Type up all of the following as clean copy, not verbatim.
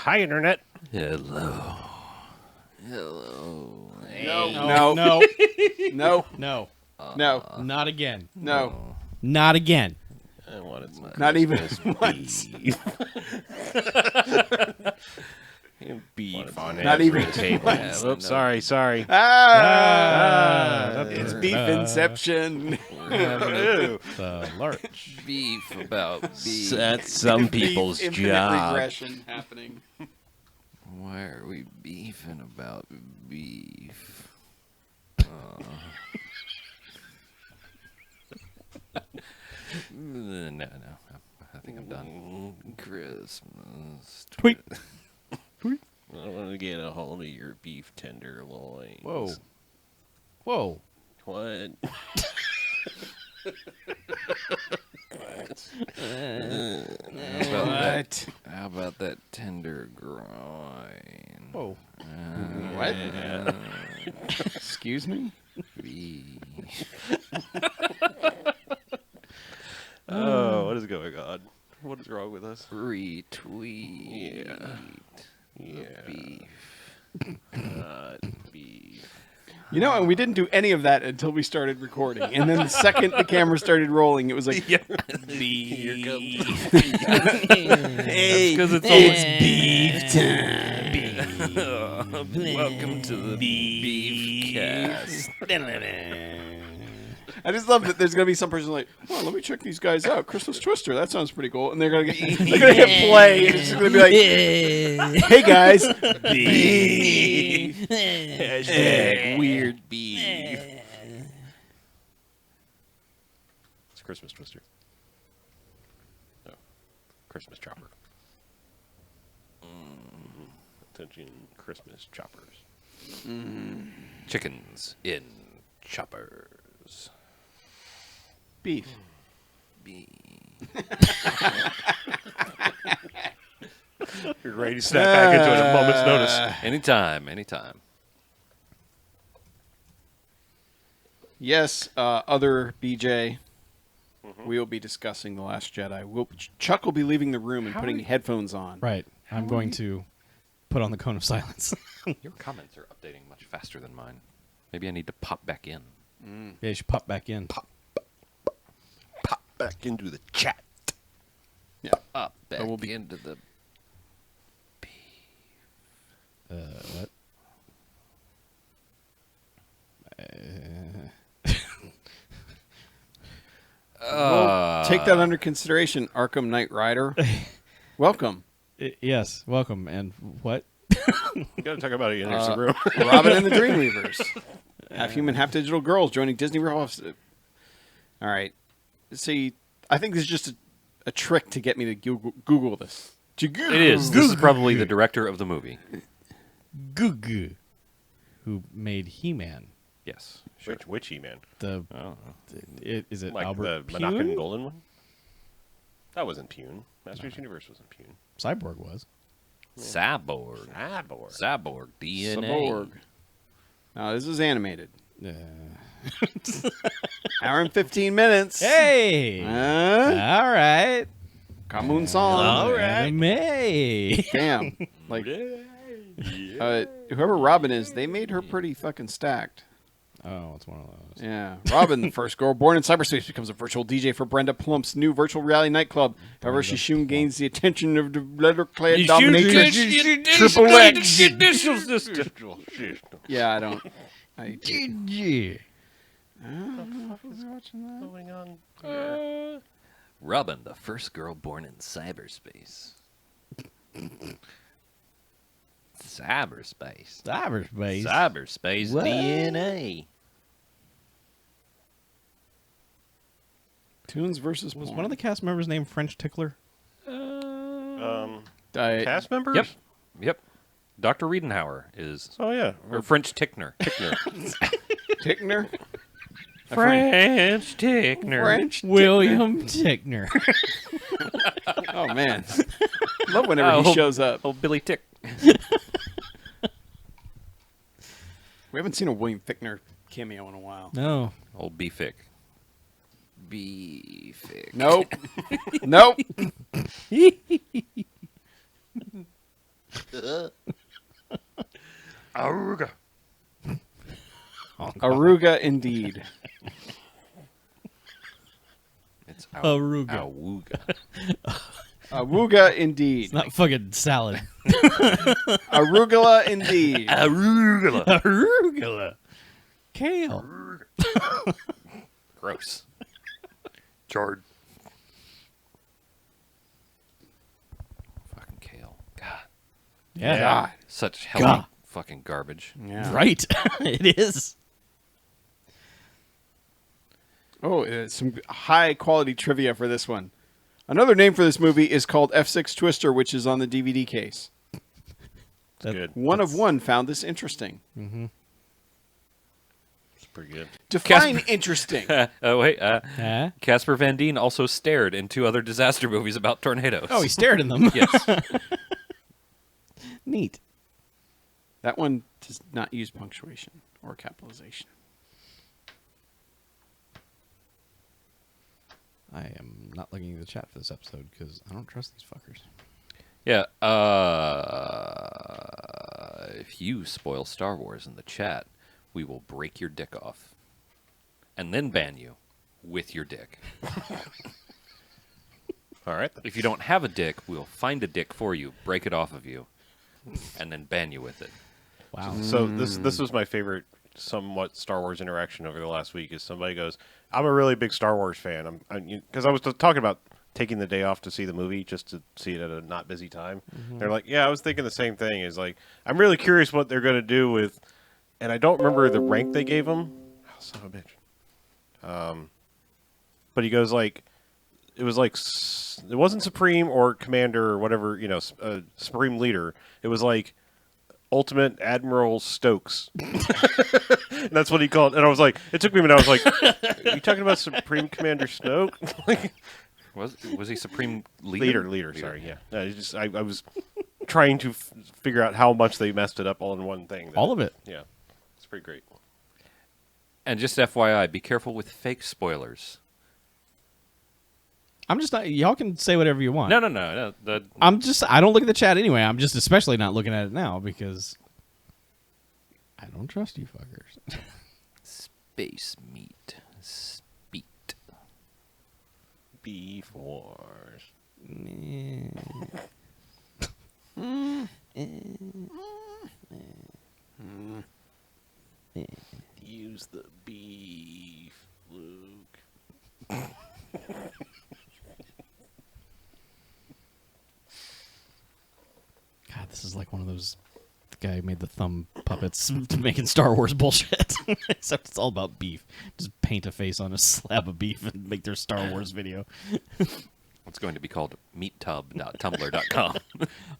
Hi, Internet. Hello. Hello. No. No. No. Not again. No. Not again. I wanted some Not even Christmas once. beef. Beef on Not every even table. once. Oops, sorry. It's beef inception. The lurch. Beef about beef. That's some people's Beef infinite job. regression happening. Why are we beefing about beef? No. I think I'm done. Christmas. Tweet. I want to get a hold of your beef tenderloins. Whoa. Whoa. What? What? How about that tender groin? Whoa. What? Excuse me? Beef. Oh, what is going on? What is wrong with us? Retweet. Yeah. Beef. Beef. You know, and we didn't do any of that until we started recording. And then the second the camera started rolling, it was like, Here comes hey, because it's it's always beef time. Welcome to the BMFcast. I just love that there's going to be some person like, oh, let me check these guys out. Christmas Twister, that sounds pretty cool. And they're going to hit play. And it's just going to be like, hey, guys. Beef. Hashtag weird beef. It's Christmas Twister. No. Christmas Chopper. Attention, Christmas choppers. Chickens in choppers. Beef. Beef. You're ready to snap back into it at a moment's notice. Anytime. Yes, other BJ. We will be discussing The Last Jedi. Chuck will be leaving the room and putting headphones on. Right. I'm going to put on the cone of silence. Your comments are updating much faster than mine. Maybe I need to pop back in. Yeah, you should pop back in. Pop back into the chat. Yeah. Up back we'll be- into the What? We'll take that under consideration, Arkham Knight Rider. Welcome. Yes. Welcome. And what? You got to talk about it in the room. Robin and the Dreamweavers. Half human, half digital girls joining Disney World. All right. See, I think this is just a trick to get me to Google this. It is. This is probably the director of the movie. Gugu, who made He-Man. Yes. Sure. Which He-Man? The I don't know. is it Like Albert the Monarch and Pune? Golden one? That wasn't Pune. Masters Universe wasn't Pune. Cyborg was. Cyborg. Cyborg. Cyborg DNA. Cyborg. Now, this is animated. Uh, Hour and 15 minutes. hey. All right. Kamoon song. All right. Anime. Damn. Like, whoever Robin is, they made her pretty fucking stacked. Oh, it's one of those. Yeah. Robin, the first girl born in cyberspace, becomes a virtual DJ for Brenda Plump's new virtual reality nightclub. However, she soon gains the attention of the letter-clad dominatrix Triple X. Yeah, I don't. Yeah. Going on here? Robin, the first girl born in cyberspace. Cyberspace. Cyberspace. Cyberspace What? DNA. Tunes versus Was one of the cast members named French Tickler? Cast members? Yep. Dr. Riedenhauer is, Oh, yeah. or French Tickner. Tickner? French Tickner. French William Tickner. Oh, man. Love whenever he shows up. Oh, Billy Tick. We haven't seen a William Fickner cameo in a while. No. Old B-Fick. B-Fick. Nope. Nope. Aruga. Aruga indeed. It's Aruga. Awooga. Awooga indeed. It's not fucking salad. Arugula indeed. Arugula. Arugula. Kale. Gross. Jard. Fucking kale. God. Yeah. God. Such healthy God. fucking garbage. Yeah. Right. It is. Oh, some high quality trivia for this one. Another name for this movie is called F6 Twister, which is on the DVD case. That's good. One of one found this interesting. It's pretty good. Define Casper- interesting. Oh, wait. Huh? Casper Van Dien also stared in 2 other disaster movies about tornadoes. Oh, he stared in them. Yes. Neat. That one does not use punctuation or capitalization. I am not looking at the chat for this episode because I don't trust these fuckers. Yeah. If you spoil Star Wars in the chat, we will break your dick off. And then ban you with your dick. All right. If you don't have a dick, we'll find a dick for you, break it off of you, and then ban you with it. Wow. So this was my favorite somewhat Star Wars interaction over the last week. Is somebody goes, "I'm a really big Star Wars fan." Because I was talking about taking the day off to see the movie just to see it at a not busy time. They're like, "Yeah, I was thinking the same thing." Is like, I'm really curious what they're going to do with, and I don't remember the rank they gave him. Oh, son of a bitch. But he goes like, it was like it wasn't Supreme or Commander or whatever, Supreme Leader. It was like Ultimate Admiral Stokes. And that's what he called. And I was like, it took me a minute. I was like, are you talking about Supreme Commander Snoke? Was he Supreme Leader? Leader. Sorry, yeah. No, it's just I was trying to figure out how much they messed it up all in one thing. All of it. Yeah, it's pretty great. And just FYI, be careful with fake spoilers. I'm just not. Y'all can say whatever you want. No. I don't look at the chat anyway. I'm just especially not looking at it now because I don't trust you fuckers. Space meat. Speet. Beef Wars. Use the beef, Luke. God, this is like one of those. The guy who made the thumb puppets making Star Wars bullshit. Except it's all about beef. Just paint a face on a slab of beef and make their Star Wars video. It's going to be called meattub.tumblr.com.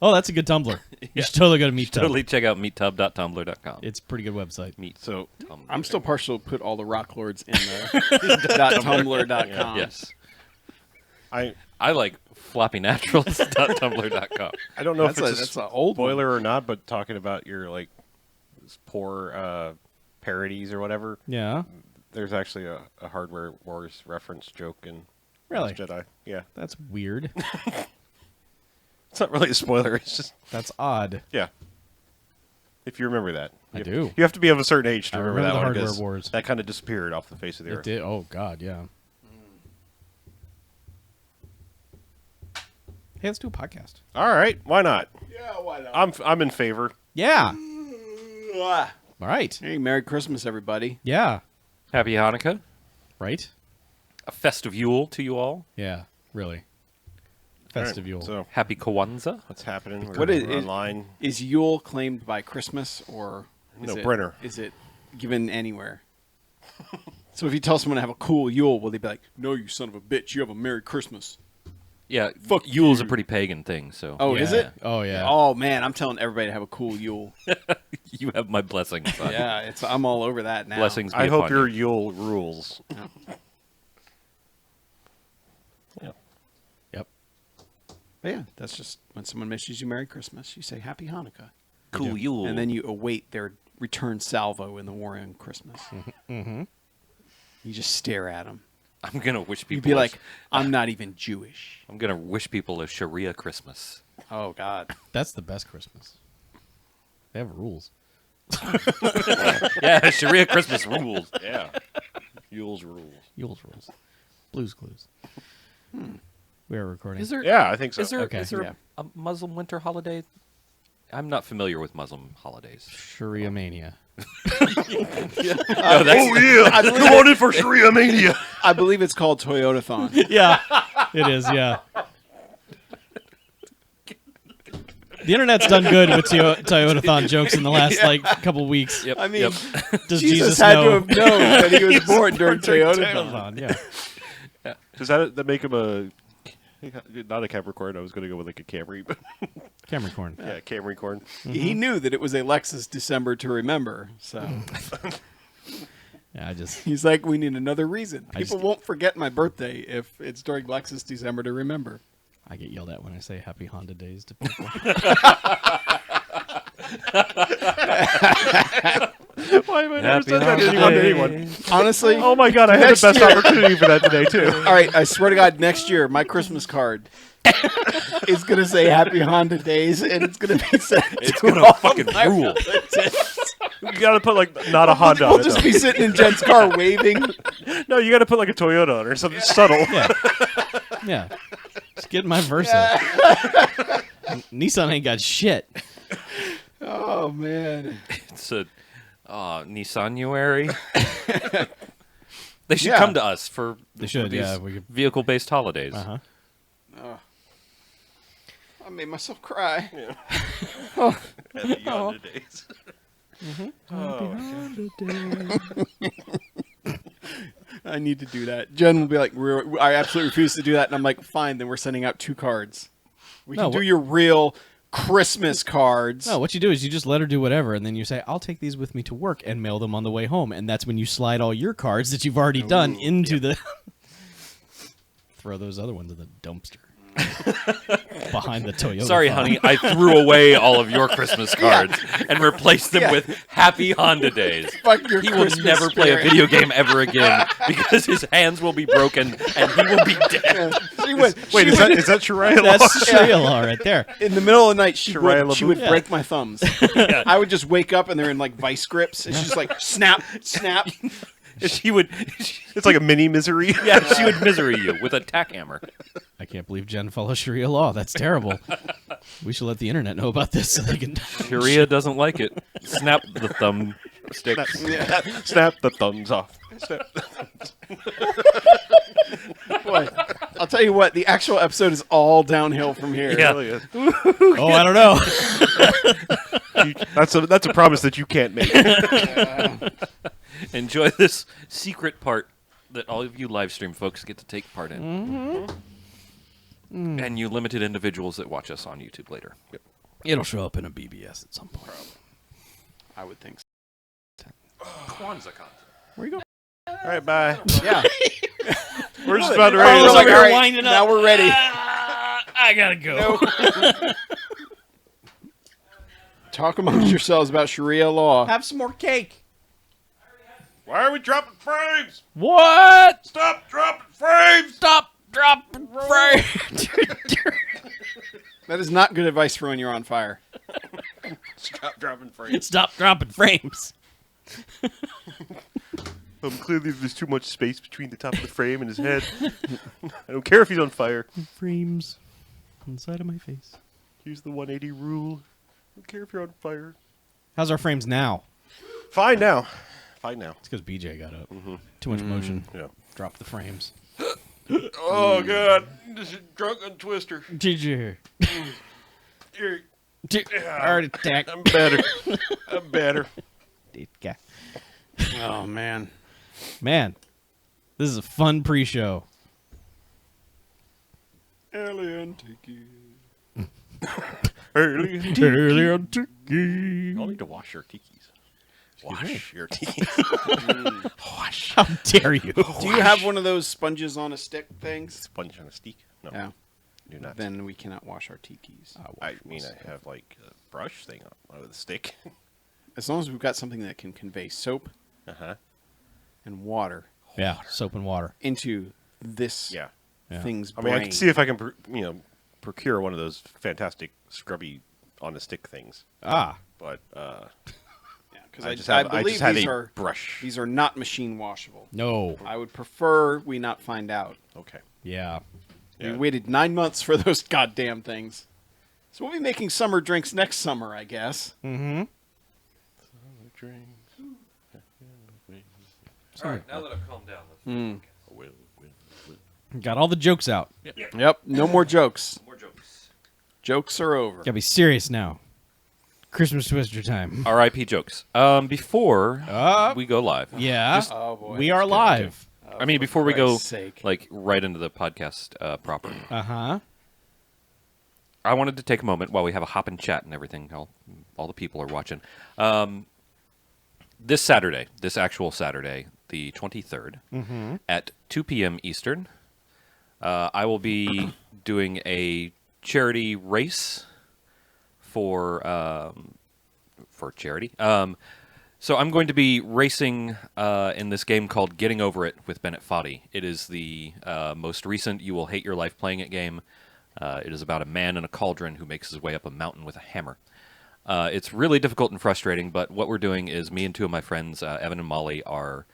Oh, that's a good Tumblr. You should totally go to MeatTub. Totally check out meattub.tumblr.com. It's a pretty good website. Meat. So Tumblr. I'm still partial to put all the rock lords in the .tumblr.com. Yes. I like floppynaturals.tumblr.com. I don't know if That's it's an old one. spoiler or not, but talking about your like poor parodies or whatever, Yeah. there's actually a Hardware Wars reference joke in Really? Last Jedi. Yeah, That's weird. it's not really a spoiler. It's just That's odd. yeah. If you remember that, I do. You have to be of a certain age to I remember remember that the one. Hardware 'Cause Wars. That kind of disappeared off the face of the It earth. did. Oh, God, yeah. Hey, let's do a podcast. All right, why not? Yeah, why not? I'm in favor. Yeah. All right. Hey, Merry Christmas, everybody. Yeah. Happy Hanukkah. Right? A festive Yule to you all. Yeah, really. All right, Festive Yule. So Happy Kwanzaa. what's happening? What is We're online? Is Yule claimed by Christmas or is No, it, Brenner. Is it given anywhere? So if you tell someone to have a cool Yule, will they be like, "No, you son of a bitch, you have a Merry Christmas"? Yeah, Fuck Yule's you. a pretty pagan thing, so. Oh, is it? Oh, yeah. Oh man, I'm telling everybody to have a cool Yule. You have my blessing, son. Yeah, I'm all over that now. Blessings be I hope upon your you. Yule rules. Yep. But yeah, that's just when someone wishes you Merry Christmas, you say Happy Hanukkah, Cool Yule. and then you await their return salvo in the war on Christmas. Mm-hmm. You just stare at them. I'm going to wish people. You'd be like, "I'm not even Jewish." I'm going to wish people a Sharia Christmas. Oh God. That's the best Christmas. They have rules. Yeah, Sharia Christmas rules. Yeah. Yule's rules. Yule's rules. Blues Clues. We are recording. Is there? Yeah, I think so. Is there, Okay. is there Yeah. a Muslim winter holiday? I'm not familiar with Muslim holidays. Sharia Mania. No, that's, yeah. Come on in for Sharia Mania. I believe it's called Toyotathon. Yeah, it is. Yeah. The internet's done good with Toyotathon jokes in the last couple weeks. Yep, I mean, yep. Does Jesus Jesus had know? to have known that he was born during Toyotathon. Yeah. Does that make him a not a Capricorn? I was going to go with like a Camry, but Capricorn. yeah, Camrycorn. He knew that it was a Lexus December to remember. So Yeah, I just he's like, we need another reason. I just- People won't forget my birthday if it's during Lexus December to remember. I get yelled at when I say Happy Honda Days to people. Why have I never Happy said that to anyone? Honestly, Oh my god, I had the best opportunity for that today too. all right, I swear to God, next year, my Christmas card is going to say Happy Honda Days, and it's going to be sent It's to gonna all fucking my rule. relatives. You got to put like not a Honda We'll on it. just though. be sitting in Jen's car waving. No, you got to put like a Toyota on it or something subtle. Yeah. Just get my Versa. Nissan ain't got shit. Oh, man. It's a Nissanuary. They should Yeah. come to us for They should, these yeah, we could- vehicle-based holidays. Uh-huh. I made myself cry. Happy Honda days. I need to do that. Jen will be like, I absolutely refuse to do that. And I'm like, fine, then we're sending out 2 cards. We No, can do what- your real Christmas cards. No, what you do is you just let her do whatever, and then you say, I'll take these with me to work and mail them on the way home. And that's when you slide all your cards that you've already done into the... Throw those other ones in the dumpster. Behind the Toyota. Sorry, phone. honey, I threw away all of your Christmas cards and replaced them Yeah. with Happy Honda Days. Fuck your He will Christmas never play a spirit. video game ever again because his hands will be broken and he will be dead. She would, Wait, she is would- that Sharia law? That's Sharia law right there. in the middle of the night, she Shia would LaBeouf. break my thumbs. I would just wake up and they're in like vice grips. And she's just like, snap, snap. She would, It's like a mini misery. yeah, she would misery you with a tack hammer. I can't believe Jen follows Sharia law. That's terrible. We should let the internet know about this so they can... Sharia doesn't like it. Snap the thumb stick. Snap the thumbs off. Snap. Boy, I'll tell you what, the actual episode is all downhill from here. Yeah. Really is. Oh, I don't know. That's a promise that you can't make. Enjoy this secret part that all of you live stream folks get to take part in. And you limited individuals that watch us on YouTube later. It'll show up in a BBS at some point. I would think so. Kwanzaa content. Where you going? All right, bye. Yeah. We're just about to We're ready. like, over all here right, winding now up. we're ready. I gotta go. Talk amongst yourselves about Sharia law. Have some more cake. Why are we dropping frames? What? Stop dropping frames. Stop, drop, fry. That is not good advice for when you're on fire. Stop dropping frames. Stop dropping frames. Clearly, there's too much space between the top of the frame and his head. I don't care if he's on fire. Frames inside of my face. Here's the 180 rule. I don't care if you're on fire. How's our frames now? Fine now. Fine now. It's because BJ got up. Too much motion. Yeah. Drop the frames. Oh God, this is drunken twister. Did you hear? Here, Heart attack. I'm better. I'm better. Yeah. Oh, man. Man, this is a fun pre-show. Alien tiki. Early. Early on tiki. I'll need to wash your tikis. Wash your tikis. Wash. How dare you? Do you have one of those sponges on a stick things? Sponge on a stick? No. Yeah. Do not. Then we cannot wash our tikis. I mean, I have like a brush thing on with a stick. As long as we've got something that can convey soap Uh-huh. and water Yeah, soap and water. into this Yeah. thing's I brain. mean, I can see if I can, procure one of those fantastic scrubby on a stick things. Ah, but Because I just had believe a these brush. these are not machine washable. No. I would prefer we not find out. Okay. Yeah. Yeah. We waited 9 months for those goddamn things. So we'll be making summer drinks next summer, I guess. Mm-hmm. All right, now that I've calmed down, let's Got all the jokes out. Yep. No more jokes. more jokes. Jokes are over. Gotta be serious now. Christmas Twister time. R.I.P. jokes. Before we go live. Yeah. Oh boy. We are live. I mean, before we go, Christ's sake. like, right into the podcast proper. Uh-huh. I wanted to take a moment while we have a hop and chat and everything. All the people are watching. This Saturday, this actual Saturday, the 23rd, at 2 p.m. Eastern, I will be doing a charity race for charity. So I'm going to be racing in this game called Getting Over It with Bennett Foddy. It is the most recent You Will Hate Your Life Playing It game. It is about a man in a cauldron who makes his way up a mountain with a hammer. It's really difficult and frustrating, but what we're doing is me and two of my friends, Evan and Molly, are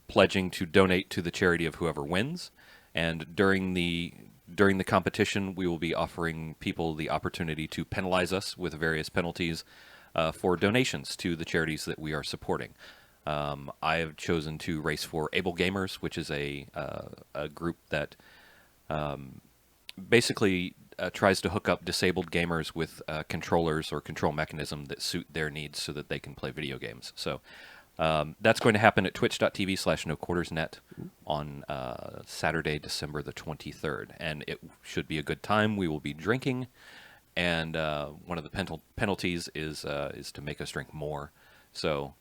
pledging to donate to the charity of whoever wins. And during the competition, we will be offering people the opportunity to penalize us with various penalties for donations to the charities that we are supporting. I have chosen to race for Able Gamers, which is a group that basically tries to hook up disabled gamers with controllers or control mechanism that suit their needs so that they can play video games. So that's going to happen at twitch.tv/noquartersnet on Saturday, December the 23rd. And it should be a good time. We will be drinking. And one of the penalties is to make us drink more. So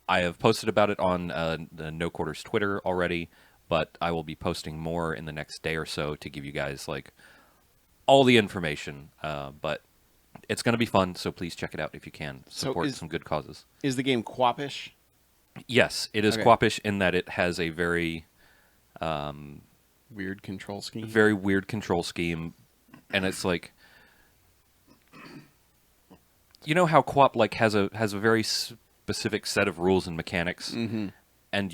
I have posted about it on the No Quarters Twitter already, but I will be posting more in the next day or so to give you guys like all the information. But it's going to be fun, so please check it out if you can. Support some good causes. Is the game Quappish? Yes, it is Okay. Quappish in that it has a very Weird control scheme. very weird control scheme, and it's like, you know how Quap like has a very specific set of rules and mechanics, and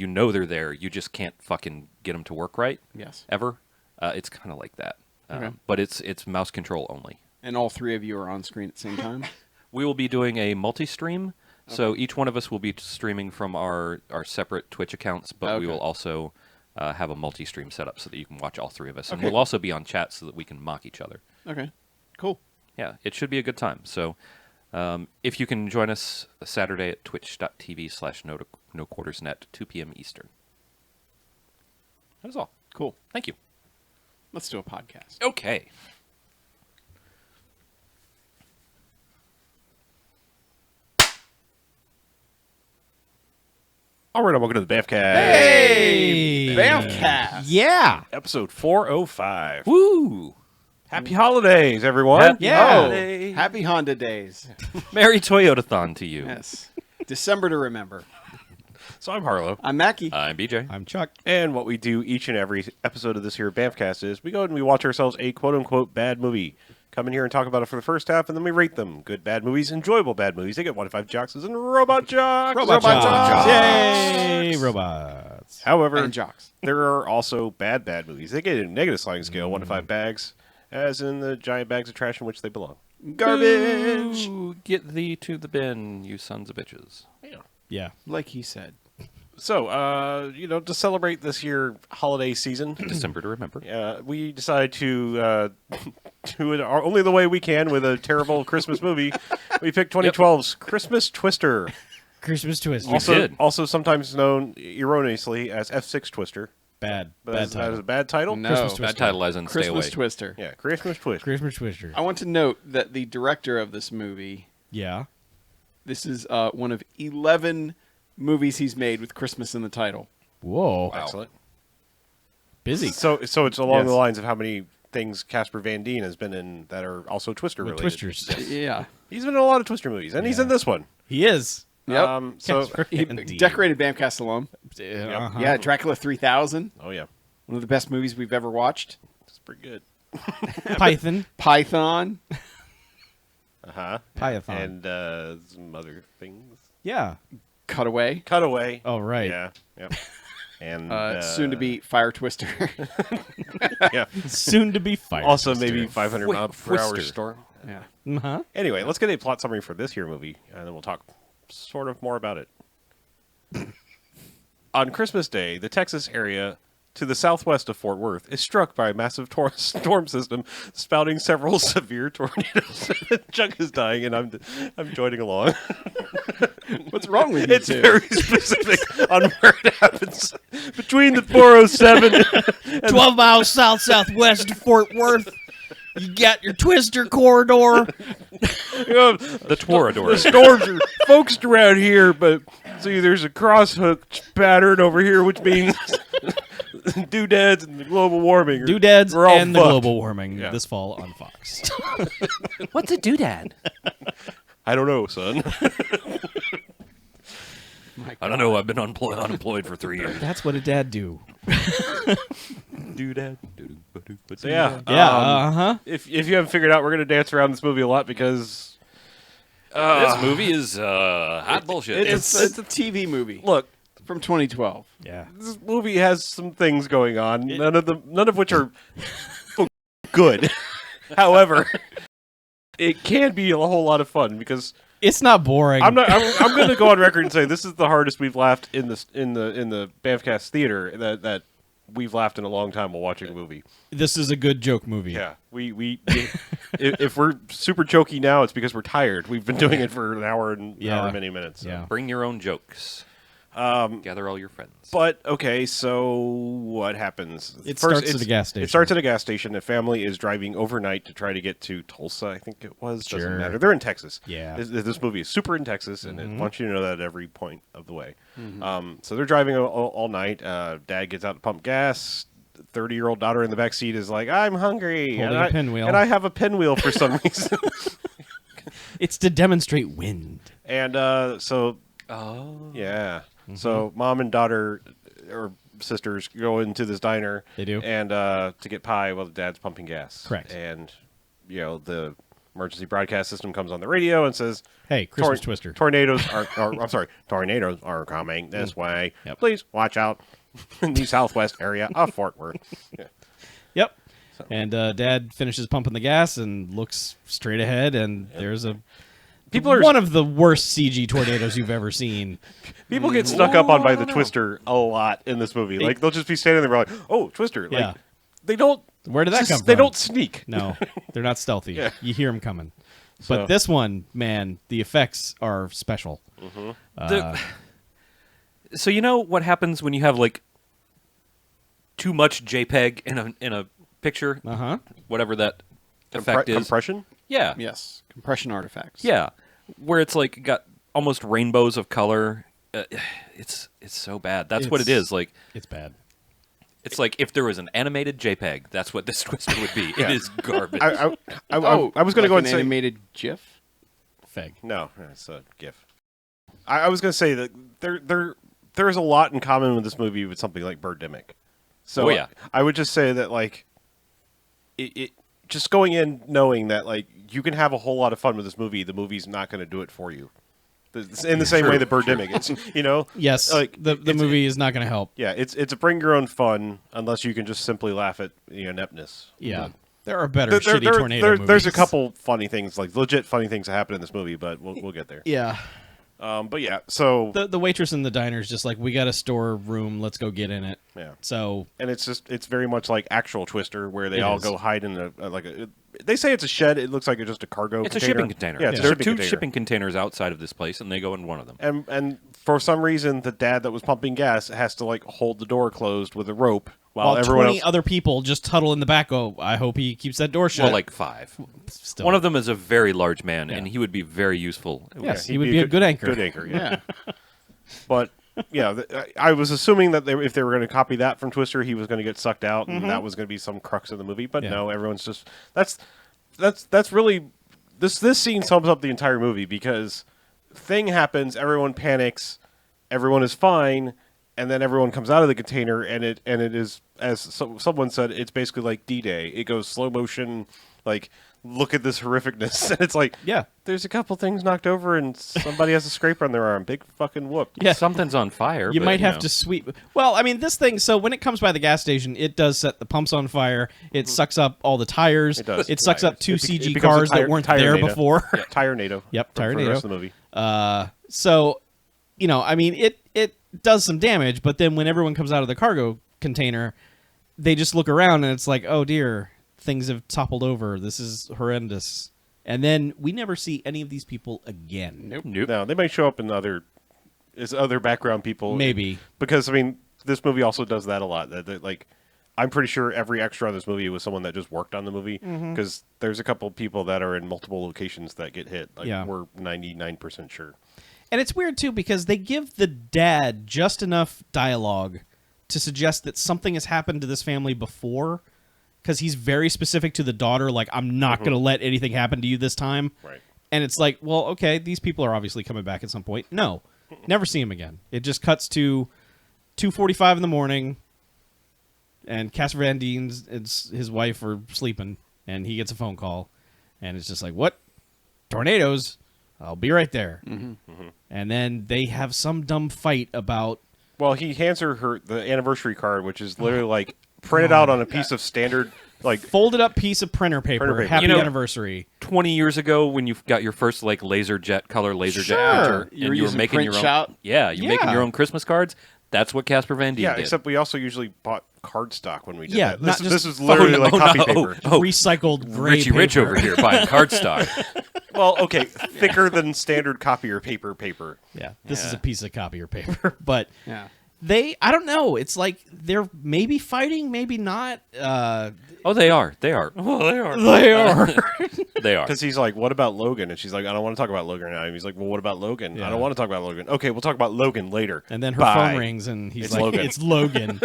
you know they're there, you just can't fucking get them to work right. Yes. Ever. It's kind of like that, Okay. but it's mouse control only. And all three of you are on screen at the same time? We will be doing a multi-stream, so each one of us will be streaming from our separate Twitch accounts, but we Okay. will also have a multi-stream setup so that you can watch all three of us, and Okay. we'll also be on chat so that we can mock each other. Okay. Cool. Yeah, it should be a good time. So if you can join us Saturday at twitch.tv/noquartersnet, 2 p.m. Eastern. That is all. Cool. Thank you. Let's do a podcast. Okay. All right, welcome to the BMFcast. Hey! BMFcast! Yeah. Episode 405. Woo! Happy holidays, everyone. Happy Yeah. holiday. Happy Honda days. Merry Toyotathon to you. Yes. December to remember. So I'm Harlow. I'm Mackie. I'm BJ. I'm Chuck. And what we do each and every episode of this here BMFcast is we go and we watch ourselves a quote-unquote bad movie. Come in here and talk about it for the first half, and then we rate them. Good bad movies, enjoyable bad movies. They get 1 to 5 jocks and Robot Jocks. Robot Jocks. Yay, robots. However, And jocks. there are also bad movies. They get a negative sliding scale, 1 to 5 bags, as in the giant bags of trash in which they belong. Garbage. Ooh, get thee to the bin, you sons of bitches. Yeah. Like he said. So, to celebrate this year holiday season, December to remember. we decided to do it only the way we can with a terrible Christmas movie. We picked 2012's Christmas Twister, Christmas Twist. did. also sometimes known erroneously as F6 Twister. Bad. But Bad that is title. a bad title? No. Christmas That Twister. title as in stay Christmas away. Twister. Yeah, Christmas Twister. Christmas Twister. I want to note that the director of this movie, Yeah. this is one of 11 movies he's made with Christmas in the title. Whoa. Wow. Excellent. Busy. So it's along Yes. the lines of how many things Casper Van Dien has been in that are also Twister With related. Twisters. Yeah. He's been in a lot of Twister movies, and he's Yeah. in this one. He is. Yep. So, He decorated BAMcast alum. Uh-huh. Yeah, Dracula 3000. oh yeah, One of the best movies we've ever watched. it's pretty good. Python. Python. Pie-a-thon. And some other things. Yeah. Cutaway. Cutaway. Oh, right. Yeah. Yep. And Soon to be Fire Twister. yeah. Soon to be fired. Also, maybe 500 mile per hour Twister. storm. yeah. Uh-huh. Anyway, let's get a plot summary for this here movie, and then we'll talk sort of more about it. On Christmas Day, the Texas area to the southwest of Fort Worth is struck by a massive storm system spouting several severe tornadoes. Chuck is dying, and I'm joining along. What's wrong with you It's two? very specific on where it happens. Between the 407 and 12 miles southwest of Fort Worth. You got your Twister corridor. The Torador. The storms are focused around here, but see, there's a cross-hook pattern over here, which means doodads and the global warming. Doodads we're all and the fucked. global warming Yeah. this fall on Fox. What's a doodad? I don't know, son. I don't know. I've been unemployed for 3 years. That's what a dad do. Doodad. So yeah, Yeah, uh-huh. if you haven't figured out, we're gonna dance around this movie a lot because This movie is hot bullshit. It's a TV movie look, from 2012. Yeah. this movie has some things going on. None of which are good. However, it can be a whole lot of fun because It's not boring. I'm going to go on record and say this is the hardest we've laughed in the BMFcast theater that we've laughed in a long time while watching a movie. This is a good joke movie. Yeah, we if we're super choky now, it's because we're tired. We've been doing it for an hour and many minutes. So. Yeah. Bring your own jokes. Gather all your friends. But okay, so what happens? It starts at a gas station. It starts at a gas station. A family is driving overnight to try to get to Tulsa. I think it was. Doesn't Sure. matter. They're in Texas. Yeah. This movie is super in Texas, and it wants you to know that at every point of the way. So they're driving all night. Dad gets out to pump gas. 30-year-old daughter in the back seat is like, "I'm hungry," Holding and a pinwheel. and I have a pinwheel for some reason. It's to demonstrate wind. And so yeah. So mom and daughter or sisters go into this diner. They do. And to get pie while the dad's pumping gas. Correct. And the emergency broadcast system comes on the radio and says, Hey, Christmas Twister. Tornadoes are I'm sorry, tornadoes are coming this way. Yep. Please watch out in the southwest area of Fort Worth. Yeah. Yep. And Dad finishes pumping the gas and looks straight ahead, and there's one of the worst CG tornadoes you've ever seen. People get stuck up on by the Twister a lot in this movie. Like they'll just be standing there like, "Oh, Twister!" Like Yeah. they don't. Where did that come from? They don't sneak. No, they're not stealthy. Yeah. You hear them coming. So- But this one, man, the effects are special. So you know what happens when you have like too much JPEG in a picture, Uh-huh. whatever that effect is. Compression. Yeah, Yes, compression artifacts. yeah, where it's like got almost rainbows of color. It's so bad. That's what it It's- is. Like It's bad. it's like if there was an animated JPEG, that's what this Twister would be. It is garbage. I was going to go an and say animated GIF. Feg. no. It's a GIF. I was going to say that there's a lot in common with this movie with something like Birdemic. So Oh, yeah. I would just say that like it just going in knowing that like you can have a whole lot of fun with this movie. The movie's not going to do it for you. In the same way that Birdemic, it's Yes, like the it's- movie is not going to help. Yeah, it's a bring your own fun unless you can just simply laugh at ineptness. Yeah. There are better shitty tornado movies. There's a couple funny things, like legit funny things that happen in this movie, but we'll get there. Yeah. But yeah, so The waitress in the diner is just like, we got a store room, let's go get in it. yeah, So, and it's very much like actual Twister, where they It all is. go hide in they say it's a shed. It looks like it's just a cargo. It's a container. shipping container. Yeah, it's a There are shipping two container. shipping containers outside of this place, and they go in one of them. And for some reason, the dad that was pumping gas has to like hold the door closed with a rope while everyone 20 else. other people just huddle in the back, go, I hope he keeps that door shut. Well, like 5. Still. One of them is a very large man, Yeah. and he would be very useful. Yes, He'd he would be a good anchor. Good anchor, yeah. Yeah. But yeah, I was assuming that if they were going to copy that from Twister, he was going to get sucked out, and that was going to be some crux of the movie. But Yeah. no, everyone's just that's really this scene sums up the entire movie because thing happens, everyone panics, everyone is fine, and then everyone comes out of the container, and it is, as someone said, it's basically like D-Day. It goes slow motion, like look at this horrificness. And it's like, Yeah. there's a couple things knocked over and somebody has a scraper on their arm. Big fucking whoop. Yeah. Something's on fire. You but, might have know. to sweep. Well, I mean, this thing. So when it comes by the gas station, it does set the pumps on fire. It sucks up all the tires. It does. It sucks up two It CG becomes a cars that weren't there tire-nado. before. Yeah, Tire-nado. Yep, for the Tire-nado. rest of the movie. So, I mean, it does some damage. But then when everyone comes out of the cargo container, they just look around and it's like, oh dear, things have toppled over. This is horrendous. And then we never see any of these people again. Nope. No, they might show up in as other background people. Maybe. Because, I mean, this movie also does that a lot. That, like, I'm pretty sure every extra on this movie was someone that just worked on the movie. Because there's a couple people that are in multiple locations that get hit. Like, Yeah. we're 99% sure. And it's weird, too, because they give the dad just enough dialogue to suggest that something has happened to this family before, because he's very specific to the daughter, like, I'm not going to let anything happen to you this time. Right. And it's like, well, okay, these people are obviously coming back at some point. No, never see him again. It just cuts to 2:45 in the morning, and Casper Van Dien and his wife are sleeping, and he gets a phone call, and it's just like, what? Tornadoes? I'll be right there. And then they have some dumb fight about... Well, he hands her the anniversary card, which is literally, like, printed out on a piece of standard, like... folded up piece of printer paper. Printer paper. Happy You know- anniversary. 20 years ago when you got your first like color laserjet Sure. printer You were and you were using making your own print you're making Yeah. your own Christmas cards. That's what Casper Van Dien Yeah, did. except we also usually bought cardstock when we did Yeah, that. not This just- is literally like copy paper. Recycled gray Richie Rich paper. over here buying cardstock. Well, okay, thicker than standard copier paper. Yeah, this is Yeah. a piece of copier paper. But Yeah. I don't know. It's like they're maybe fighting, maybe not. Oh, they are. They are. Oh, they are. They are. They are. Because he's like, what about Logan? And she's like, I don't want to talk about Logan right now. And he's like, well, what about Logan? Yeah. I don't want to talk about Logan. Okay, we'll talk about Logan later. And then her Bye. phone rings, and he's It's like, Logan. "It's Logan."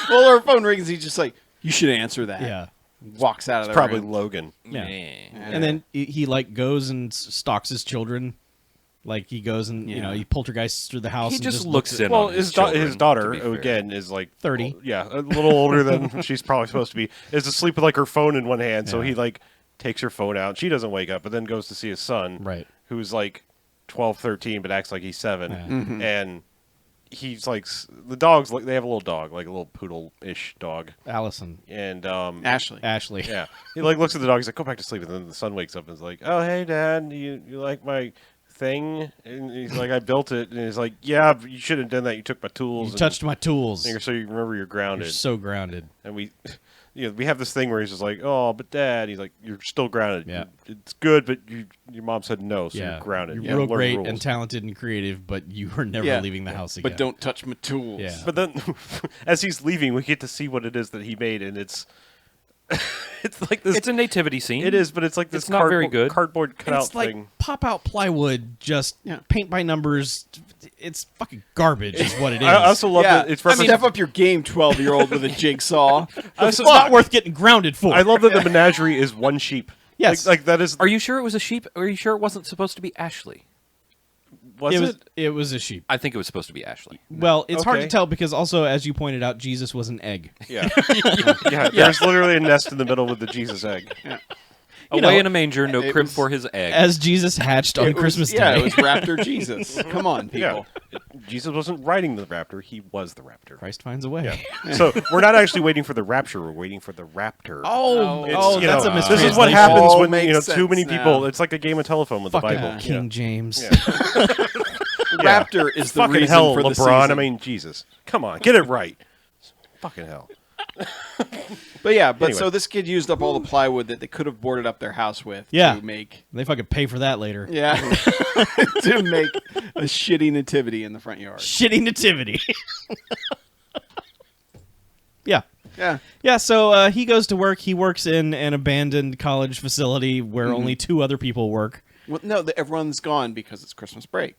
Well, her phone rings. He's just like, you should answer that. Yeah, Walks out of It's there. probably Logan. yeah. Yeah. And then he like goes and stalks his children. Like he goes and Yeah. he poltergeists through the house. He and just looks looks at, in Well, on his children, daughter, to be fair. again, is like 30. Yeah, a little older than she's probably supposed to be. Is asleep with like her phone in one hand. So Yeah. he like takes her phone out. She doesn't wake up, but then goes to see his son, Right. who's like 12, 13, but acts like he's 7. Yeah. And he's like, the dog's like, they have a little dog, like a little poodle-ish dog. Allison, And Ashley. Ashley. yeah, he like looks at the dog. He's like, "Go back to sleep." And then the son wakes up and is like, "Oh, hey, Dad, you like my thing?" And he's like, "I built it." And he's like, "Yeah, but you shouldn't have done that. You took my tools. You touched my tools. so you remember you're grounded." You're so grounded. And we, we have this thing where he's just like, "Oh, but Dad," he's like, "You're still grounded. Yeah. It's good, but your mom said no, so Yeah, you're grounded. You're You real learn great rules." and talented and creative, but you are never Yeah. leaving the house again. But don't touch my tools. Yeah. But then, as he's leaving, we get to see what it is that he made, and it's it's like this. It's a nativity scene. It is, but it's like this It's not very good. cardboard cutout It's like thing. pop out plywood, just Yeah. paint by numbers. It's fucking garbage, is what it is. I also love Yeah. that it's Step up your game, 12-year-old with a jigsaw. it's not worth getting grounded for. I love that the menagerie is one sheep. Yes. like that is. Are you sure it was a sheep? Are you sure it wasn't supposed to be Ashley? Was it? It was a sheep. I think it was supposed to be Ashley. Well, it's hard to Okay. tell because also, as you pointed out, Jesus was an egg. Yeah. yeah. There's literally a nest in the middle with the Jesus egg. Away know, in a manger, no it crib was- for his egg. As Jesus hatched on It was- Christmas Yeah, Day. it was Raptor Jesus. Come on, people. Yeah. Jesus wasn't riding the raptor; he was the raptor. Christ finds a way. So we're not actually waiting for the rapture; we're waiting for the raptor. Oh, It's, you that's know, a This is mistranslation. what happens All when makes too many sense people. now. It's like a game of telephone with the Fucking Bible. King James. Yeah. Raptor is the Fucking reason hell, for the LeBron. season. I mean, Jesus. Come on, get it right. Fucking hell. But yeah, Anyway. so this kid used up all the plywood that they could have boarded up their house with Yeah. to make They fucking pay for that later. to make a shitty nativity in the front yard. Shitty nativity. Yeah. Yeah. Yeah, so he goes to work. He works in an abandoned college facility where only 2 other people work. Well, no, everyone's gone because it's Christmas break,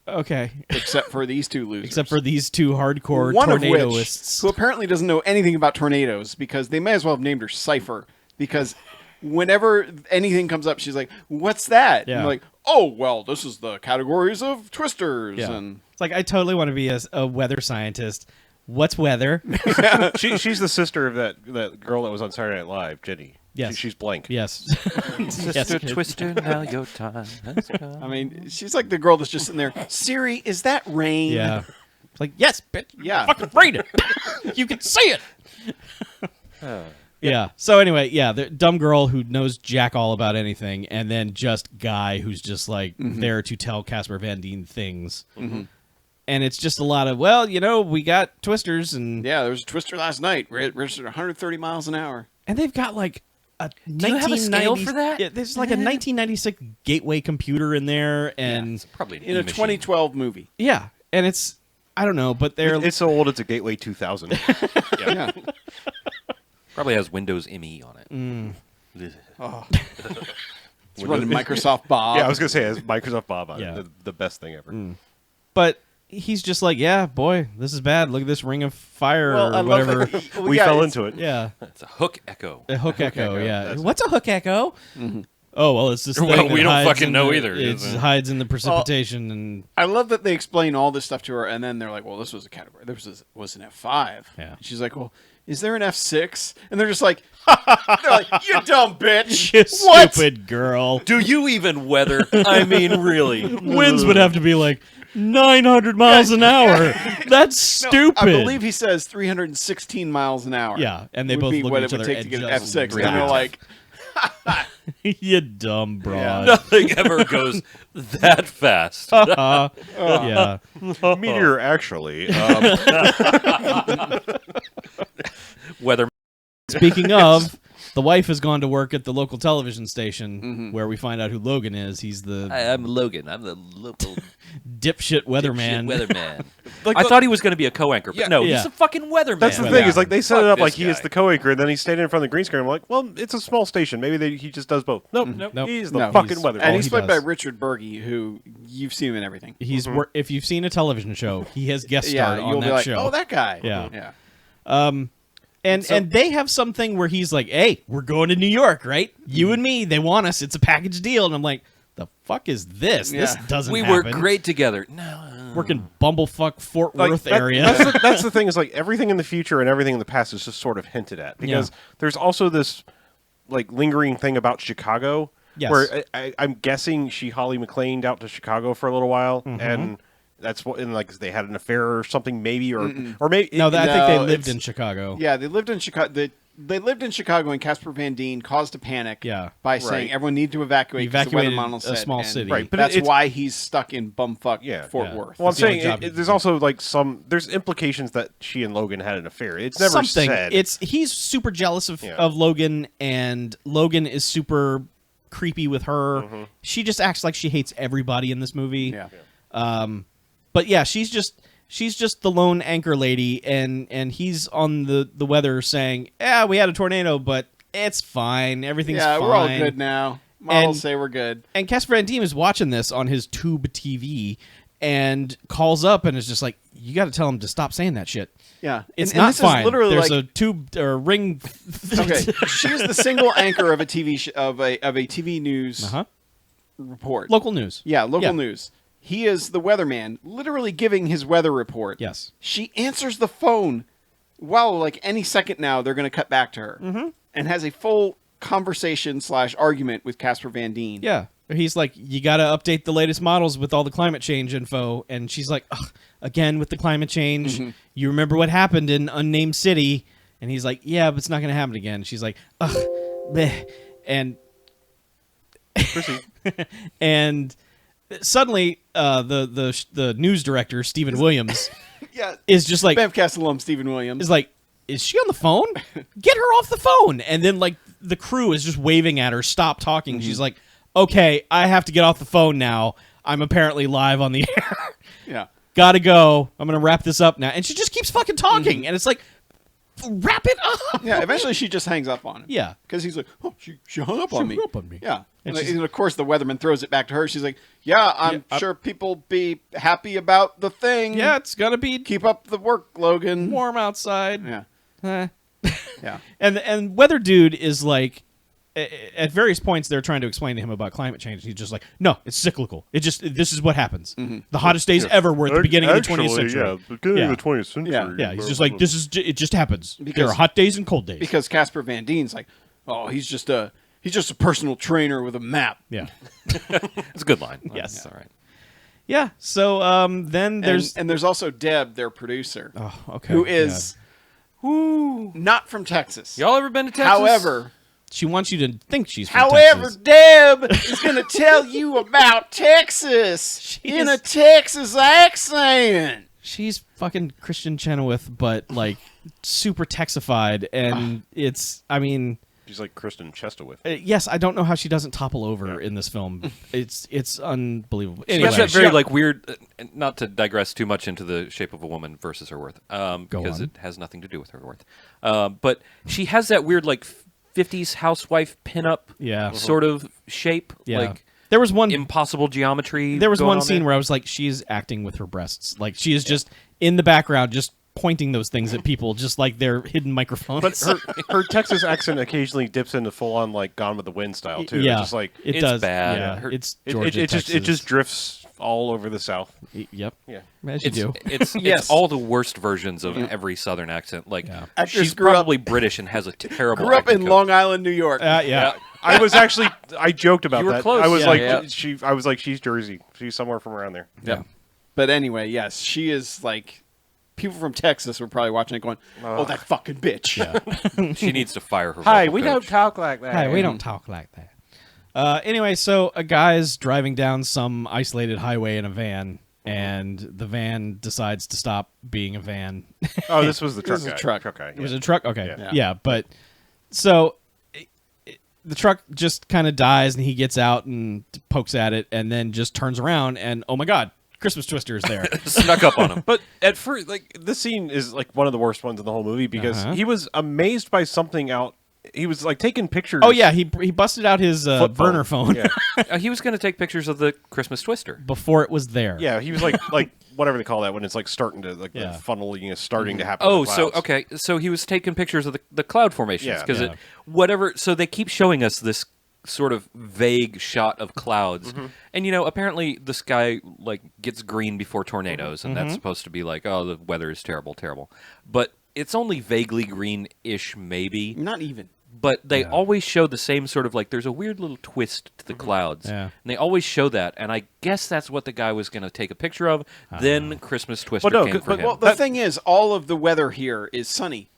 Okay. except for these 2 losers. Except for these 2 hardcore one of which, tornadoists. who apparently doesn't know anything about tornadoes, because they may as well have named her Cypher, because whenever anything comes up, she's like, "What's that?" Yeah. And I'm like, "Oh, well, this is the categories of twisters." Yeah. And It's like, I totally want to be a weather scientist. What's weather? She's the sister of that girl that was on Saturday Night Live, Jenny. Yes. She's blank. Yes. Sister Twister, now your time has come. I mean, she's like the girl that's just sitting there. Siri, is that rain? Yeah. It's like, yes, bitch. Yeah. Fucking read it. You can see it. Yeah. So anyway, yeah, the dumb girl who knows jack all about anything, and then just guy who's just like there to tell Casper Van Dien things. And it's just a lot of, well, we got twisters, and Yeah, there was a twister last night. Registered 130 miles an hour. and they've got like a Do you have a scale for that? Yeah, there's like a 1996 Gateway computer in there, and It's probably an In a E-machine. 2012 movie. yeah, and it's I don't know, but they're It's so old. It's a Gateway 2000. Yeah. Probably has Windows ME on it. It's running Microsoft Bob. Yeah, I was gonna say it's Microsoft Bob on Yeah. it. The best thing ever. but he's just like, yeah, boy, this is bad. Look at this ring of fire Well, I or love whatever. that- We yeah, fell it's- into it. Yeah, It's a hook echo. a hook echo. echo, Yeah, that's what's a hook echo? Oh well, it's this thing. Well, that we don't hides fucking in know the- either, It is it? hides in the precipitation, and I love that they explain all this stuff to her, and then they're like, well, this was a category. This was an F5. Yeah. And she's like, well, is there an F6? And they're just like, they're like, you dumb bitch. you What? stupid girl. Do you even weather? I mean, really? Winds would have to be like 900 miles an hour. That's No, stupid. I believe he says 316 miles an hour. Yeah, and they would both be look what at each it would other take to and get an just F6. And laugh. they're like, You dumb broad. Nothing ever goes that fast. Yeah. Meteor, actually. Weather. Speaking of, the wife has gone to work at the local television station where we find out who Logan is. He's the I'm Logan. I'm the local dipshit weatherman. weatherman. Like I the- thought he was going to be a co-anchor, but no, Yeah. he's a fucking weatherman. That's the Yeah. thing. Is like they set Fuck it up this like he is guy. the co-anchor, and then he's standing in front of the green screen. I'm like, well, it's a small station. Maybe he just does both. Nope, Nope. He's the No, fucking he's- weather. and Oh, he's he played by does. Richard Berge, who you've seen him in everything. He's if you've seen a television show, he has guest Yeah, starred you'll on be that like, show. oh, that guy. Yeah. Yeah. And they have something where he's like, "Hey, we're going to New York, right? You and me. They want us. It's a package deal." And I'm like, "The fuck is this? This Yeah. doesn't we happen." work great together. No. Working bumblefuck Fort Like, Worth that- area. That's the thing is like everything in the future and everything in the past is just sort of hinted at because there's also this like lingering thing about Chicago Yes. where I'm guessing she Holly McClained out to Chicago for a little while and that's what and like they had an affair or something maybe or maybe no, I think No, they lived it's- in Chicago. Yeah, they lived in Chicago. They lived in Chicago, and Casper Van Dien caused a panic by saying Right. everyone needed to evacuate. 'cause the Evacuated weather model a said, small and city. Right, but that's it's- why he's stuck in bumfuck Yeah. Fort Yeah. Worth. well, I'm That's the only saying job he there's can also like there's implications that she and Logan had an affair. It's never Something. said. He's super jealous of, Yeah. of Logan, and Logan is super creepy with her. She just acts like she hates everybody in this movie. Yeah. But yeah, she's just the lone anchor lady, and he's on the weather saying, "Yeah, we had a tornado, but it's fine. Everything's Yeah, fine." we're all good now. Models And- say we're good. And Casper Van Dien is watching this on his tube TV and calls up and is just like, "You got to tell him to stop saying that shit. Yeah, It's and not this is fine. literally There's like, a tube or ring." okay, she's the single anchor of a TV of a TV news Uh-huh. report. Local news. Yeah, local Yeah. news. He is the weatherman, literally giving his weather report. Yes. She answers the phone. Well, like any second now, they're going to cut back to her, and has a full conversation / argument with Casper Van Dien. Yeah. He's like, "You got to update the latest models with all the climate change info." And she's like, "Ugh, again with the climate change. You remember what happened in Unnamed City?" And he's like, "Yeah, but it's not going to happen again." She's like, "Ugh, bleh." And and suddenly the news director, Stephen Williams, yeah. is just like, BMFcast alum Stephen Williams. is like, "Is she on the phone? Get her off the phone." And then like the crew is just waving at her, "Stop talking." She's like, "Okay, I have to get off the phone now. I'm apparently live on the air. yeah. Gotta go. I'm gonna wrap this up now." And she just keeps fucking talking, and it's like, wrap it up. Yeah, eventually she just hangs up on him. Yeah. Because he's like, oh, she hung up on me. hung up on me. Yeah. And And, she's- of course, the weatherman throws it back to her. She's like, yeah, I'm sure people be happy about the thing. Yeah, it's gonna be Keep up the work, Logan. warm outside. Yeah. Eh. Yeah. And Weather Dude is like, at various points they're trying to explain to him about climate change. He's just like, "No, it's cyclical. This is what happens. The hottest days ever were at the beginning of the 20th century." Yeah, beginning Yeah. of the 20th century. Yeah. Yeah, he's just like, "This is it. Just happens. There Because- are hot days and cold days." Because Casper Van Dien's like, oh, he's just a personal trainer with a map. Yeah. It's a good line. Yes. That's all right. Yeah. So then there's And there's also Deb, their producer, oh, okay. who is not from Texas. Y'all ever been to Texas? However, She wants you to think she's from However, Texas. Deb is going to tell you about Texas in a Texas accent. She's fucking Christian Chenoweth, but like super Texified, and it's. I mean, She's like Kristen Chenoweth. yes, I don't know how she doesn't topple over in this film. It's unbelievable. She Anyway, has that very like weird. Not to digress too much into the Shape of a Woman versus her worth, because on. it has nothing to do with her worth. But she has that weird like 50s housewife pinup sort of shape. yeah. Like There was one impossible geometry. There was going one on scene there. where I was like, she is acting with her breasts. Like she is just in the background, just pointing those things at people, just like they're hidden microphones. But her Texas accent occasionally dips into full on like Gone with the Wind style too. Yeah. It's just like it It's does. bad. Yeah, Her- it's it Georgia, just Texas. drifts all over the South. Yep. Yeah. As you do. It's Yes. all the worst versions of every Southern accent. Like Actors she's grew up- probably British and has a terrible. Grew up acting in coach. Long Island, New York. Yeah. I was actually I joked about You were that. close. I was Yeah, like yeah. I was like she's Jersey. She's somewhere from around there. Yeah. But anyway, yes, she is like... People from Texas were probably watching it going, oh, that fucking bitch. Yeah. She needs to fire her. Hi, vocal we coach. don't talk like that. Hey, we don't talk like that. Anyway, so a guy's driving down some isolated highway in a van, and the van decides to stop being a van. Oh, this was the truck This is guy. a truck. guy. It was a truck? Okay. Yeah. Yeah, but so the truck just kind of dies, and he gets out and pokes at it, and then just turns around, and oh my God, Christmas Twister is there. Snuck up on him. But at first, like this scene is like one of the worst ones in the whole movie because Uh-huh. he was amazed by something out. He was like taking pictures. Oh yeah, he busted out his Flip burner phone Yeah. He was going to take pictures of the Christmas Twister. before it was there. Yeah, he was like whatever they call that when it's like starting to like Yeah. the funneling is starting to happen. Oh, in the so clouds. okay, so he was taking pictures of the cloud formations Yeah. because Yeah. it whatever. So they keep showing us this sort of vague shot of clouds, and apparently the sky like gets green before tornadoes, and that's supposed to be like, oh, the weather is terrible, but it's only vaguely green-ish, maybe. Not even. But they always show the same sort of like there's a weird little twist to the clouds. Yeah. And they always show that, and I guess that's what the guy was going to take a picture of. Then Christmas Twister Well, no, came for but- him. Well, the thing is, all of the weather here is sunny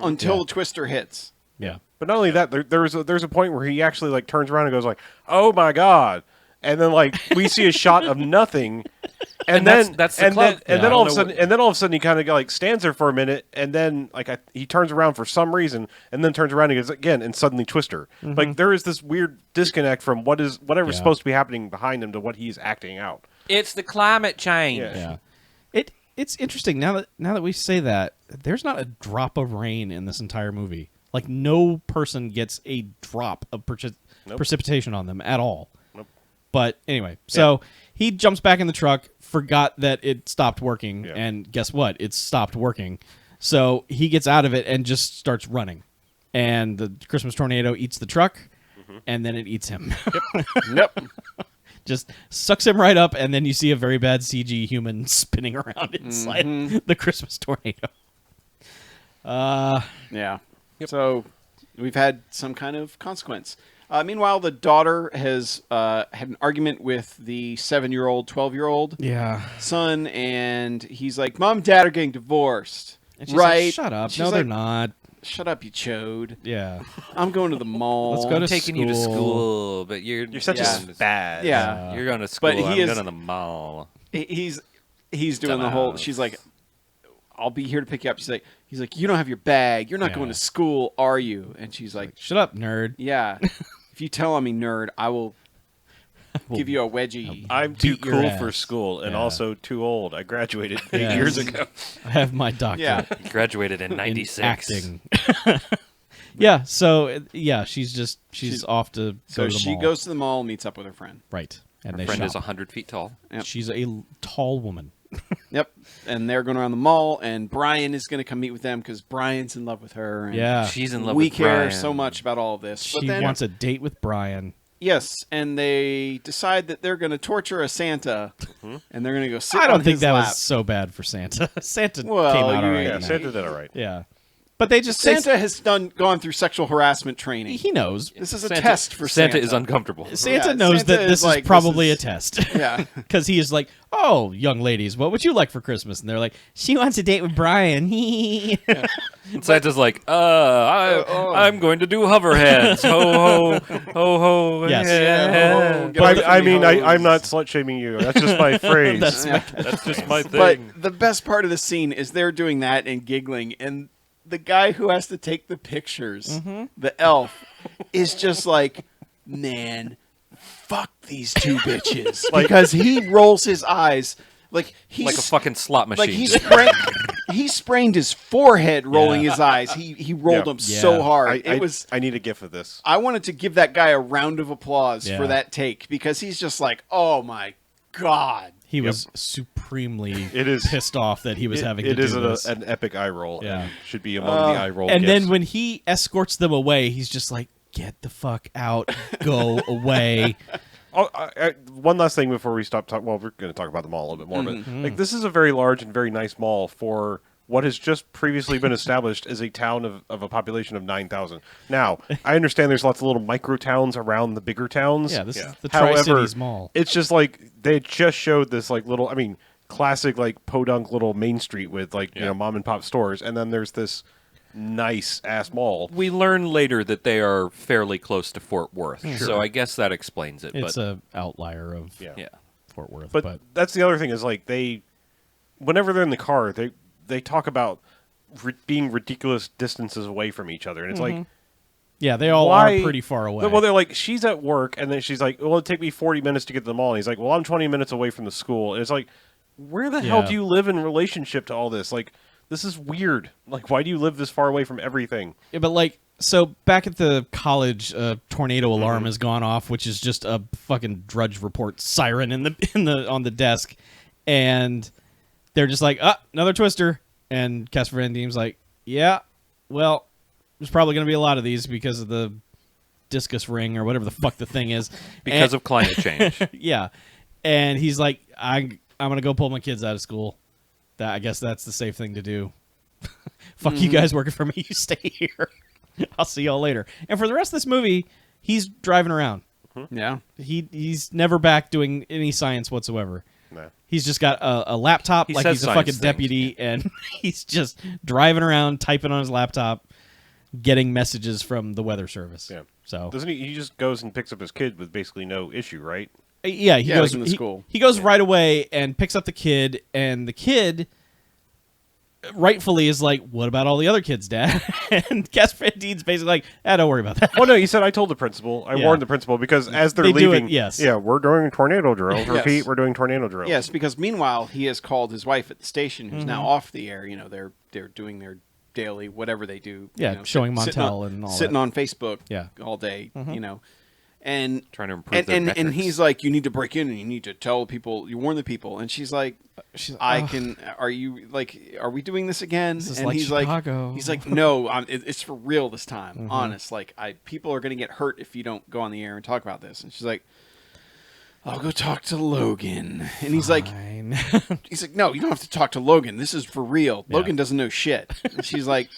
until the Twister hits. Yeah. But not only that, there's a point where he actually like turns around and goes like, "Oh my god!" And then like we see a shot of nothing, And then that's the and cloud. then, and then I all don't of a know sudden and then all of a sudden he kind of like stands there for a minute, and then like he turns around for some reason, and then turns around and goes again, and suddenly Twister. Like there is this weird disconnect from whatever's Yeah. supposed to be happening behind him to what he's acting out. It's the climate change. Yeah. Yeah. It's interesting now that we say that there's not a drop of rain in this entire movie. Like no person gets a drop of precipitation on them at all. Nope. But anyway, so he jumps back in the truck, forgot that it stopped working, Yeah. and guess what? It stopped working. So he gets out of it and just starts running. And the Christmas tornado eats the truck, and then it eats him. Yep. Just sucks him right up, and then you see a very bad CG human spinning around inside the Christmas tornado. Yeah. So we've had some kind of consequence. Meanwhile, the daughter has had an argument with the 7-year-old, 12-year-old Yeah. son, and he's like, Mom and Dad are getting divorced. And she's Right? like, shut up. She's No, they're like, not. Shut up, you chode. Yeah. I'm going to the mall. Let's go to I'm taking you to school. school, but you're Such Yeah. a spaz. Yeah. You're going to school. But he I'm is- going to the mall. He's doing the whole. Dumbass. She's like, I'll be here to pick you up. He's like, you don't have your bag. You're not Yeah. going to school, are you? And she's like, Shut up, nerd. yeah. If you tell on me, nerd, I will give you a wedgie. I'm too Beat your cool ass. for school and Yeah. also too old. I graduated Yeah. 8 years ago. I have my doctorate Yeah. He graduated in in 96. acting. Yeah, so yeah, she's off to go So to the she mall. goes to the mall, meets up with her friend. right, and Her they friend shop. is 100 feet tall. Yep. She's a tall woman. Yep. And they're going around the mall, and Brian is going to come meet with them because Brian's in love with her. And Yeah, She's in love we with care Brian. so much about all of this. she But then, wants a date with Brian. yes, and they decide that they're going to torture a Santa, and they're going to go sit I on don't think his that lap. was so bad for Santa. Santa Well, came out you- all right. Yeah, in that. Santa did all right. Yeah, But they just Santa has gone through sexual harassment training. he knows. This is a test for Santa. Santa is uncomfortable. Santa Yeah, knows Santa that this is like, is probably this a test. Yeah. Because he is like, oh, young ladies, what would you like for Christmas? And they're like, she wants a date with Brian. And Santa's like, I'm going to do hoverheads. Ho, ho, ho, ho. Yes. yeah. Get away from I me, mean, hoes. I'm not slut shaming you. That's just my phrase. That's just my But thing. the best part of the scene is they're doing that and giggling, and the guy who has to take the pictures, the elf, is just like, man, fuck these two bitches. Because he rolls his eyes like he's Like a fucking slot machine. like he sprained his forehead rolling his eyes. He rolled them so hard. I need a gif of this. I wanted to give that guy a round of applause Yeah. for that take because he's just like, oh my god. He was supremely It is- pissed off that he was having to It do is this. an epic eye roll. Yeah. And should be among the eye roll. And gifs. then when he escorts them away, he's just like, get the fuck out, go away. Oh, one last thing before we stop talking. Well, we're going to talk about the mall a little bit more, but like this is a very large and very nice mall for what has just previously been established as a town of a population of 9,000. Now, I understand there's lots of little micro towns around the bigger towns. Yeah, this is the However, Tri-Cities Mall. It's just like they just showed this like little, I mean, classic like podunk little main street with like you know mom and pop stores, and then there's this nice ass mall. we learn later that they are fairly close to Fort Worth, so I guess that explains it. It's but a outlier of yeah. Fort Worth. But that's the other thing is like whenever they're in the car, they talk about being ridiculous distances away from each other, and it's like. yeah, they all Why- are pretty far away. Well, they're like, she's at work, and then she's like, well, it'll take me 40 minutes to get to the mall. And he's like, well, I'm 20 minutes away from the school. And it's like, where the hell Yeah. do you live in relationship to all this? Like, this is weird. Like, why do you live this far away from everything? Yeah, but like, so back at the college, tornado alarm has gone off, which is just a fucking Drudge Report siren in the on the desk, and they're just like, another twister. And Casper Van Dien's like, yeah, well, there's probably going to be a lot of these because of the discus ring or whatever the fuck the thing is. Because of climate change. Yeah, and he's like, I'm gonna go pull my kids out of school. I guess that's the safe thing to do. Fuck you guys working for me. You stay here. I'll see y'all later. And for the rest of this movie, he's driving around. Yeah. He's never back doing any science whatsoever. Nah. He's just got a laptop He like says he's a science fucking things, deputy, and he's just driving around, typing on his laptop, getting messages from the weather service. Yeah. So Doesn't he? He just goes and picks up his kid with basically no issue, right? yeah, he Yeah, goes like in the school. He goes right away and picks up the kid, and the kid rightfully is like, "What about all the other kids, Dad?" And Casper Van Dien's basically like, don't worry about that." Well, no, he said, I told the principal. I Yeah. warned the principal because as they're They do leaving, it, yes. yeah, we're doing tornado drills. Yes. Repeat, we're doing tornado drills. Yes, because meanwhile he has called his wife at the station, who's now off the air. You know, they're doing their daily whatever they do. Yeah, you know, showing sitting Montel on, and all sitting that. on Facebook. Yeah. all day. You know, and Trying to improve their and metrics. he's like, you need to break in and you need to tell people, you warn the people. And she's like, I can. Are you like? Are we doing this again? This is and like he's Chicago. like, no, it's for real this time. Honest, like people are gonna get hurt if you don't go on the air and talk about this. And she's like, I'll go talk to Logan. And he's like, Fine. no, you don't have to talk to Logan. This is for real. Yeah. Logan doesn't know shit. And she's like,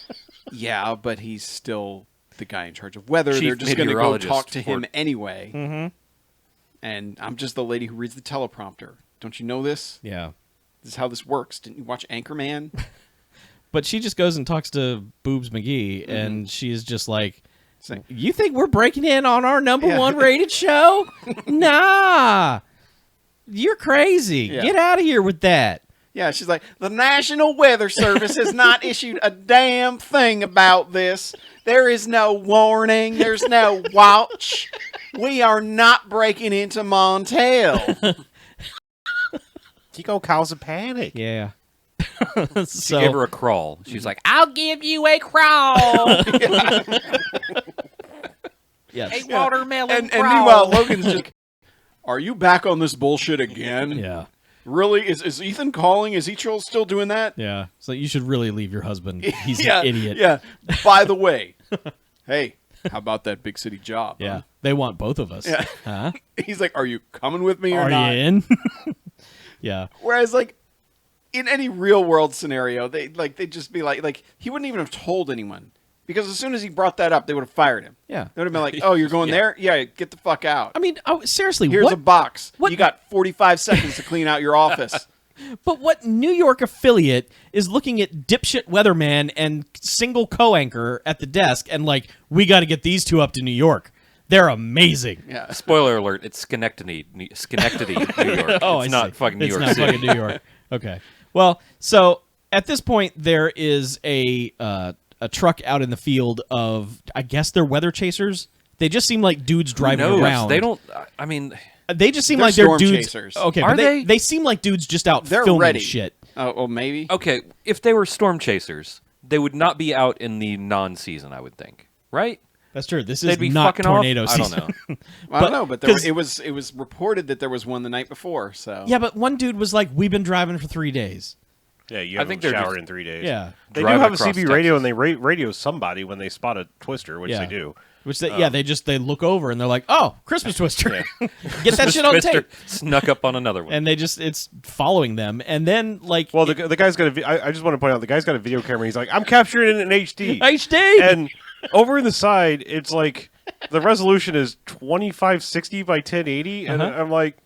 yeah, but he's still the guy in charge of weather. Chief They're just going to go meteorologist talk to him for- anyway. Mm-hmm. And I'm just the lady who reads the teleprompter. Don't you know this? Yeah. This is how this works. Didn't you watch Anchorman? But she just goes and talks to Boobs McGee, and she's just like, It's like, "You think we're breaking in on our number Yeah. one rated show? Nah, you're crazy. Yeah. Get out of here with that." yeah, she's like, the National Weather Service has not issued a damn thing about this. There is no warning. There's no watch. We are not breaking into Montel. He gonna cause a panic. Yeah. She So gave her a crawl. She's like, I'll give you a crawl. yes. Watermelon And meanwhile, Logan's just, are you back on this bullshit again? Yeah. Really? Is Ethan calling? Is he still doing that? Yeah. So you should really leave your husband. He's yeah, an idiot. Yeah. By the way, hey, how about that big city job? Yeah. huh? They want both of us. Yeah. Huh? He's like, are you coming with me or Are not? you in? Yeah. Whereas, like, in any real world scenario, they'd just be like he wouldn't even have told anyone. Because as soon as he brought that up, they would have fired him. Yeah. They would have been like, "Oh, you're going Yeah. there? Yeah, get the fuck out." I mean, seriously, Here's what? a box. what- You got 45 seconds to clean out your office. But what New York affiliate is looking at dipshit weatherman and single co-anchor at the desk and like, we got to get these two up to New York. They're amazing. Yeah. Spoiler alert: it's Schenectady, New York. Oh, It's I not see. fucking New It's York not City. fucking New York. Okay. Well, so at this point, there is a truck out in the field of, I guess they're weather chasers. They just seem like dudes driving knows? around. They don't. I mean, They just seem They're like they're storm dudes. chasers. Okay, Are but they? They seem like dudes just out They're filming ready. shit. Oh, well, maybe. okay, if they were storm chasers, they would not be out in the non-season. I would think, right? That's true. This They'd is be not fucking tornado off. I don't season. know. I don't know, but there, 'cause- it was reported that there was one the night before. So Yeah, but one dude was like, "We've been driving for 3 days." Yeah, you I haven't think they're showered just- in 3 days. Yeah. They do Driving have a across CB radio, Texas. and they radio somebody when they spot a twister, which Yeah. they do. Which they look over and they're like, "Oh, Christmas Twister, get that shit on Twister tape." snuck up on another one. And it's following them, and then like Well, the guy's got I just want to point out the guy's got a video camera. He's like, I'm capturing it in HD. HD. And over in the side, it's like the resolution is 2560 by 1080, and Uh-huh. I'm like,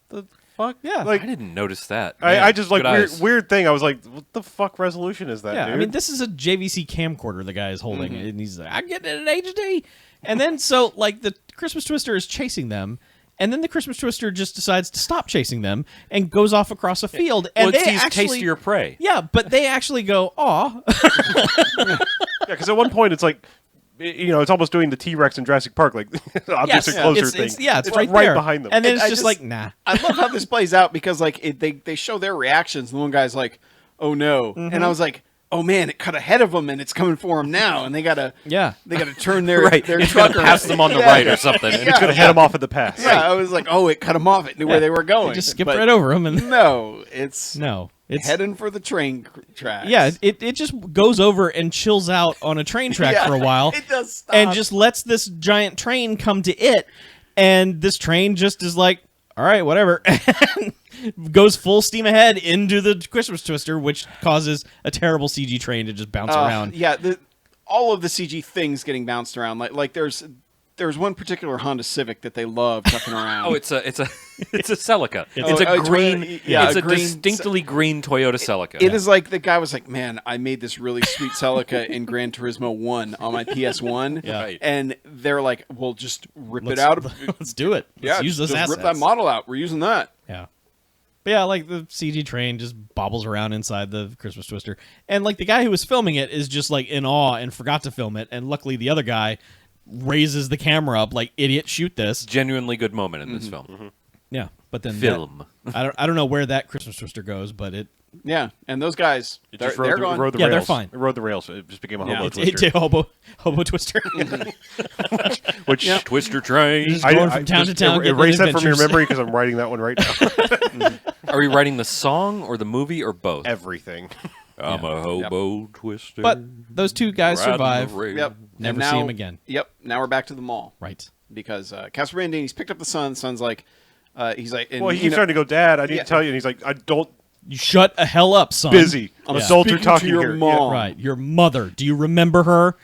the fuck? Yeah. like I didn't notice that. I Man, just like good eyes. weird thing. I was like, what the fuck resolution is that? Yeah, dude? I mean, this is a JVC camcorder the guy is holding, and he's like, "I'm getting it in HD." And then so like the Christmas Twister is chasing them, and then the Christmas Twister just decides to stop chasing them and goes off across a field. And Well, it they sees actually, taste your prey. yeah, but they actually go, "Aw." yeah, because at one point it's like, it's almost doing the T-Rex in Jurassic Park, like objects Yes, are closer it's, thing. it's right there behind them. and then And it's I just just- like, nah. I love how this plays out because like they show their reactions. And the one guy's like, "Oh no," and I was like, "Oh man, it cut ahead of them and it's coming for them now." And they gotta turn their Right, their it's truck gonna pass them on the Yeah. right or something. And It's going to head them off at the pass. Yeah, I was like, "Oh, it cut them off. It knew where they were going." They just skipped But right over him, and No, it's no, it's heading for the train tracks. yeah, it just goes over and chills out on a train track Yeah, for a while, It does stop. and just lets this giant train come to it, and this train just is like, all right, whatever, and goes full steam ahead into the Christmas Twister, which causes a terrible CG train to just bounce around. Yeah, all of the CG things getting bounced around. Like there's one particular Honda Civic that they love chucking around. Oh, it's a Celica. It's Oh, a it's green. one- yeah, it's a a green distinctly green Toyota Celica. It is like the guy was like, "Man, I made this really sweet Celica in Gran Turismo 1 on my PS1." Yeah. Right. And they're like, "Well, just rip Let's, it out. let's do it. Let's use those just assets. rip that model out. We're using that." Yeah. But yeah, like the CG train just bobbles around inside the Christmas Twister. And like the guy who was filming it is just like in awe and forgot to film it. And luckily the other guy raises the camera up like, "Idiot, shoot this." genuinely good moment in this film. Yeah. But then Film. I don't know where that Christmas Twister goes, but it Yeah, and those guys, It they're, just they're rode, going. rode the Yeah, rails. they're fine. It rode the rails. It just became a Yeah. hobo it twister. did hobo Twister. Which Twister train. Just going from town to town, getting Erase that from your adventures. memory because I'm writing that one right now. Are we writing the song or the movie or both? Everything. I'm a hobo twister. But those two guys riding the survive. rail. Yep. Never And see now- him again. Yep. Now we're back to the mall Right. because Casper Van Dien, he's picked up the son. The son's like, he's like, and, Well, he you keeps know, trying to go, "Dad, I need Yeah. to tell you," and he's like, "I don't." You shut a hell up, son. Busy. I'm Adults are speaking talking to your here. mom. Right. Your mother. Do you remember her?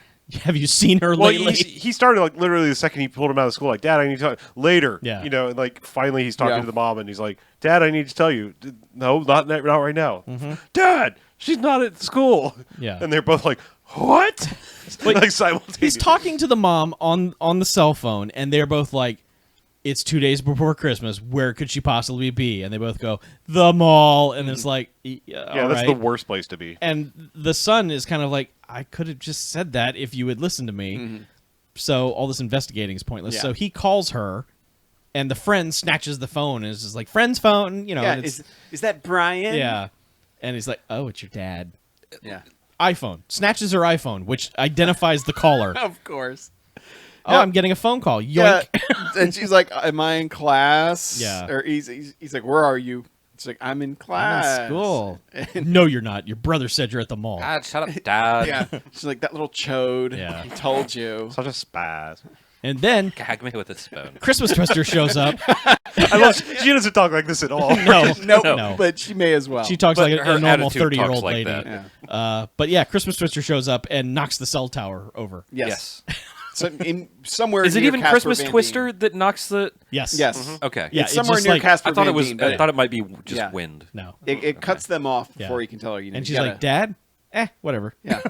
Have you seen her Well, lately? he started like literally the second he pulled him out of school, like, "Dad, I need to tell you later." Yeah. And like finally he's talking Yeah. to the mom, and he's like, "Dad, I need to tell you." No, not right now. Mm-hmm. Dad, she's not at school. Yeah. And they're both like, "What?" like simultaneously. He's talking to the mom on the cell phone, and they're both like, "It's 2 days before Christmas. Where could she possibly be?" And they both go, "The mall." And it's like, yeah, Yeah, that's the worst place to be. And the son is kind of like, "I could have just said that if you had listened to me." So all this investigating is pointless. Yeah. So he calls her, and the friend snatches the phone and is just like, "Friend's phone," Yeah, and it's, is that Brian? yeah. And he's like, "Oh, it's your dad." Yeah. iPhone. Snatches her iPhone, which identifies the caller. Of course. Oh, I'm getting a phone call. Yoink. Yeah. And she's like, "Am I in class?" Yeah. Or he's like, "Where are you?" It's like, "I'm in class." I'm in school. And- No, you're not. Your brother said you're at the mall. Dad, shut up, Dad. yeah. She's like, "That little chode. Yeah. He told you." Such a spaz. And then Gag me with a spoon. Christmas Twister shows up. She doesn't talk like this at all. No, Nope. no. But she may as well. She talks But like her a normal attitude 30-year-old talks like lady. that. Yeah. But yeah, Christmas Twister shows up and knocks the cell tower over. Yes. So somewhere Is it near even Casper Christmas Van Dien. Twister that knocks the? Yes. Yes. Okay. Yeah, It's it somewhere just near like- Casper I thought it Van was. Dien, I but thought it might be just Yeah. wind. No. it cuts them off Yeah. before you can tell her. And she's like, Dad? Whatever. Yeah.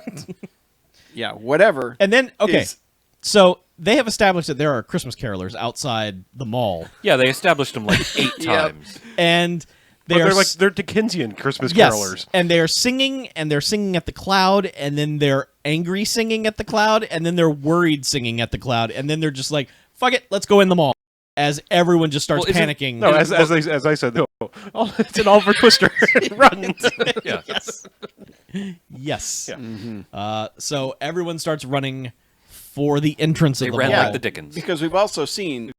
Yeah, whatever. And then, okay, is- so they have established that there are Christmas carolers outside the mall. Yeah, they established them like 8 Yep. times. And But they're Dickensian Christmas yes, carolers. and they're singing at the cloud, and then they're angry singing at the cloud, and then they're worried singing at the cloud, and then they're just like, fuck it, let's go in the mall. As everyone just starts Well, isn't- panicking. No, as I said, no, it's an Oliver Twister. Run. Yeah. Yes. Yes. Yeah. So everyone starts running for the entrance They of the ran mall. like the Dickens. Because we've also seen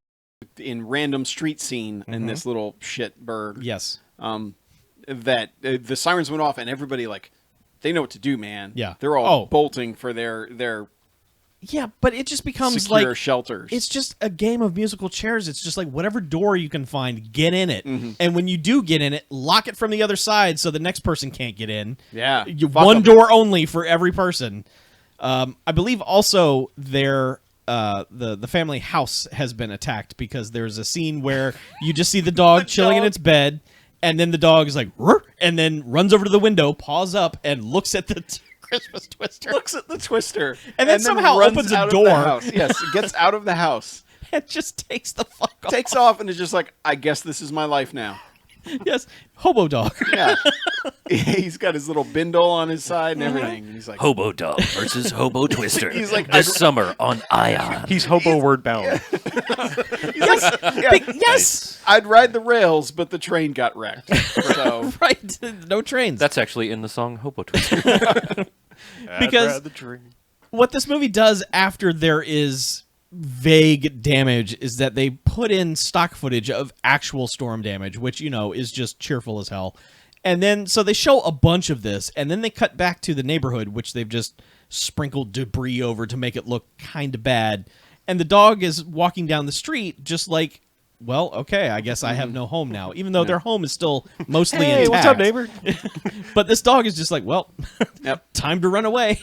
in random street scene in this little shit burg Yes. that the sirens went off and everybody like they know what to do, man. Yeah. They're all Oh. bolting for their Yeah, but it just becomes secure like shelters. it's just a game of musical chairs. It's just like whatever door you can find, get in it. And when you do get in it, lock it from the other side so the next person can't get in. Yeah. One door only for every person. I believe also their the family house has been attacked because there's a scene where you just see the dog chilling in its bed, and then the dog is like, "Rrr," and then runs over to the window, paws up, and looks at the Christmas Twister. looks at the twister And then somehow runs opens a out of the door. house. Yes, it gets out of the house, and just takes the fuck off. takes off, and is just like, I guess this is my life now. Yes, hobo dog. Yeah. He's got his little bindle on his side and everything. And he's like, Hobo Dog versus Hobo Twister. He's like, this summer on Ion. He's hobo word bound. Yes, yeah, yes, I'd ride the rails, but the train got wrecked. So right. No trains. That's actually in the song Hobo Twister. Because- What this movie does after there is vague damage is that they put in stock footage of actual storm damage, which, you know, is just cheerful as hell. And then, so they show a bunch of this, and then they cut back to the neighborhood, which they've just sprinkled debris over to make it look kind of bad. And the dog is walking down the street just like, well, okay, I guess I have no home now, even though their home is still mostly Hey, intact. what's up, neighbor? But this dog is just like, well, Yep. time to run away.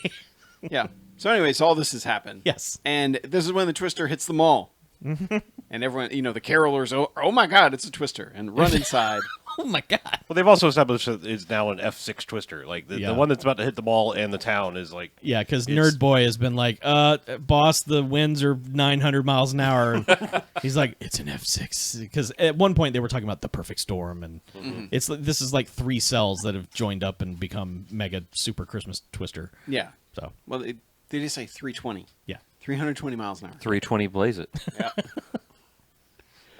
yeah. So anyways, all this has happened. Yes. And this is when the twister hits the mall. And everyone, you know, the carolers, oh my God, it's a twister, and run inside. Oh my God. Well, they've also established that it's now an F6 Twister. Like Yeah. the one that's about to hit the mall and the town is like. Yeah, because It's- Nerd Boy has been like, boss, the winds are 900 miles an hour. And he's like, it's an F6. Because at one point they were talking about the perfect storm. And this is like 3 cells that have joined up and become mega super Christmas Twister. Yeah. So, Well, they just say 320. yeah. 320 miles an hour. 320 Blaze It. Yeah.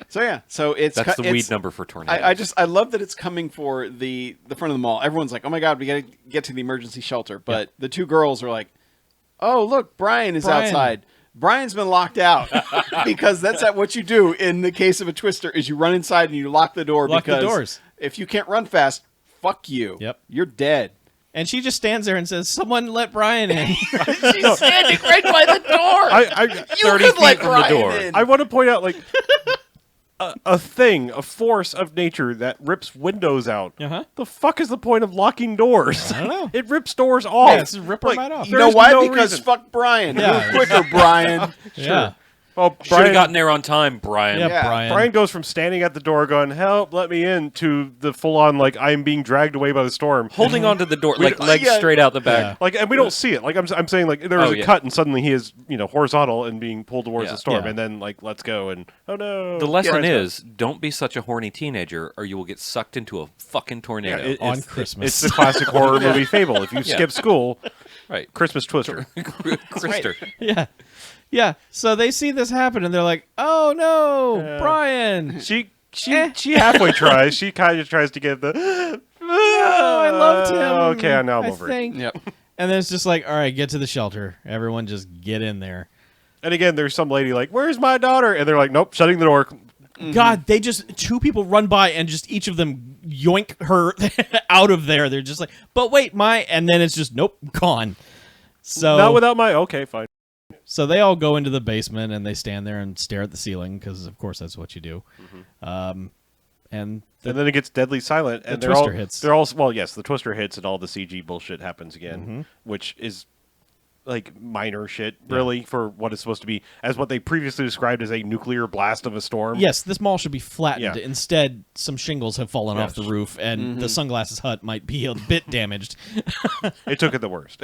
So yeah, so it's That's the it's- weed number for tornadoes. I love that it's coming for the front of the mall. Everyone's like, oh my God, we got to get to the emergency shelter. But the 2 girls are like, oh look, Brian is Brian. outside. Brian's been locked out because that's what you do in the case of a twister is you run inside and you lock the door Lock the because doors. if you can't run fast, fuck you. Yep. You're dead. And she just stands there and says, someone let Brian in. She's standing right by the door. I you 30 could let feet from the Brian door. in. I want to point out like a force of nature that rips windows out. Uh-huh. The fuck is the point of locking doors? I don't know. It rips doors off. Yeah, just rip 'em Like, right off. You know there's why? no Because reason. fuck Brian. Yeah. Move quicker, Brian. Yeah. Well, Should have Brian, gotten there on time, Brian. Yeah, Yeah. Brian. Brian goes from standing at the door going, help, let me in, to the full-on, like, I'm being dragged away by the storm. Holding onto the door, like We- legs yeah. straight out the back. Yeah. Like, and we don't see it. Like, I'm saying, like, there was Oh, a yeah. cut, and suddenly he is, horizontal and being pulled towards Yeah. the storm, Yeah. and then, like, let's go, and, oh, no. The lesson Brian's is, don't be such a horny teenager, or you will get sucked into a fucking gone. tornado. Yeah, On it's- Christmas. It's the classic horror movie fable. If you Yeah. skip school, right. Christmas Twister. Krister. Yeah. Yeah. So they see this happen and they're like, oh no, Yeah. Brian. She halfway tries. She kind of tries to get the. Oh, I loved him. Okay, now I'm I over it. think. Yep. And then it's just like, all right, get to the shelter. Everyone just get in there. And again, there's some lady like, "Where's my daughter?" And they're like, "Nope, shutting the door." God, they just 2 people run by and just each of them yoink her out of there. They're just like, but wait, and then it's just nope, gone. So Not without my. Okay, fine. So they all go into the basement and they stand there and stare at the ceiling because, of course, that's what you do. And And then it gets deadly silent, and the they're all twister hits. They're all well, yes, the twister hits, and all the CG bullshit happens again, which is like minor shit, really, for what it's supposed to be, as what they previously described as a nuclear blast of a storm. Yes, this mall should be flattened. Yeah. Instead, some shingles have fallen off the Yes. roof, and the sunglasses hut might be a bit damaged. It took it the worst,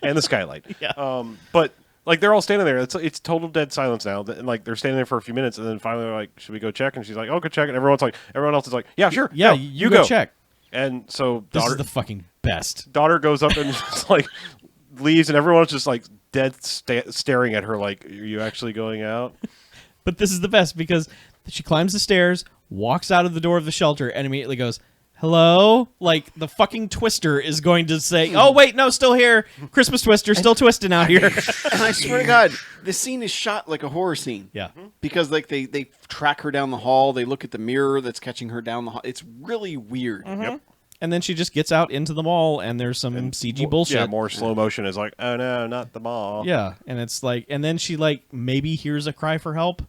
and the skylight. Yeah. But like they're all standing there. It's total dead silence now. And like they're standing there for a few minutes, and then finally they're like, "Should we go check?" And she's like, "Oh, go check." And everyone else is like, "Yeah, sure. Yeah, no, you go check. And so This daughter, is the fucking best. daughter goes up and just like leaves, and everyone's just like dead staring at her like, "Are you actually going out?" But this is the best because she climbs the stairs, walks out of the door of the shelter, and immediately goes, "Hello?" Like the fucking twister is going to say, "Oh wait, no, still here. Christmas twister, still twisting out here." And I swear to God, this scene is shot like a horror scene. Yeah. Because like they track her down the hall, they look at the mirror that's catching her down the hall. It's really weird. Yep. And then she just gets out into the mall, and there's some CG bullshit. Yeah, more slow motion is like, "Oh no, not the mall." Yeah, and it's like, and then she like maybe hears a cry for help,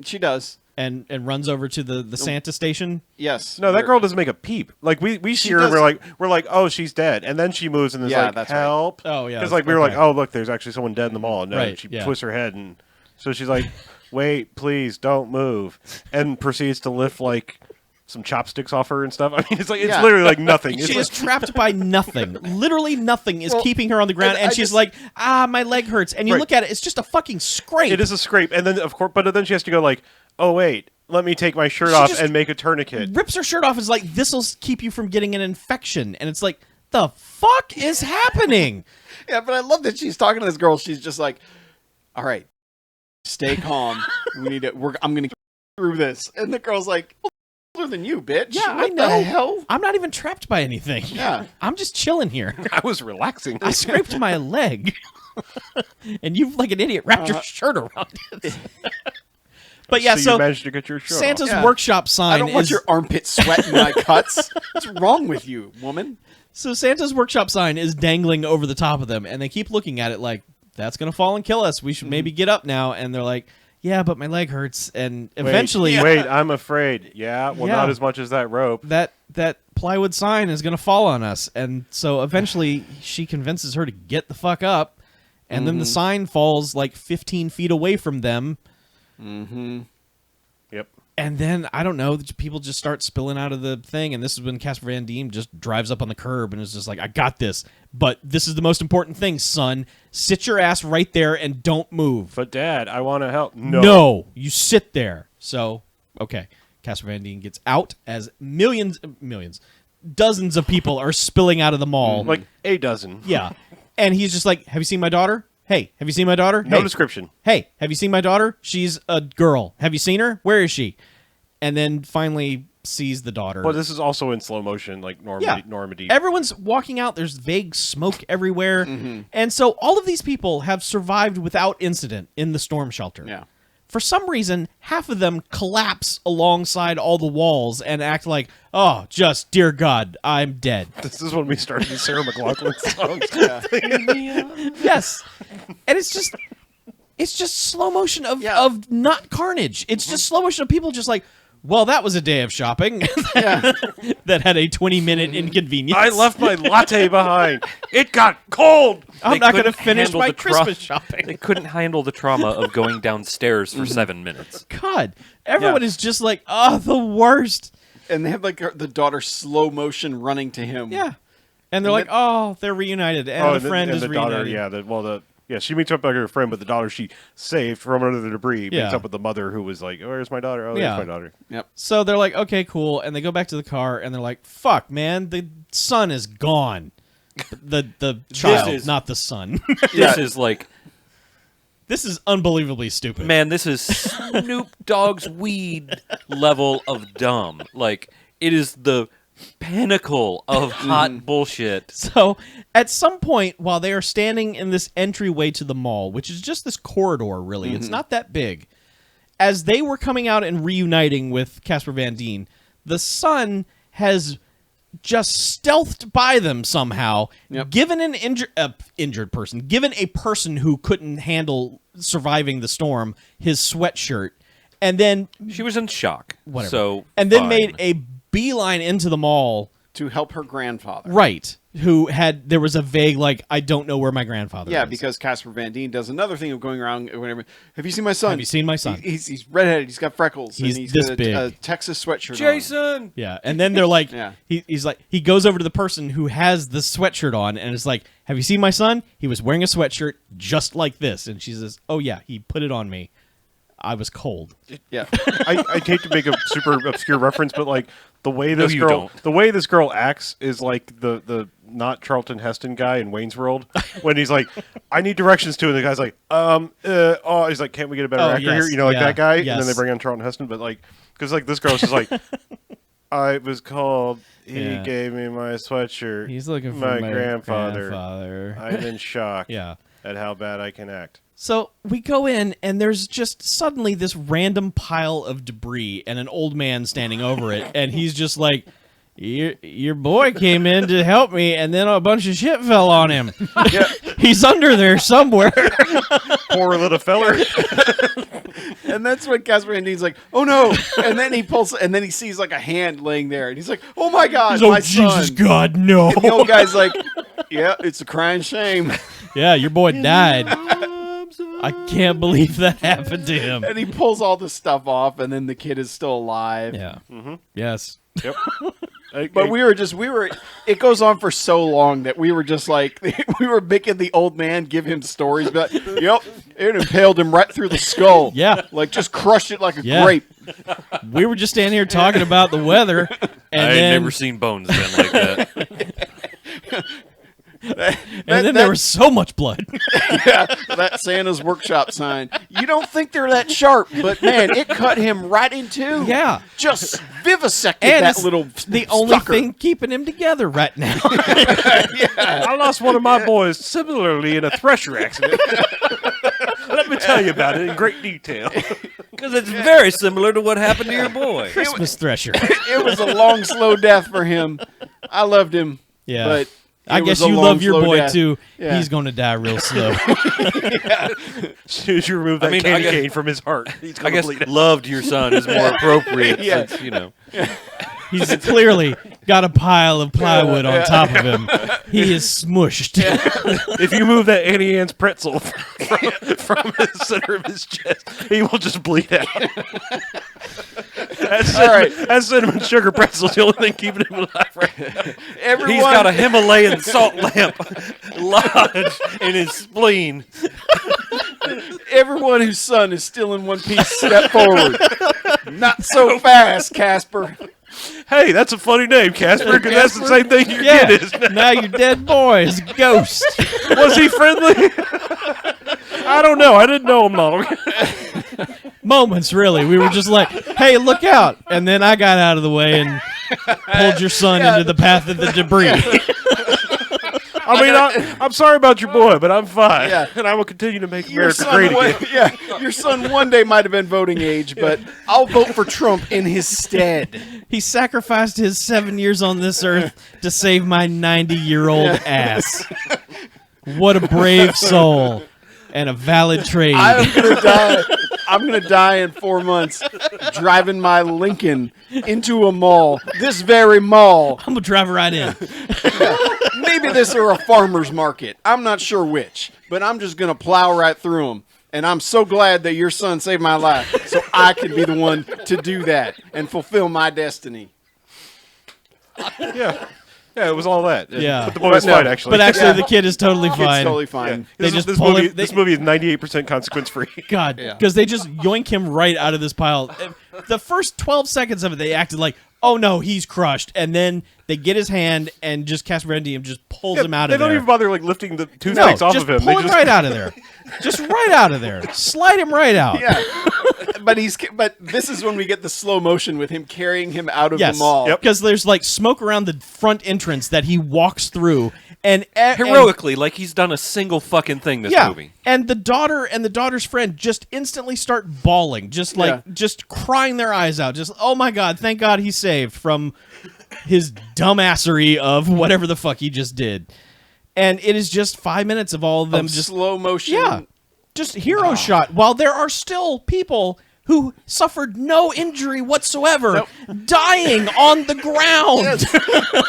She does. and runs over to the Santa station. Yes. No, that girl doesn't make a peep. Like we see her, and does. we're like, "Oh, she's dead," and then she moves and is Yeah, like, that's right. "Help!" Oh, yeah, because like we were like, okay. "Oh, look, there's actually someone dead in the mall." No, Right, she yeah. twists her head, and so she's like, "Wait, please, don't move," and proceeds to lift like some chopsticks off her and stuff. I mean, it's Yeah. literally like nothing. It's She like, is trapped by nothing. Literally nothing is keeping her on the ground, and and I she's just- like, my leg hurts. And you Right. look at it, it's just a fucking scrape. it is a scrape, and then of course, but then she has to go like, "Oh wait, let me take my shirt She off just and make a tourniquet." Rips her shirt off, is like, this'll keep you from getting an infection. And it's like, the fuck is happening? Yeah, but I love that she's talking to this girl. She's just like, "All right, stay calm. We need to. I'm gonna get through this." And the girl's like, "Older than you, bitch. Yeah, what I know. The hell? I'm not even trapped by anything. Yeah. I'm just chilling here. I was relaxing. I scraped my leg. And you've, like an idiot, wrapped your shirt around it. But yeah, so so you managed to get your shirt Santa's Yeah. workshop sign I don't want is... your armpit sweat in my cuts. What's wrong with you, woman?" So Santa's workshop sign is dangling over the top of them, and they keep looking at it like, that's going to fall and kill us. We should maybe get up now. And they're like, yeah, but my leg hurts. And eventually, Wait, I'm afraid. Yeah, well, Yeah. not as much as that rope. that plywood sign is going to fall on us. And so eventually she convinces her to get the fuck up. And then the sign falls like 15 feet away from them. Yep. And then, I don't know, people just start spilling out of the thing. And this is when Casper Van Diem just drives up on the curb and is just like, I got this. But this is the most important thing, son. Sit your ass right there and don't move. But Dad, I want to help. No, you sit there. So, okay. Casper Van Dien gets out as dozens of people are spilling out of the mall. Like a dozen. Yeah. And he's just like, have you seen my daughter? Hey, have you seen my daughter? No Hey. description. Hey, have you seen my daughter? She's a girl. Have you seen her? Where is she? And then finally sees the daughter. Well, this is also in slow motion, like Normandy. Everyone's walking out. There's vague smoke everywhere. And so all of these people have survived without incident in the storm shelter. Yeah. For some reason, half of them collapse alongside all the walls and act like, oh, just, dear God, I'm dead. This is when we started the Sarah McLachlan songs. Yes. And it's just slow motion of not carnage. It's just slow motion of people just like, well, that was a day of shopping that had a 20-minute inconvenience. I left my latte behind. It got cold. I'm They not going to couldn't finish handle my the Christmas shopping. They couldn't handle the trauma of going downstairs for 7 minutes. God, everyone is just like, oh, the worst. And they have like the daughter slow motion running to him. Yeah. And they're like, oh, they're reunited. And the friend is the reunited. daughter, she meets up with her friend, but the daughter she saved from under the debris meets Yeah. up with the mother who was like, "Oh, where's my daughter? Oh, Yeah. there's my daughter." Yep. So they're like, okay, cool. And they go back to the car and they're like, fuck, man, the sun is gone. The child, is- not the son. This is like, This is unbelievably stupid. man, this is Snoop Dogg's weed level of dumb. Like, it is the pinnacle of hot bullshit. So at some point, while they are standing in this entryway to the mall, which is just this corridor, really, it's not that big, as they were coming out and reuniting with Casper Van Dien, the sun has just stealthed by them somehow, Yep. given an injured person, given a person who couldn't handle surviving the storm his sweatshirt, and then She was in shock. whatever, So and then fine. made a beeline into the mall. To help her grandfather. Right, there was a vague, like, I don't know where my grandfather Yeah, is. because Casper Van Dien does another thing of going around whenever. Have you seen my son? Have you seen my son? He's redheaded. He's got freckles. He's and he's this got big. a Texas sweatshirt on. Jason. Yeah, and then they're like, Yeah. he's like, he goes over to the person who has the sweatshirt on, and it's like, have you seen my son? He was wearing a sweatshirt just like this, and she says, oh yeah, he put it on me. I was cold. Yeah. I hate to make a super obscure reference, but like the way this you girl, don't. the way this girl acts is like the not Charlton Heston guy in Wayne's World when he's like, I need directions to, and the guy's like, oh, he's like, can't we get a better Oh, actor yes, here? You know, like yeah, that guy, and yes. then they bring on Charlton Heston, but like, because like this girl's just like, I was called. He Yeah. gave me my sweatshirt. He's looking for my my grandfather. I'm in shock Yeah. at how bad I can act. So we go in, and there's just suddenly this random pile of debris and an old man standing over it, and he's just like, your boy came in to help me, and then a bunch of shit fell on him. He's under there somewhere. Poor little feller. And that's when Casper Van Dien's like, oh no. And then he pulls, and then he sees like a hand laying there. And he's like, oh my God, Oh, my Jesus son. God, no. And the old guy's like, yeah, it's a crying shame. Yeah, your boy died. I can't believe that happened to him. And he pulls all the stuff off, and then the kid is still alive. Yeah. Yes. Yep. But it goes on for so long that we were just like, we were making the old man give him stories, but yep, it impaled him right through the skull. Yeah. Like just crushed it like a Yeah. grape. We were just standing here talking about the weather, and I had then never seen bones bend like that. there was so much blood. Yeah, that Santa's workshop sign. You don't think they're that sharp, but man, it cut him right in two. Yeah. Just vivisected And that it's little the only sucker. thing keeping him together right now. I lost one of my boys similarly in a thresher accident. Let me tell you about it in great detail. Because it's very similar to what happened to your boy. Christmas Thresher. It was a long, slow death for him. I loved him. Yeah. But I it guess was a you long, love your slow boy death. too. Yeah. He's going to die real slow. As soon as you remove that I mean, candy I guess- cane from his heart, he's I going to guess bleed out. loved your son is more appropriate. Yeah. Since, you know. He's clearly got a pile of plywood on top of him. He is smushed. If you move that Annie Ann's pretzel from the center of his chest, he will just bleed out. That cinnamon sugar pretzel's the only thing keeping him alive right now. Everyone, He's got a Himalayan salt lamp lodged in his spleen. everyone whose son is still in one piece, step forward. Not so fast, Casper. Hey, that's a funny name, Casper, because that's the same thing your Yeah. kid is now. Now your dead boy is a ghost. Was he friendly? I don't know. I didn't know him long. Moments, really. We were just like, hey, look out. And then I got out of the way and pulled your son into the path of the debris. I mean, I'm sorry about your boy, but I'm fine. Yeah. And I will continue to make Your America son, great one, again. yeah, your son one day might have been voting age, but I'll vote for Trump in his stead. He sacrificed his 7 years on this earth to save my 90-year-old ass. What a brave soul and a valid trade. I'm gonna die. I'm gonna die in 4 months driving my Lincoln into a mall. This very mall. I'm going to drive right in. Maybe this or a farmer's market. I'm not sure which, but I'm just gonna plow right through them. And I'm so glad that your son saved my life, so I can be the one to do that and fulfill my destiny. Yeah. Yeah, it was all that. Yeah. But the boy's no, fine, actually. But actually, the kid is totally It's fine. totally Yeah. fine. They This, just this, pull movie, him- this movie is 98% consequence free. God, Yeah. because they just yoink him right out of this pile. The first 12 seconds of it, they acted like, oh no, he's crushed. And then they get his hand and just Casper Van Diem just pulls him out They of there. don't even bother like lifting the no, toothpicks off just of him. pull They him just right out of there. Just right out of there. Slide him right out. Yeah, but this is when we get the slow motion with him carrying him out of Yes, the mall. Yep. because there's like smoke around the front entrance that he walks through, and Heroically, like he's done a single fucking thing this yeah, movie. and the daughter and the daughter's friend just instantly start bawling, just like Yeah. just crying their eyes out, just oh my god, thank God he's saved from his dumbassery of whatever the fuck he just did. And it is just 5 minutes of all of them just slow motion. Yeah. Just hero shot while there are still people who suffered no injury whatsoever dying on the ground.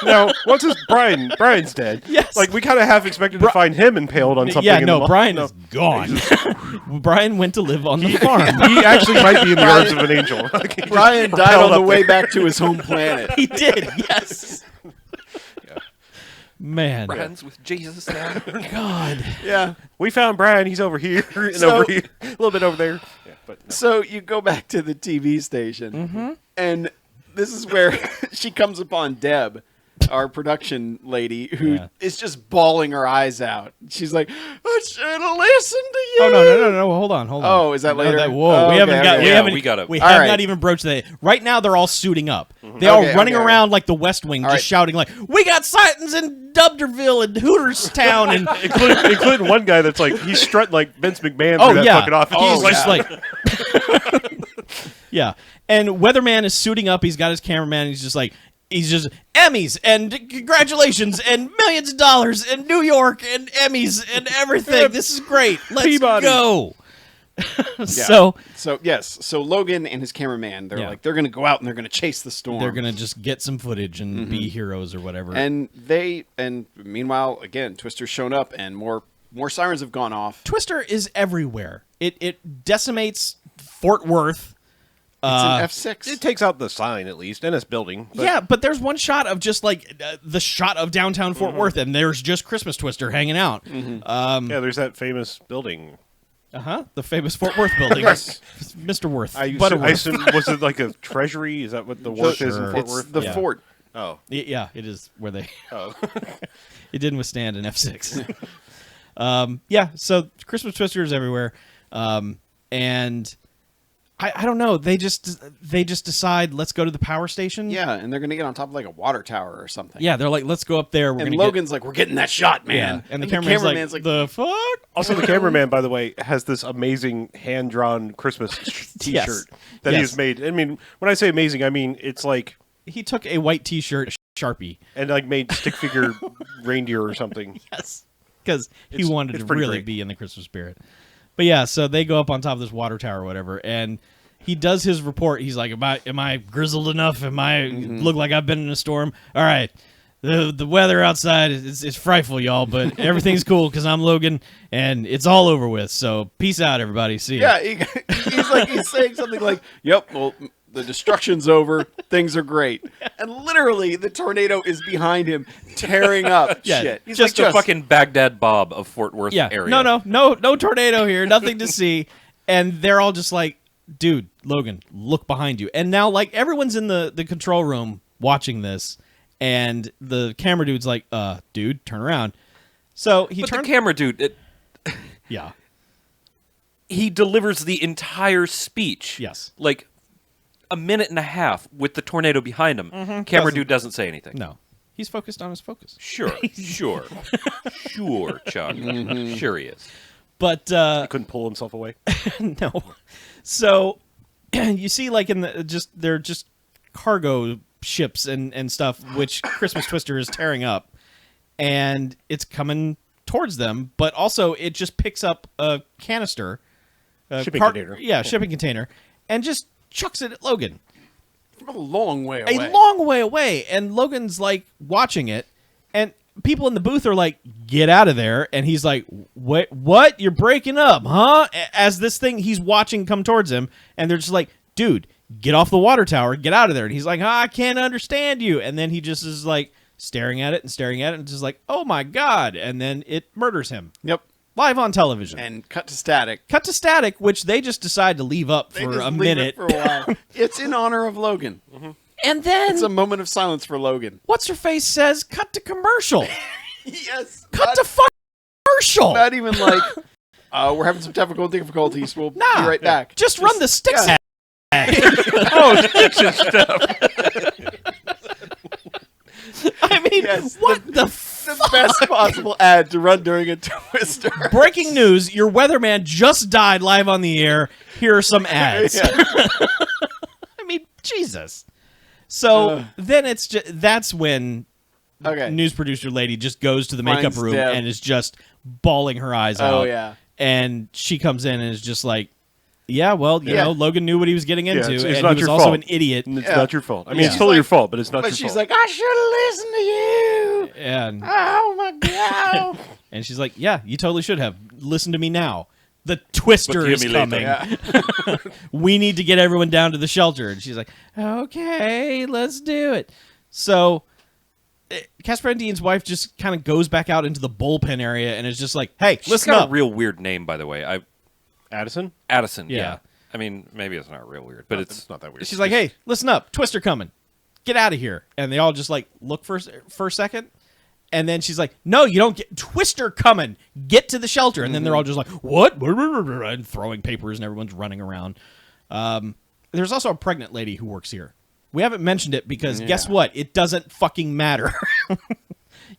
Now, once Brian's dead. Yes. Like, we kind of half expected to find him impaled on something. Yeah, in no, the Brian is gone. Brian went to live on the farm. He actually might be in the arms of an angel. Like, he just Brian died propelled on the up way there. back to his home planet. He did, yes. Man. Friends with Jesus now. God. Yeah. We found Brian. He's over here and So- over here. A little bit over there. Yeah, but no. So you go back to the TV station, and this is where she comes upon Deb, our production lady, who is just bawling her eyes out. She's like, "I should have listened to you." Oh no! Hold on. Oh, is that No, later? whoa, Oh, we haven't okay, got. okay. We Yeah, haven't. we got it. We All have right. not even broached that. Right now, they're all suiting up. They are Okay, running okay. around like the West Wing, just right. shouting like, "We got sightings in Dubderville and Hooterstown!" And including one guy that's like, he's strutting like Vince McMahon oh through that yeah, fucking office. he's Oh, just yeah. like, yeah. And Weatherman is suiting up. He's got his cameraman. He's just like. He's just Emmys and congratulations and millions of dollars and New York and Emmys and everything. This is great. Let's Peabody. go. Yeah. So So Logan and his cameraman, they're going to go out and they're going to chase the storm. they're gonna just get some footage and be heroes or whatever. and meanwhile, again, Twister's shown up and more sirens have gone off. Twister is everywhere. It decimates Fort Worth. It's an F6. It takes out the sign at least and its building. But Yeah, but there's one shot of just like the shot of downtown Fort Worth, and there's just Christmas Twister hanging out. yeah, there's that famous building. The famous Fort Worth building. Yes. Mr. Worth. I Butterworth. assume, was it like a treasury? Is that what the Worth is in Sure. Fort It's Worth? the Yeah. fort. Oh. Yeah, it is where they. Oh. It didn't withstand an F6. So Christmas Twister is everywhere, and I don't know. They just decide let's go to the power station. Yeah, and they're going to get on top of like a water tower or something. Yeah, they're like, let's go up there. We're And gonna Logan's like, we're getting that shot, man. and the cameraman's cameraman's like, the fuck? Also, the cameraman, by the way, has this amazing hand-drawn Christmas T-shirt Yes. that he Yes. has made. I mean, when I say amazing, I mean it's like He took a white T-shirt, a Sharpie. and like made stick figure reindeer or something. Yes, because he It's- wanted it's to pretty really great. be in the Christmas spirit. But yeah, so they go up on top of this water tower or whatever, and he does his report. He's like, am I grizzled enough? Am I look like I've been in a storm? All right. The weather outside is frightful, y'all, but everything's cool because I'm Logan, and it's all over with. So peace out, everybody. See ya. Yeah, he's saying something like, "Yep, well, the destruction's over. Things are great." And literally, the tornado is behind him, tearing up Yeah, shit. He's Just like, a fucking Baghdad Bob of Fort Worth Yeah. area. No tornado here. Nothing to see. And they're all just like, dude, Logan, look behind you. And now, like, everyone's in the control room watching this, and the camera dude's like, dude, turn around. So he But turns. the camera dude, Yeah. he delivers the entire speech. Yes. Like a minute and a half with the tornado behind him. Camera dude doesn't say anything. No. He's focused on his focus. Sure, sure, Chuck. Sure he is. But He couldn't pull himself away. no. So you see, like, in they're just cargo ships and stuff, which Christmas Twister is tearing up, and it's coming towards them. But also, it just picks up a canister, Shipping container. Yeah, shipping container, and just chucks it at Logan. From a long way away. A long way away, and Logan's like watching it, and people in the booth are like, "Get out of there!" And he's like, What? You're breaking up, huh?" As this thing he's watching come towards him, and they're just like, "Dude, get off the water tower, get out of there!" And he's like, "I can't understand you." And then he just is like staring at it, and just like, "Oh my god!" And then it murders him Yep. live on television. And cut to static. Cut to static, which they just decide to leave up They for just a leave minute, it for a while. It's in honor of Logan. and then It's a moment of silence for Logan. what's her face says, "Cut to commercial." Yes. Cut to fucking commercial. Not even like, we're having some technical difficulties. We'll be right back. Just run the sticks. yeah. Oh, sticks and stuff. I mean, Yes, what the The best possible ad to run during a Twister. breaking news? Your weatherman just died live on the air. Here are some ads. Yeah. I mean, Jesus. So then that's when Okay. news producer lady just goes to the Finds makeup room Deb. and is just bawling her eyes out. Oh, yeah. And she comes in and is just like, yeah, well, you know, Logan knew what he was getting into, it's and not he was your also fault. an idiot. And it's Yeah. not your fault. I mean, Yeah. it's totally your fault, but it's not But your she's fault. like, I should have listened to you. And Oh, my God. and she's like, yeah, you totally should have. Listen to me now. The Twister But hear is me later. coming. Yeah. We need to get everyone down to the shelter. And she's like, okay, let's do it. So Casper Van Dien's wife just kind of goes back out into the bullpen area and is just like, hey, She's listen got up. a real weird name, by the way. Addison? Addison. Yeah. Yeah. I mean, maybe it's not real weird, but It's not that weird. She's like, hey, listen up. Twister coming. Get out of here. And they all just like look for a second. And then she's like, no, you don't get Twister coming. Get to the shelter. And then they're all just like, what? And throwing papers and everyone's running around. There's also a pregnant lady who works here. We haven't mentioned it because guess what? It doesn't fucking matter.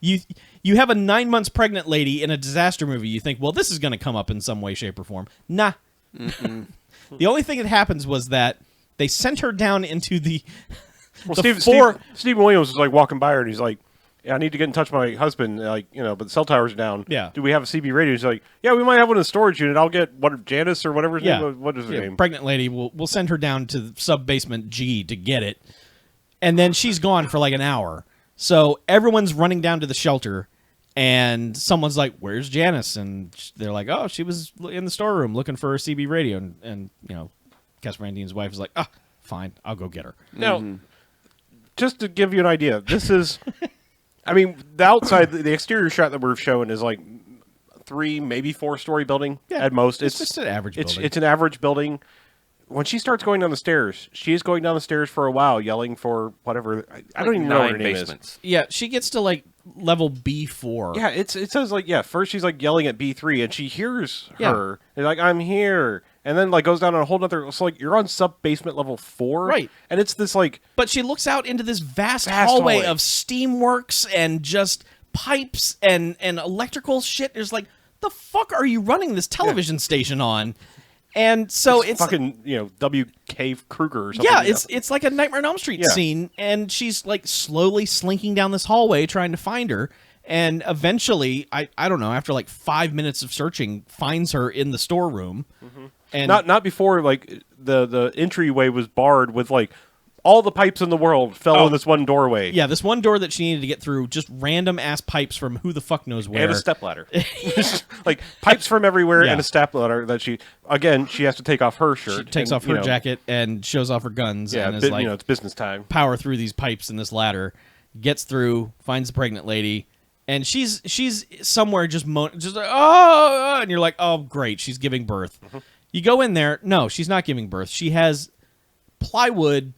You have a 9 months pregnant lady in a disaster movie. You think, well, this is going to come up in some way, shape, or form. Nah. The only thing that happens was that they sent her down into the Well, the Stephen Williams was like walking by her, and he's like, "Yeah, I need to get in touch with my husband. Like, you know, but the cell towers are down. Yeah. Do we have a CB radio?" He's like, "Yeah, we might have one in the storage unit. I'll get Janice or whatever his name was. What is her name? Pregnant lady. We'll send her down to sub basement G to get it, and then she's gone for like an hour. So everyone's running down to the shelter, and someone's like, "Where's Janice?" And they're like, "Oh, she was in the storeroom looking for her CB radio." And you know, Casper Van Dien's wife is like, "Ah, fine, I'll go get her." Now, just to give you an idea, this is, I mean, the outside, the exterior shot that we're showing is like 3, maybe 4-story building at most. It's just an average building. It's an average building. When she starts going down the stairs, she is going down the stairs for a while, yelling for whatever. I don't even know what her 9 name is. basements. Yeah, she gets to like level B4. Yeah, it says like, first she's like yelling at B3 and she hears Yeah. her. And like, I'm here. And then like goes down on a whole nother, so like you're on sub basement level 4. Right. And it's this like, But she looks out into this vast Vast hallway hallway. of steamworks and just pipes and electrical shit. There's like, the fuck are you running this television station on? And so it's fucking, you know, W.K. Kruger or something. yeah, you know? it's like a Nightmare on Elm Street Yeah. scene, and she's like slowly slinking down this hallway trying to find her, and eventually, I don't know, after like 5 minutes of searching, finds her in the storeroom, and not before like the entryway was barred with like all the pipes in the world fell in this one doorway. yeah, this one door that she needed to get through, just random ass pipes from who the fuck knows where, And a stepladder. Like pipes from everywhere Yeah. and a stepladder that she has to take off her shirt. She takes and, off you her know, jacket and shows off her guns, Yeah, and is like, you know, it's business time. power through these pipes in this ladder, gets through, finds the pregnant lady, and she's somewhere just just like, oh, and you're like, oh great, she's giving birth. You go in there, no, she's not giving birth. She has plywood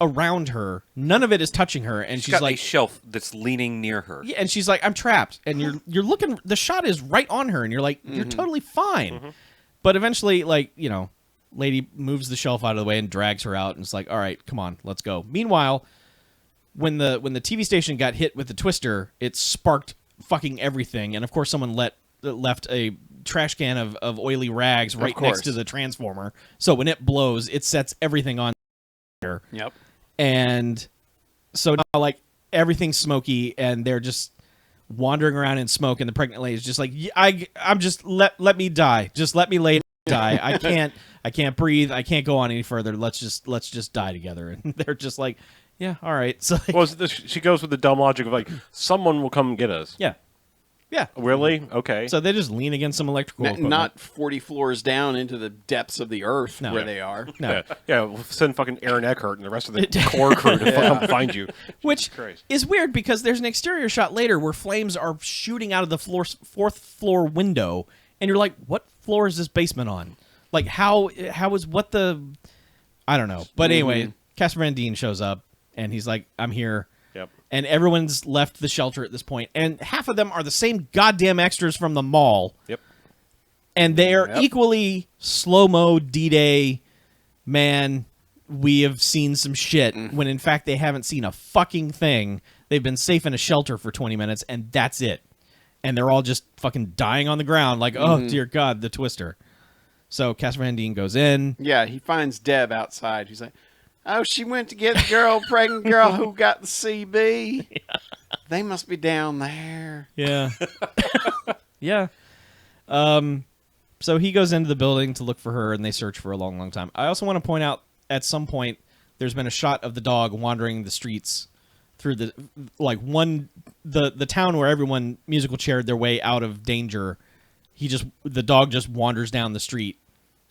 around her, none of it is touching her, and She's she's got like, a shelf that's leaning near her. yeah, and she's like, I'm trapped, and you're looking, the shot is right on her, and you're like, you're totally fine. But eventually, like, you know, lady moves the shelf out of the way and drags her out, and it's like, all right, come on, let's go. Meanwhile, when the TV station got hit with the twister, it sparked fucking everything, and of course someone left a trash can of oily rags right next to the transformer, so when it blows, it sets everything on fire. Yep. And so now, like, everything's smoky, and they're just wandering around in smoke, and the pregnant lady is just like, I'm just, let me die. Just let me lay die. I can't breathe. I can't go on any further. Let's just die together. And they're just like, yeah, all right. So, like, Well, she goes with the dumb logic of like, someone will come get us. yeah. Really? Okay. So they just lean against some electrical equipment. Not 40 floors down into the depths of the earth No. where Yeah. they are. No. Yeah, we'll send fucking Aaron Eckhart and the rest of the core crew to come find you. Which Christ. is weird because there's an exterior shot later where flames are shooting out of the fourth floor window, and you're like, what floor is this basement on? Like, how is what the... I don't know. But anyway, Casper Van Dien shows up, and he's like, I'm here. Yep. And everyone's left the shelter at this point, and half of them are the same goddamn extras from the mall. Yep. And they are equally slow-mo D-Day, man, we have seen some shit, when in fact they haven't seen a fucking thing. They've been safe in a shelter for 20 minutes, and that's it. And they're all just fucking dying on the ground like, oh, dear God, the twister. So Casper Van Dien goes in. Yeah, he finds Deb outside. He's like, Oh, she went to get the pregnant girl who got the CB. Yeah. They must be down there. Yeah. Yeah. So he goes into the building to look for her, and they search for a long, long time. I also want to point out, at some point, there's been a shot of the dog wandering the streets through the town where everyone musical chaired their way out of danger. The dog just wanders down the street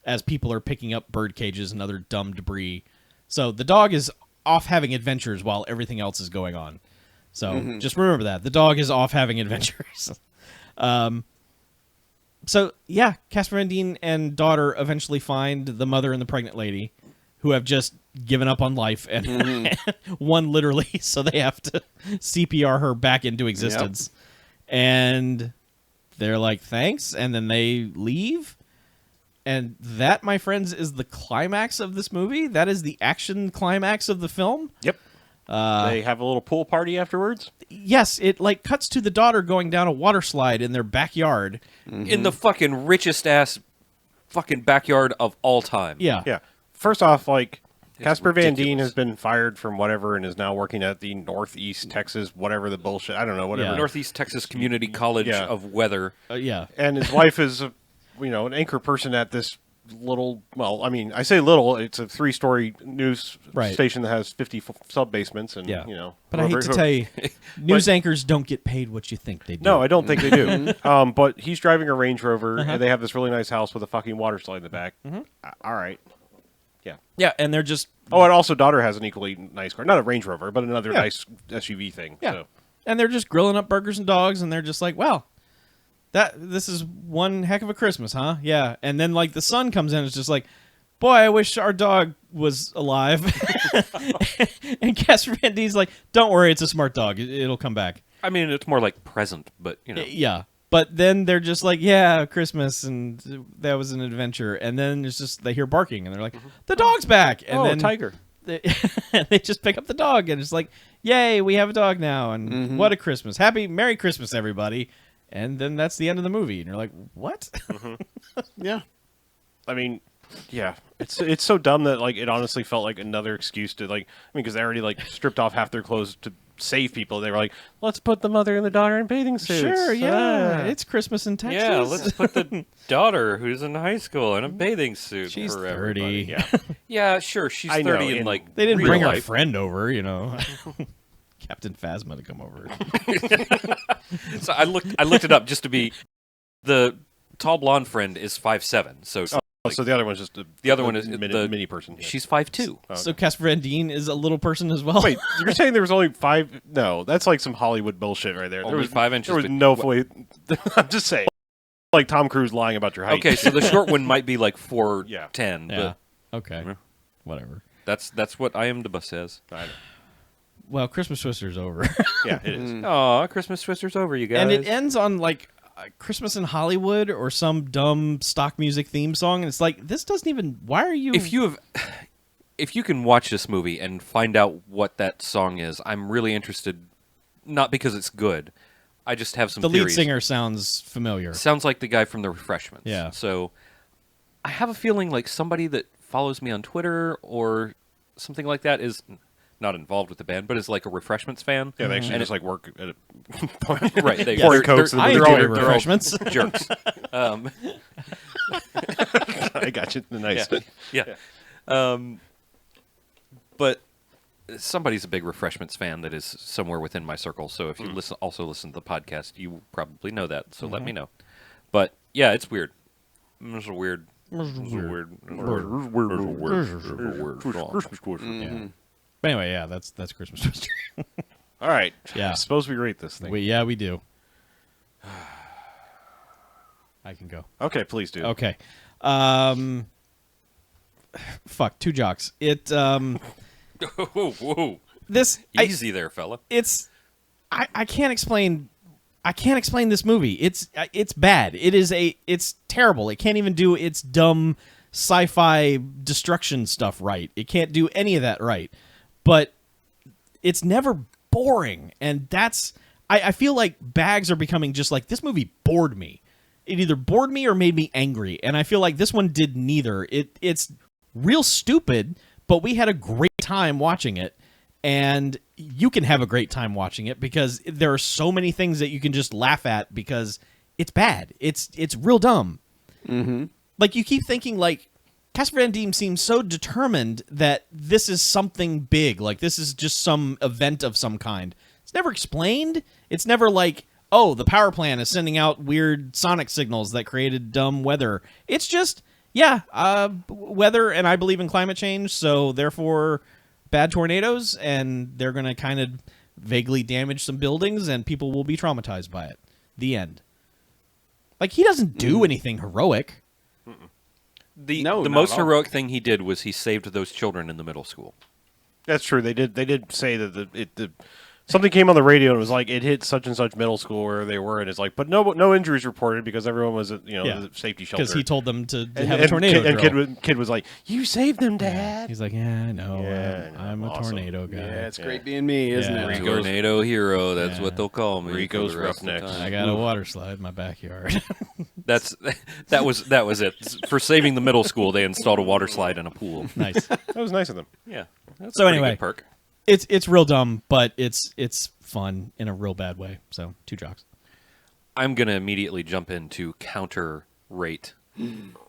as people are picking up bird cages and other dumb debris. So the dog is off having adventures while everything else is going on. So just remember that. The dog is off having adventures. So, yeah, Casper Van Dien and daughter eventually find the mother and the pregnant lady who have just given up on life. And one literally, so they have to CPR her back into existence. Yep. And they're like, thanks. And then they leave. And that, my friends, is the climax of this movie. That is the action climax of the film. Yep. They have a little pool party afterwards. Yes, it cuts to the daughter going down a water slide in their backyard. In the fucking richest ass fucking backyard of all time. Yeah. Yeah. First off, Casper Van Dien ridiculous. has been fired from whatever and is now working at the Northeast Texas, whatever the bullshit. I don't know, whatever. Yeah. Northeast Texas Community College Yeah. of Weather. Yeah. And his wife is, an anchor person at this little, I say little, it's a 3-story news station that has 50 sub-basements and, But I hate to tell you, news anchors don't get paid what you think they do. No, I don't think they do. But he's driving a Range Rover, and they have this really nice house with a fucking water slide in the back. All right. Yeah. Yeah, and they're just... Oh, and also daughter has an equally nice car. Not a Range Rover, but another nice SUV thing. Yeah. So. And they're just grilling up burgers and dogs, and they're just like, well, this is one heck of a Christmas, huh? Yeah. And then, the son comes in and it's just like, boy, I wish our dog was alive. And Casper Van Dien's like, don't worry, it's a smart dog. It'll come back. I mean, it's more like present, but, Yeah. But then they're just like, yeah, Christmas, and that was an adventure. And then it's just, they hear barking, and they're like, the dog's back. And then tiger. They just pick up the dog, and it's like, yay, we have a dog now, and what a Christmas. Merry Christmas, everybody. And then that's the end of the movie, and you're like, what? Yeah. I mean, yeah, it's so dumb that it honestly felt like another excuse to because they already stripped off half their clothes to save people. They were like, let's put the mother and the daughter in bathing suits. Sure, yeah, it's Christmas in Texas. Yeah, let's put the daughter who's in high school in a bathing suit. She's for 30. everybody. Yeah, Yeah, sure, she's I know, 30 in and They didn't real bring her life. friend over, Captain Phasma to come over. So I looked it up just to be the tall blonde friend is 5'7", so so the other one's just the other one is mini person. Yeah. she's 5'2". So Casper Van Dien is a little person as well. Wait, you're saying there was only 5? No, that's some Hollywood bullshit right there. Only there was 5 inches. There was no way. I'm just saying, Tom Cruise lying about your height. Okay, so the short one might be 4'10", Yeah. but Okay. Yeah. Whatever. that's what IMDb says. I know. Well, Christmas Twister's over. Yeah, it is. Aw, Christmas Twister's over, you guys. And it ends on Christmas in Hollywood or some dumb stock music theme song, and it's like, this doesn't even. Why are you? If you can watch this movie and find out what that song is, I'm really interested. Not because it's good, I just have some. The lead theories. singer sounds familiar. Sounds like the guy from the Refreshments. Yeah. So I have a feeling somebody that follows me on Twitter or something like that is not involved with the band, but is a Refreshments fan. Yeah, they actually And just work at a right. They, pouring they're- Cokes they're- in the I They're enjoy all- they're all refreshments. jerks. I got you. Nice. Yeah. But somebody's a big Refreshments fan that is somewhere within my circle. So if you also listen to the podcast, you probably know that. So let me know. But yeah, it's weird. It's a weird. Yeah. But anyway, yeah, that's Christmas Twister. All right. Yeah. Suppose we rate this thing. we do. I can go. Okay, please do. Okay. Fuck, 2 jocks. Whoa. This Easy there, fella. I can't explain. I can't explain this movie. It's bad. It's terrible. It can't even do its dumb sci-fi destruction stuff right. It can't do any of that right. But it's never boring, and that's I feel like bags are becoming just like, this movie bored me. It either bored me or made me angry, and I feel like this one did neither. It's real stupid, but we had a great time watching it. And you can have a great time watching it because there are so many things that you can just laugh at because it's bad. It's real dumb. Mm-hmm. Like, you keep thinking, like, Casper Van Dien seems so determined that this is something big. Like, this is just some event of some kind. It's never explained. It's never like, oh, the power plant is sending out weird sonic signals that created dumb weather. It's just, weather, and I believe in climate change, so therefore bad tornadoes, and they're going to kind of vaguely damage some buildings, and people will be traumatized by it. The end. Like, he doesn't do anything heroic. The No, not most at all. heroic thing he did was he saved those children in the middle school. That's true. They did say that something came on the radio and it was like it hit such and such middle school where they were, and it's like, but no injuries reported because everyone was at the safety shelter. Because he told them to have a tornado drill. Kid was like, "You saved them, Dad." He's like, yeah, I know. Yeah, I know. I'm a Awesome. tornado guy. Yeah, it's great being me, isn't Yeah. it? Rico's- Tornado hero, that's Yeah. what they'll call me. Rico's for the rest of the Roughnecks. time. I got a water slide in my backyard. That was it. For saving the middle school, they installed a water slide in a pool. Nice. That was nice of them. Yeah. That's So a pretty anyway. good perk. It's real dumb, but it's fun in a real bad way. So 2 jocks. I'm gonna immediately jump in to counter rate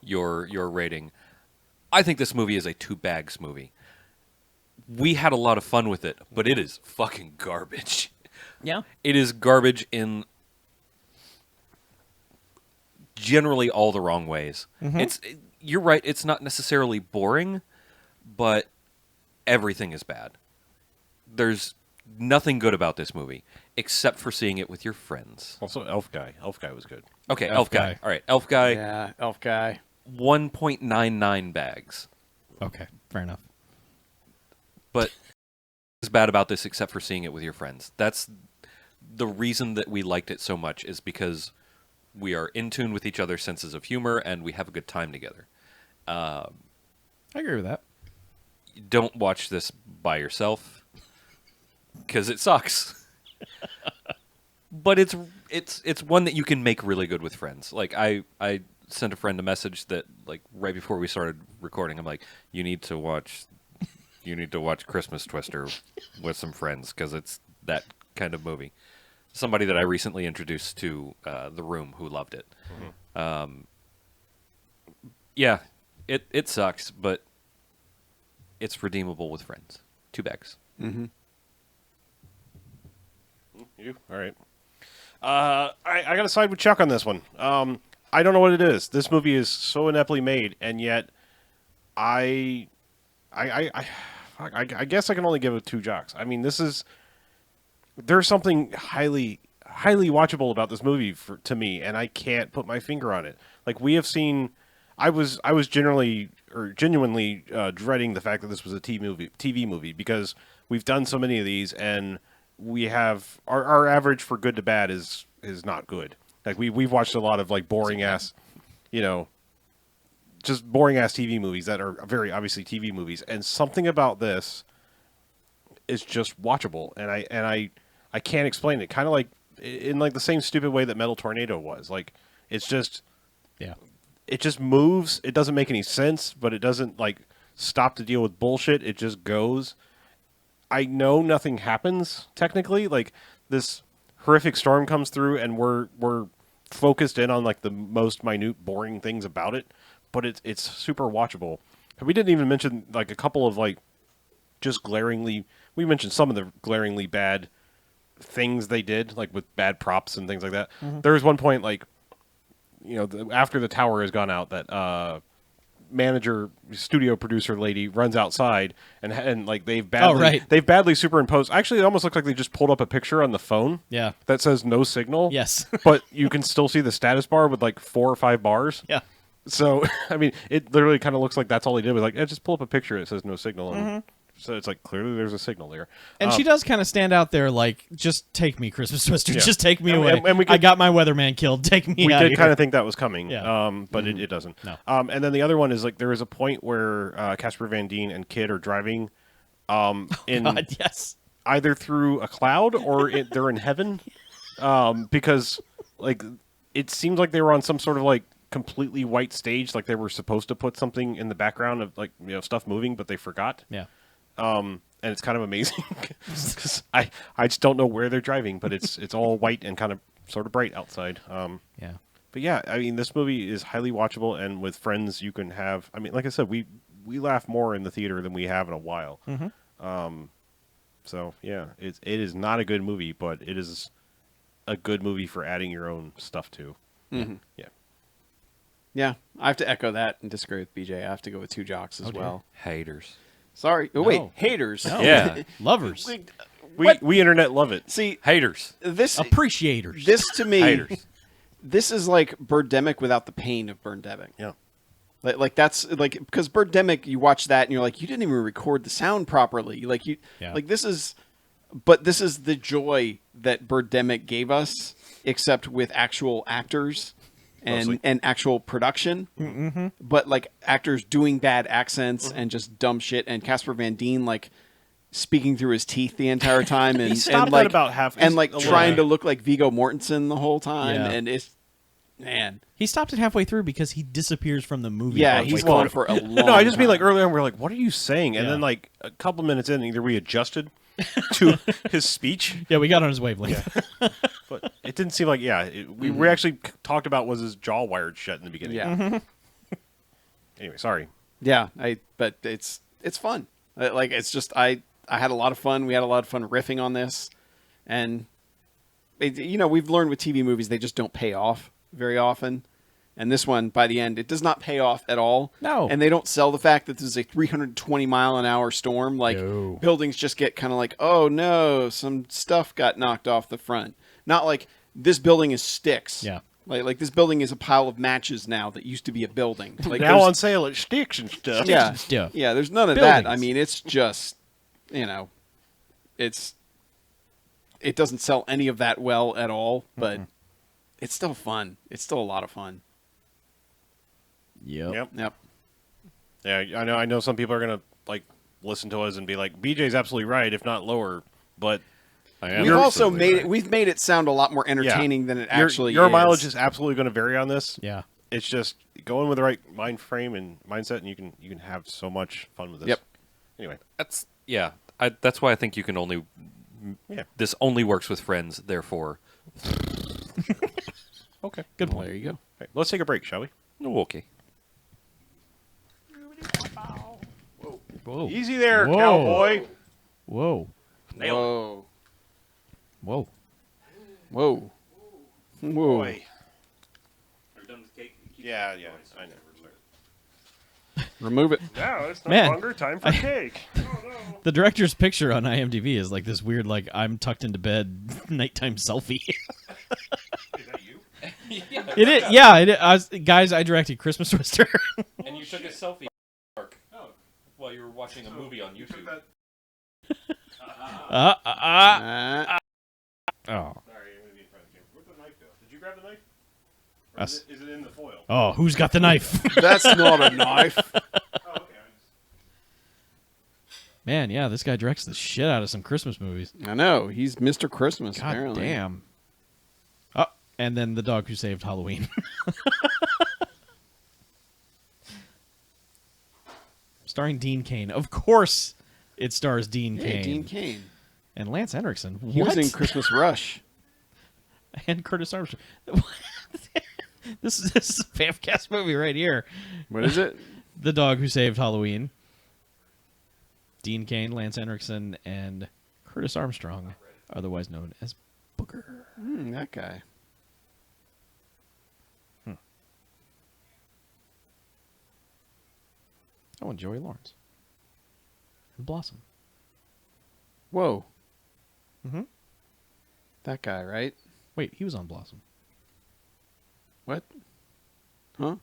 your rating. I think this movie is a 2 bags movie. We had a lot of fun with it, but it is fucking garbage. Yeah. It is garbage in generally all the wrong ways. You're right, it's not necessarily boring, but everything is bad. There's nothing good about this movie except for seeing it with your friends. Also, Elf Guy. Elf Guy was good. Okay, Elf Elf Guy. Guy. All right, Elf Guy, Yeah, elf guy. 1.99 bags. Okay. Fair enough. But what's bad about this except for seeing it with your friends? That's the reason that we liked it so much, is because we are in tune with each other's senses of humor and we have a good time together. I agree with that. Don't watch this by yourself because it sucks. But it's one that you can make really good with friends. Like I sent a friend a message that, like, right before we started recording, I'm like, you need to watch Christmas Twister with some friends because it's that kind of movie. Somebody that I recently introduced to The Room who loved it. Yeah, it sucks, but it's redeemable with friends. 2 bags. Mm-hmm. You all right? I got to side with Chuck on this one. I don't know what it is. This movie is so ineptly made, and yet I guess I can only give it 2 jocks. I mean, there's something highly watchable about this movie to me, and I can't put my finger on it. Like, we have seen, I was genuinely dreading the fact that this was a TV movie because we've done so many of these, and we have our average for good to bad is not good. Like, we've watched a lot of, like, boring ass, just boring ass TV movies that are very obviously TV movies, and something about this is just watchable, and I can't explain it. Kind of like in like the same stupid way that Metal Tornado was. Like, it's just it just moves. It doesn't make any sense, but it doesn't like stop to deal with bullshit. It just goes. I know nothing happens technically. Like, this horrific storm comes through, and we're focused in on like the most minute, boring things about it. But it's super watchable. And we didn't even mention like a couple of like just glaringly. We mentioned some of the glaringly bad things they did, like with bad props and things like that. Mm-hmm. There was one point, like, after the tower has gone out, that manager, studio producer lady runs outside and like they've badly superimposed. Actually, it almost looks like they just pulled up a picture on the phone. Yeah. That says no signal. Yes. But you can still see the status bar with like 4 or 5 bars. Yeah. So, I mean, it literally kind of looks like that's all he did was like, just pull up a picture. It says no signal. And so it's like, clearly there's a signal there. And she does kind of stand out there like, just take me, Christmas Twister. Yeah. Just take me And- away. and we I could- got my weatherman killed. Take me We out did of here. kind of think that was coming, Yeah. but it doesn't. No. And then the other one is like there is a point where Casper Van Dien and Kid are driving in God, yes. either through a cloud or they're in heaven, because like it seems like they were on some sort of like completely white stage, like they were supposed to put something in the background of like stuff moving, but they forgot. Yeah. And it's kind of amazing because I just don't know where they're driving, but it's all white and kind of sort of bright outside. Yeah. But yeah, I mean, this movie is highly watchable, and with friends, you can have. I mean, like I said, we laugh more in the theater than we have in a while. So yeah, it is not a good movie, but it is a good movie for adding your own stuff to. Mm-hmm. Yeah. Yeah, I have to echo that and disagree with BJ. I have to go with two jocks as dear. well. Haters. Sorry. Oh, No. wait, haters. No. Yeah. Lovers. We internet love it. See, Haters. this Appreciators. this to me, Haters. this is like Birdemic without the pain of Birdemic. Yeah. Like that's like because Birdemic, you watch that and you're like, you didn't even record the sound properly. Yeah. Like this is, but this is the joy that Birdemic gave us, except with actual actors Mostly. and actual production. Mm-hmm. But like actors doing bad accents and just dumb shit, and Casper Van Dien like speaking through his teeth the entire time, and stopped and like at about half- and like a little trying bit. to look like Viggo Mortensen the whole time, Yeah. and it's man. He stopped it halfway through because he disappears from the movie. Yeah, halfway he's through. gone for a long No, I just mean time. like earlier on, we're like, what are you saying? And Yeah. then like a couple minutes in, either we adjusted to his speech, Yeah, we got on his wavelength. but it didn't seem like we actually talked about was his jaw wired shut in the beginning. Yeah. Anyway, sorry. Yeah, but it's fun. Like it's just I had a lot of fun. We had a lot of fun riffing on this, and we've learned with TV movies they just don't pay off very often. And this one, by the end, it does not pay off at all. No. And they don't sell the fact that this is a 320-mile-an-hour storm. Like, No. buildings just get kind of like, oh, no, some stuff got knocked off the front. Not like, this building is sticks. Yeah. Like this building is a pile of matches now that used to be a building. Like Now there's- on sale at Sticks and stuff. yeah, stuff. yeah. There's none of that. I Buildings. mean, it's just, it doesn't sell any of that well at all, but it's still fun. It's still a lot of fun. Yep. Yep. Yeah, I know some people are gonna like listen to us and be like, BJ's absolutely right, if not lower, but I am We've also absolutely made right. it. We've made it sound a lot more entertaining than it actually your is. mileage is absolutely going to vary on this. Yeah. It's just go in with the right mind frame and mindset, and you can have so much fun with this. Yep. Anyway, That's that's why I think you can only. yeah. This only works with friends. Therefore, Okay. Good Well, point. there you go. All right, let's take a break, shall we? oh, okay. Whoa. Easy there, Whoa. cowboy. Whoa. Whoa. Whoa. Whoa. Whoa. Boy. Yeah, I know. Remove it. Now it's no Man, longer time for cake. The director's picture on IMDb is like this weird, like, I'm tucked into bed nighttime selfie. Is that you? It is. Yeah. It is. Guys, I directed Christmas Twister. And you took a selfie while you were watching a movie on YouTube. uh. Uh, Oh. Sorry, I'm gonna be in front of the camera. Where'd the knife go? Did you grab the knife? Or Us. is it in the foil? Oh, who's got the knife? that's not a knife. Oh, okay. Man, yeah, this guy directs the shit out of some Christmas movies. I know. He's Mr. Christmas, God apparently. damn. Oh, and then The Dog Who Saved Halloween. Starring Dean Cain. Of course it stars Dean Hey, Cain. Dean Cain. And Lance Henriksen. He What? was in Christmas Rush. And Curtis Armstrong. This is a BMFcast movie right here. What is it? The Dog Who Saved Halloween. Dean Cain, Lance Henriksen, and Curtis Armstrong, otherwise known as Booker. That guy. Oh, and Joey Lawrence. And Blossom. Whoa. Mm-hmm. That guy, right? Wait, he was on Blossom. What? Huh?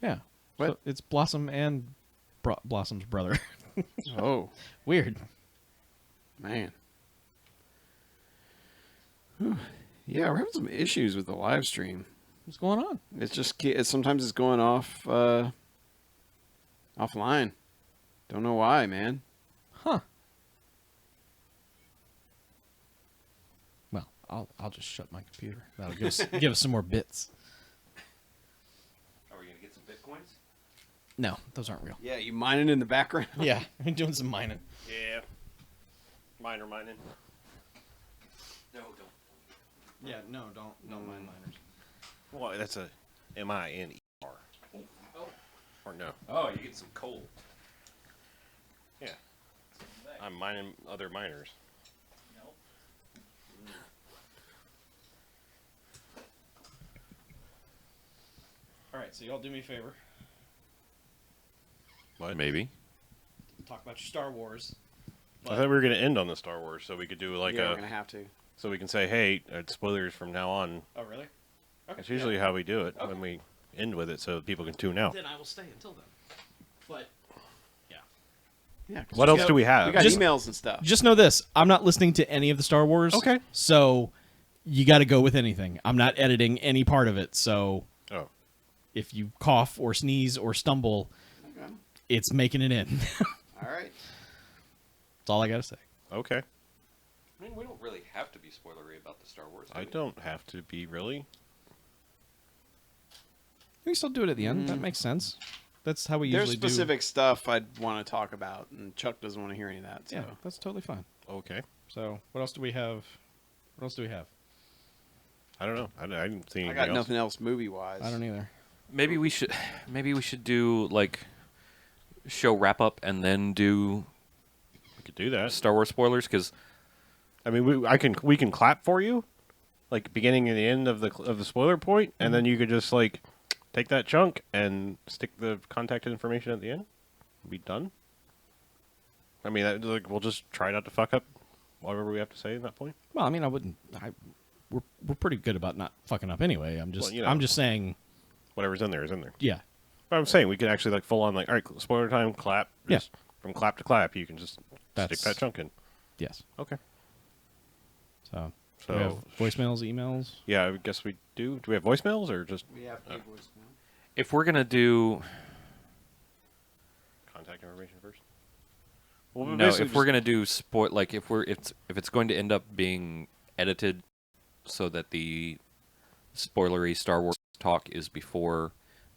Yeah. What? So it's Blossom and Blossom's brother. Oh, Weird. man. Whew. Yeah, we're having some issues with the live stream. What's going on? It's just sometimes it's going off offline. Don't know why, man. Huh. Well, I'll just shut my computer. That'll give us some more bits. No, those aren't real. Yeah, you mining in the background. Yeah, I'm doing some mining. Yeah. Mining. No, don't. Yeah, no, don't mine miners. Well, that's a M-I-N-E-R. Oh. Or no. Oh, you get some coal. Yeah. I'm mining other miners. No. All right, so y'all do me a favor. What? Maybe. Talk about your Star Wars. I thought we were going to end on the Star Wars, so we could do like Yeah, we're gonna have to. so we can say, hey, spoilers from now on. Oh, really? Okay. That's usually how we do it Okay. when we end with it, so people can tune out. Then I will stay until then. But Yeah. 'cause What else do we have? We got Just- emails and stuff. just know this: I'm not listening to any of the Star Wars. Okay. So you got to go with anything. I'm not editing any part of it. So Oh, if you cough or sneeze or stumble, Okay. it's making it in. All right. That's all I got to say. okay. I mean, we don't really have to be spoilery about the Star Wars. do I we? don't have to be really. We can still do it at the end. That makes sense. That's how we There's usually specific stuff I'd want to talk about, and Chuck doesn't want to hear any of that. do. So. Yeah, that's totally fine. Okay. So what else do we have? What else do we have? I don't know. I didn't see I anything got else. nothing else movie wise. I don't either. Maybe we should do like show wrap up and then do We could do that. Star Wars spoilers because I mean, we can clap for you, like beginning and the end of the spoiler point, and then you could just like take that chunk and stick the contact information at the end. Be done. I mean, like we'll just try not to fuck up whatever we have to say at that point. Well, I mean, I wouldn't. We're pretty good about not fucking up anyway. I'm just Well, you know. I'm just saying. Whatever's in there is in there. Yeah. But I'm saying we could actually like full on like, all right, spoiler time, clap. Yeah. Just from clap to clap, you can just stick That's- that chunk in. Yes. Okay. So. So we have voicemails, emails. yeah, I guess we do. Do we have voicemails or just We have a voicemail. if we're gonna do contact information first? Well, no, basically if we're just- gonna do like if it's going to end up being edited so that the spoilery Star Wars talk is before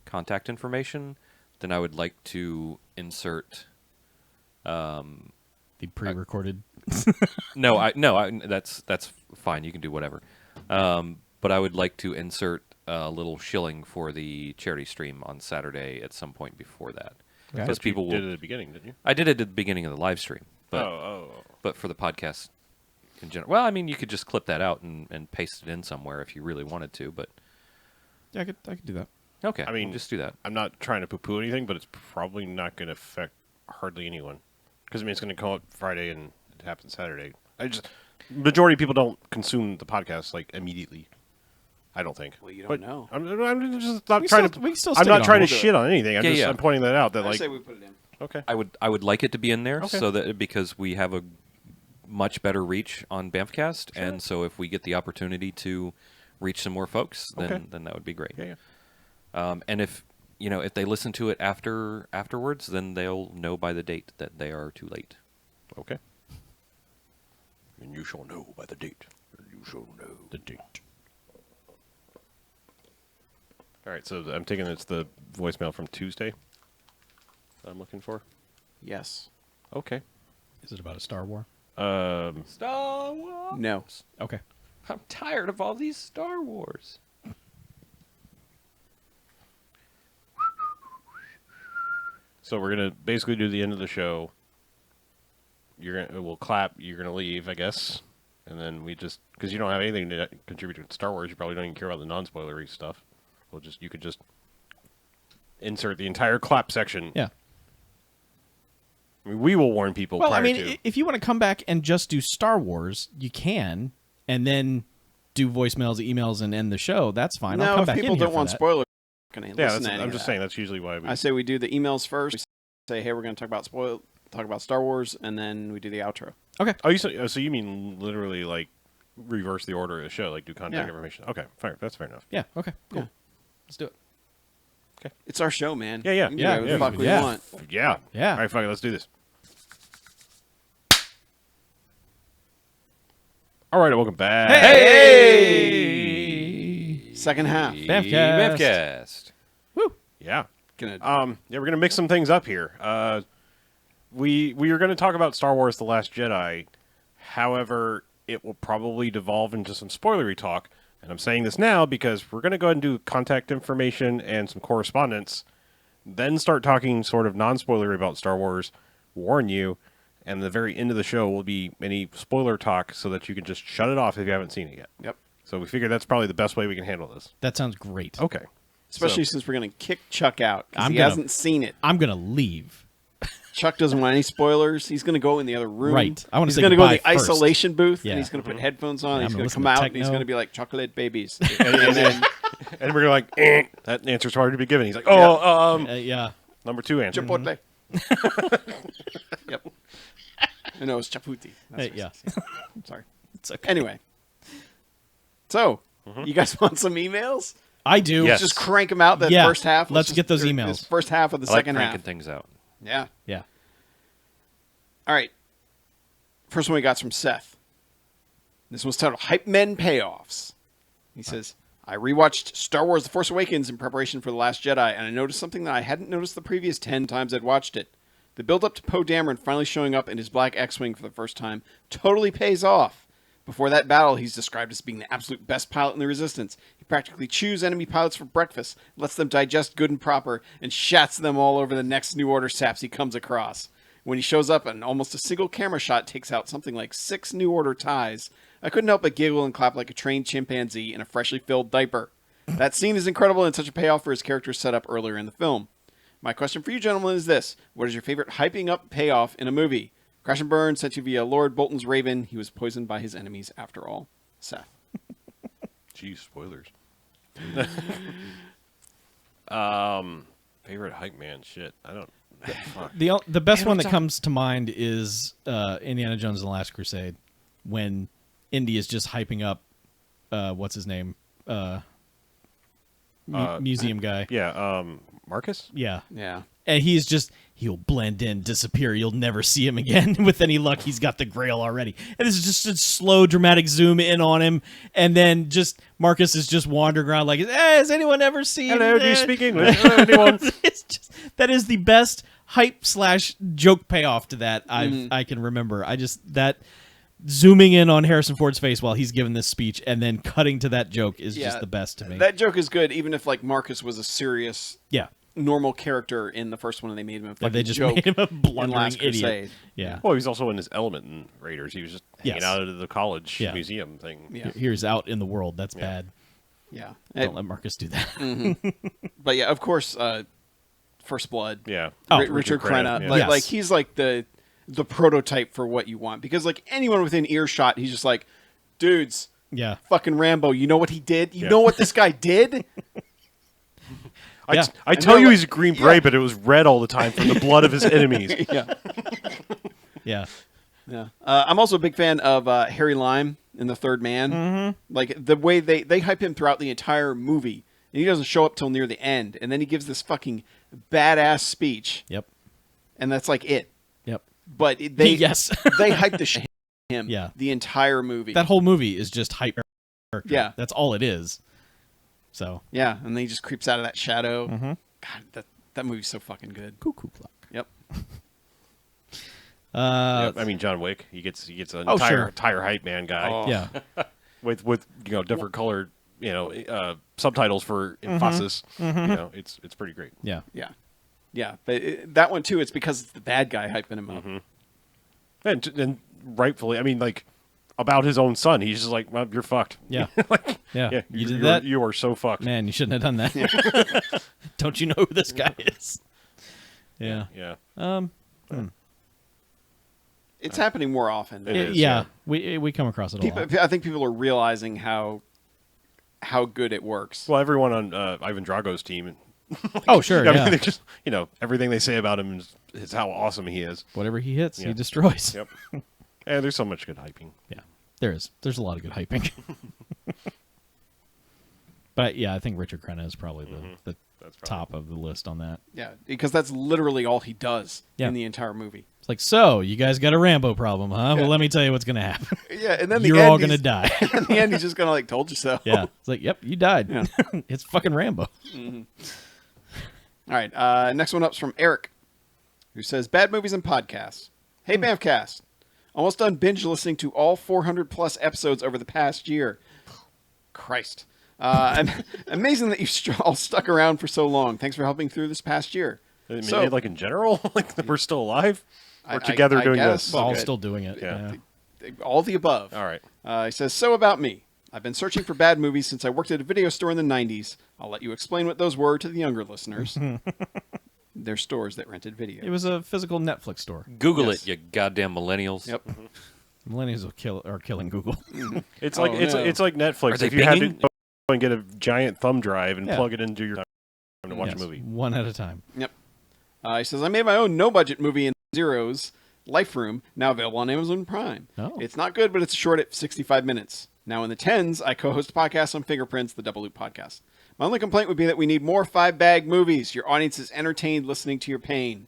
contact information, then I would like to insert. The pre-recorded. That's fine. You can do whatever. But I would like to insert a little shilling for the charity stream on Saturday at some point before that. Okay. Because But you people did will. it at the beginning, didn't you? I did it at the beginning of the live stream, but oh. but for the podcast in general. Well, I mean, you could just clip that out and paste it in somewhere if you really wanted to. But Yeah, I could do that. okay, I mean, we'll just do that. I'm not trying to poo-poo anything, but it's probably not going to affect hardly anyone. Because, I mean, it's going to come out Friday and it happens Saturday. Majority of people don't consume the podcast, like, immediately. I don't think. Well, you don't But know. I'm just not We trying still- to... we can still I'm stick not it trying on. to We'll do shit it. on anything. Yeah. I'm pointing that out. That, I like, say we put it in. okay. I would like it to be in there Okay. so that because we have a much better reach on BMFcast, and so if we get the opportunity to reach some more folks, then Okay. then that would be great. Yeah. And if they listen to it afterwards, then they'll know by the date that they are too late. Okay. And you shall know by the date. And you shall know the date. All right, so I'm taking it's the voicemail from Tuesday that I'm looking for. Yes. Okay. Is it about a Star Wars? Star Wars. No. Okay. I'm tired of all these Star Wars. So we're gonna basically do the end of the show. We'll clap. You're gonna leave, I guess, and then we just because you don't have anything to contribute to Star Wars, you probably don't even care about the non-spoilery stuff. You could just insert the entire clap section. Yeah. I mean, we will warn people. Well, prior I mean, to. if you want to come back and just do Star Wars, you can, and then do voicemails, emails, and end the show. That's fine. I'll No, come if back people in here don't for want that. spoilers, I'm not gonna Yeah, listen to any I'm of just that. saying that's usually why we. I say we do the emails first. We say, hey, we're going to talk about Star Wars, and then we do the outro. Okay. So you mean literally like reverse the order of the show, like do contact Yeah. information? Okay, fair. That's fair enough. Yeah. Okay. Cool. Yeah. Let's do it. It's our show, man. Yeah, yeah. We can do Yeah, whatever yeah, the fuck we yeah. want. Yeah. Yeah. All right, fuck it. Let's do this. All right, welcome back. Hey! Second half. BMFcast. BMFcast. Woo. Yeah. Yeah, we're gonna mix some things up here. We are gonna talk about Star Wars: The Last Jedi. However, it will probably devolve into some spoilery talk, and I'm saying this now because we're gonna go ahead and do contact information and some correspondence, then start talking sort of non-spoilery about Star Wars. Warn you, and the very end of the show will be any spoiler talk, so that you can just shut it off if you haven't seen it yet. Yep. So we figured that's probably the best way we can handle this. That sounds great. Okay. Especially So- since we're going to kick Chuck out because he gonna- hasn't seen it. I'm gonna leave. Chuck doesn't want any spoilers. He's going to go in the other room. Right. I wanna He's say going to go in the goodbye first. isolation booth, Yeah. and he's going to put headphones on. Yeah, He's I'm going to gonna come listen to out, and he's techno. going to be like, chocolate babies. and then and we're like, that answer's hard to be given. He's like, oh, Yeah. number 2 answer. Chipotle. Yep. No, it's chaputi. That's what Yeah. it says. Sorry. It's okay. Anyway. So, you guys want some emails? I do. Yes. Just crank them out that Yeah. first half. Let's get those or emails. this first half of the I like second cranking half. things out. Yeah. Yeah. All right. First one we got from Seth. This one's titled Hype Men Payoffs. He says, I rewatched Star Wars The Force Awakens in preparation for The Last Jedi, and I noticed something that I hadn't noticed the previous 10 times I'd watched it. The build-up to Poe Dameron finally showing up in his black X-Wing for the first time totally pays off. Before that battle, he's described as being the absolute best pilot in the Resistance. He practically chews enemy pilots for breakfast, lets them digest good and proper, and shats them all over the next New Order saps he comes across. When he shows up and almost a single camera shot takes out something like 6 New Order ties, I couldn't help but giggle and clap like a trained chimpanzee in a freshly filled diaper. That scene is incredible and such a payoff for his character's setup earlier in the film. My question for you gentlemen is this. What is your favorite hyping up payoff in a movie? Crash and Burn sent you via Lord Bolton's Raven. He was poisoned by his enemies after all. Seth. Jeez, spoilers. Favorite hype man shit. I don't. Fuck. The best one that comes to mind is Indiana Jones and the Last Crusade, when Indy is just hyping up what's his name, museum guy. Yeah. Marcus. Yeah, Yeah. and he'll blend in, disappear. You'll never see him again. With any luck, he's got the Grail already. And this is just a slow, dramatic zoom in on him, and then just Marcus is just wandering around like, has anyone ever seen? Hello, do you speak English? Anyone? It's just that is the best hype / joke payoff to that I can remember. That zooming in on Harrison Ford's face while he's giving this speech and then cutting to that joke is just the best to me. That joke is good, even if like Marcus was a serious, yeah. normal character in the first one, and they made him a fucking They just joke made him a in blundering Last idiot. Crusade. Yeah. Well, he's also in his element in Raiders. He was just hanging Yes. out at the college Yeah. museum thing. Yeah. Here's out in the world. That's bad. Yeah. Don't let Marcus do that. But yeah, of course, First Blood. Yeah. Richard Crenna. Yeah. Like, Yes. like he's like the prototype for what you want, because like anyone within earshot, he's just like, dudes, Yeah. fucking Rambo. You know what he did? You Yeah. know what this guy did? Yeah. I tell they're you like- he's a Green Beret, but it was red all the time from the blood of his enemies. Yeah. Yeah. Yeah. I'm also a big fan of Harry Lime in The Third Man. Mm-hmm. Like the way they hype him throughout the entire movie, and he doesn't show up till near the end, and then he gives this fucking badass speech, Yep. and that's like it. Yep. But they Yes. they hype the shit out of him Yeah. the entire movie. That whole movie is just hype character. Yeah. That's all it is. So. Yeah, and then he just creeps out of that shadow. Mm-hmm. God, that movie's so fucking good. Cuckoo clock. Yep. Yeah, I mean, John Wick. He gets an Oh, sure. entire hype man guy Oh. Yeah. with different colored subtitles for emphasis. You know, it's pretty great. Yeah. Yeah. Yeah. But that one too, it's because it's the bad guy hyping him up. And rightfully, I mean, like about his own son, he's just like, well, you're fucked. Yeah. Like, Yeah. yeah, You did you're- that? You are so fucked. Man, you shouldn't have done that. Don't you know who this guy is? Yeah. Yeah. It's happening more often. It is, yeah. yeah. We come across it a lot. I think people are realizing how good it works. Well, everyone on Ivan Drago's team. Oh, sure. I Yeah. mean, they just everything they say about him is how awesome he is. Whatever he hits, Yeah. he destroys. Yep. And there's so much good hyping. Yeah. There is. There's a lot of good hyping. But yeah, I think Richard Crenna is probably the That's probably top of the list on that. Yeah, because that's literally all he does Yeah. in the entire movie. It's like, so you guys got a Rambo problem, huh? Well, let me tell you what's gonna happen. Yeah, and then You're all gonna die. In the end, he's just gonna like, told you so. Yeah. It's like, yep, you died. Yeah. It's fucking Rambo. All right. Next one up's from Eric, who says, bad movies and podcasts. Hey, BMFcast. Almost done binge listening to all 400 plus episodes over the past year. Christ. Amazing that you all stuck around for so long. Thanks for helping through this past year. I mean, like in general, like that we're still alive. We're together I doing guess. this. We're all Okay. still doing it. Yeah. All the above. All right. He says, so about me. I've been searching for bad movies since I worked at a video store in the 90s. I'll let you explain what those were to the younger listeners. They're stores that rented video. It was a physical Netflix store. Google Yes. it, you goddamn millennials. Yep. Millennials are killing Google. It's like Oh, it's no. it's like Netflix. Are they If you had to pinging? go and get a giant thumb drive and Yeah. plug it into your time to watch Yes, a movie. one at a time. Yep. He says, I made my own no-budget movie in zeros, Life Room, now available on Amazon Prime. Oh. It's not good, but it's short at 65 minutes. Now in the 10s, I co-host a podcast on Fingerprints, the Double Loop podcast. My only complaint would be that we need more 5-bag movies. Your audience is entertained listening to your pain.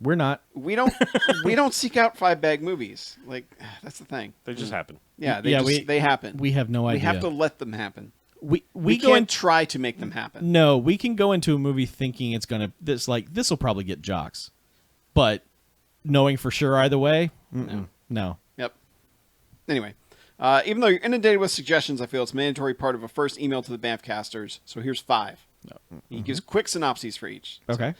We're not. We don't seek out 5-bag movies. Like, that's the thing. They just happen. Yeah, Yeah, they happen. We have no We idea. have to let them happen. We We go can't in, try to make them happen. No, we can go into a movie thinking it's gonna. This will probably get jocks, but knowing for sure either way, no. Yep. Anyway, even though you're inundated with suggestions, I feel it's a mandatory part of a first email to the BMFcasters. So here's 5. He gives quick synopses for each. Okay.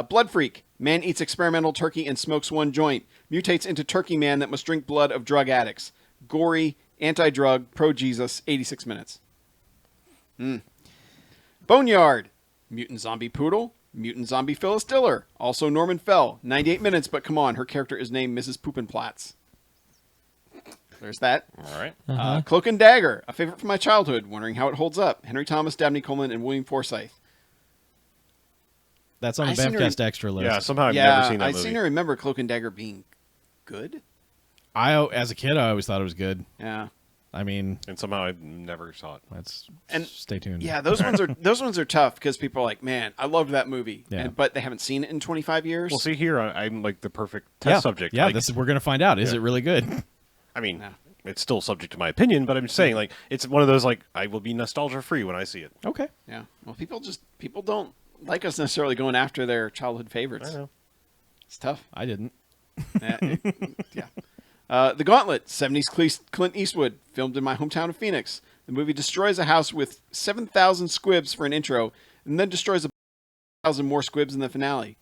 Blood Freak. Man eats experimental turkey and smokes one joint. Mutates into Turkey Man that must drink blood of drug addicts. Gory, anti-drug, pro-Jesus, 86 minutes. Boneyard. Mutant zombie poodle. Mutant zombie Phyllis Diller. Also Norman Fell. 98 minutes, but come on, her character is named Mrs. Poopenplatz. There's that. All right. Cloak and Dagger, a favorite from my childhood, wondering how it holds up. Henry Thomas, Dabney Coleman, and William Forsythe. That's on I the seen her Bamcast Yeah. extra list. Somehow I've never seen that I movie. seem to remember Cloak and Dagger being good. As a kid, I always thought it was good. Yeah. I mean, And somehow I never saw it. let's And- stay tuned. Yeah, those ones are tough because people are like, man, I loved that movie, Yeah. but they haven't seen it in 25 years. Well, see here, I'm like the perfect test subject. Yeah, Like, we're gonna find out. Is Yeah. it really good? I mean, Yeah. it's still subject to my opinion, but I'm just saying, like, it's one of those like I will be nostalgia free when I see it. Okay. Yeah. Well, people don't like us necessarily going after their childhood favorites. I know. It's tough. I didn't. Yeah. The Gauntlet, 70s Clint Eastwood, filmed in my hometown of Phoenix. The movie destroys a house with 7,000 squibs for an intro, and then destroys 1,000 more squibs in the finale.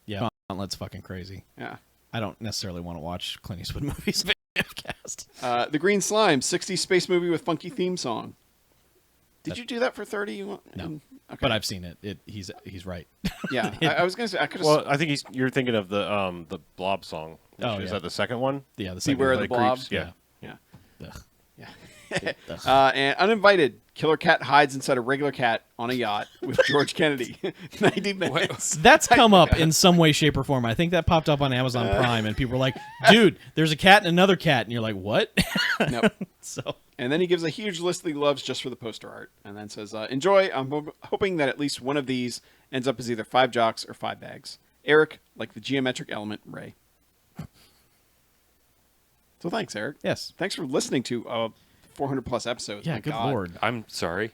Yeah, Gauntlet's fucking crazy. Yeah. I don't necessarily want to watch Clint Eastwood movies. Cast. The Green Slime, 60s space movie with funky theme song. Did you do that for 30? No. Okay. But I've seen it. He's right. Yeah, I was gonna say I could have. Well, I think you're thinking of the Blob song. Oh, Is yeah. that the second one? Yeah, the second Beware one. the Blob. Creeps? Yeah. Yeah. Ugh. Yeah. Ugh. And Uninvited, killer cat hides inside a regular cat on a yacht with George Kennedy. 90 minutes. That's come up in some way, shape, or form. I think that popped up on Amazon Prime, and people were like, "Dude, there's a cat and another cat," and you're like, "What?" Nope. So And then he gives a huge list that he loves just for the poster art, and then says, "Enjoy. I'm hoping that at least one of these ends up as either 5 jocks or 5 bags." Eric, like the geometric element, Ray. So thanks, Eric. yes, Thanks for listening to 400 plus episodes. yeah. My Good God. lord. I'm sorry.